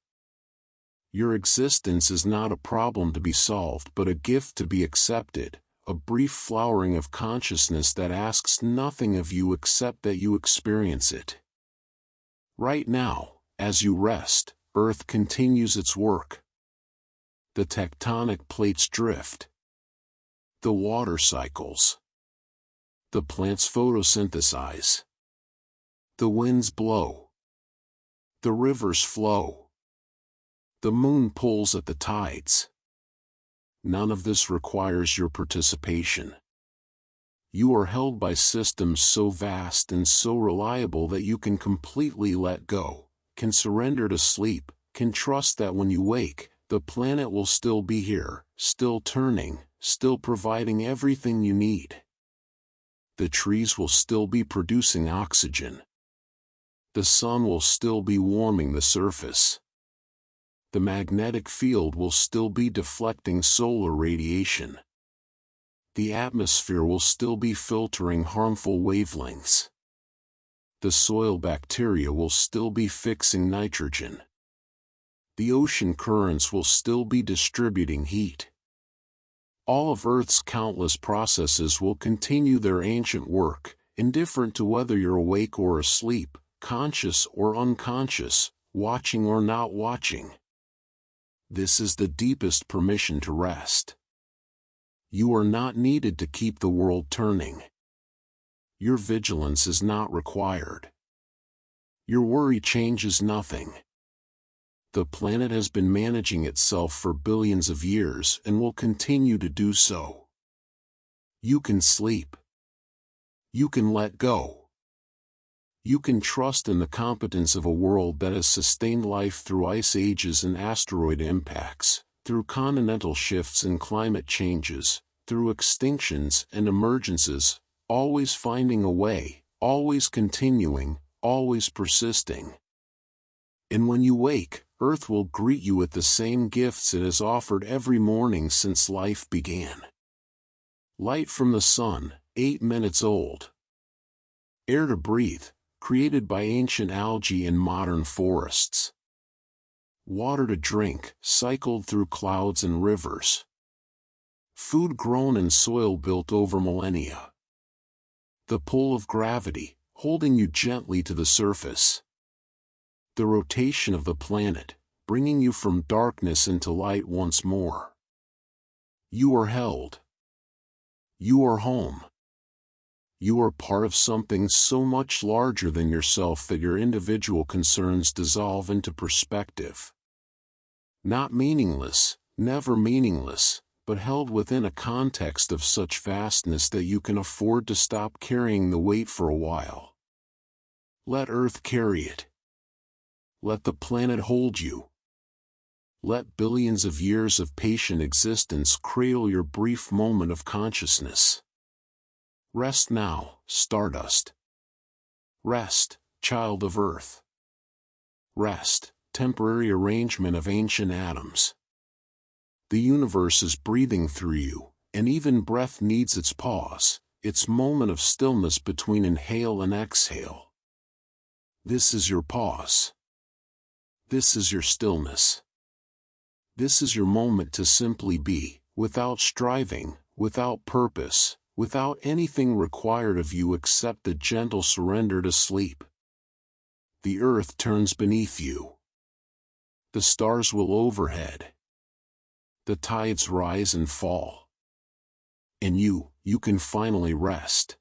Your existence is not a problem to be solved but a gift to be accepted, a brief flowering of consciousness that asks nothing of you except that you experience it. Right now, as you rest, Earth continues its work. The tectonic plates drift. The water cycles. The plants photosynthesize. The winds blow. The rivers flow. The moon pulls at the tides. None of this requires your participation. You are held by systems so vast and so reliable that you can completely let go, can surrender to sleep, can trust that when you wake, the planet will still be here, still turning, still providing everything you need. The trees will still be producing oxygen. The sun will still be warming the surface. The magnetic field will still be deflecting solar radiation. The atmosphere will still be filtering harmful wavelengths. The soil bacteria will still be fixing nitrogen. The ocean currents will still be distributing heat. All of Earth's countless processes will continue their ancient work, indifferent to whether you're awake or asleep, conscious or unconscious, watching or not watching. This is the deepest permission to rest. You are not needed to keep the world turning. Your vigilance is not required. Your worry changes nothing. The planet has been managing itself for billions of years and will continue to do so. You can sleep. You can let go. You can trust in the competence of a world that has sustained life through ice ages and asteroid impacts, through continental shifts and climate changes, through extinctions and emergences, always finding a way, always continuing, always persisting. And when you wake, Earth will greet you with the same gifts it has offered every morning since life began. Light from the sun, 8 minutes old. Air to breathe, created by ancient algae in modern forests. Water to drink, cycled through clouds and rivers. Food grown in soil built over millennia. The pull of gravity, holding you gently to the surface. The rotation of the planet, bringing you from darkness into light once more. You are held. You are home. You are part of something so much larger than yourself that your individual concerns dissolve into perspective. Not meaningless, never meaningless, but held within a context of such vastness that you can afford to stop carrying the weight for a while. Let Earth carry it. Let the planet hold you. Let billions of years of patient existence cradle your brief moment of consciousness. Rest now, stardust. Rest, child of Earth. Rest, temporary arrangement of ancient atoms. The universe is breathing through you, and even breath needs its pause, its moment of stillness between inhale and exhale. This is your pause. This is your stillness. This is your moment to simply be, without striving, without purpose, without anything required of you except the gentle surrender to sleep. The earth turns beneath you. The stars will overhead. The tides rise and fall. And you can finally rest.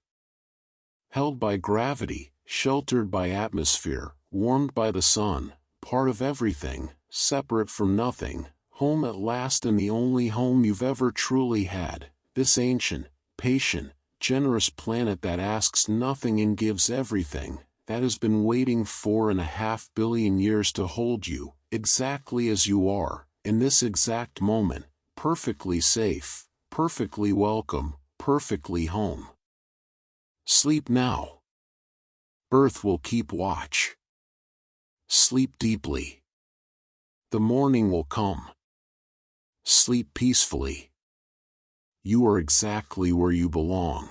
Held by gravity, sheltered by atmosphere, warmed by the sun, part of everything, separate from nothing, home at last and the only home you've ever truly had, this ancient, patient, generous planet that asks nothing and gives everything, that has been waiting 4.5 billion years to hold you, exactly as you are, in this exact moment, perfectly safe, perfectly welcome, perfectly home. Sleep now. Earth will keep watch. Sleep deeply. The morning will come. Sleep peacefully. You are exactly where you belong.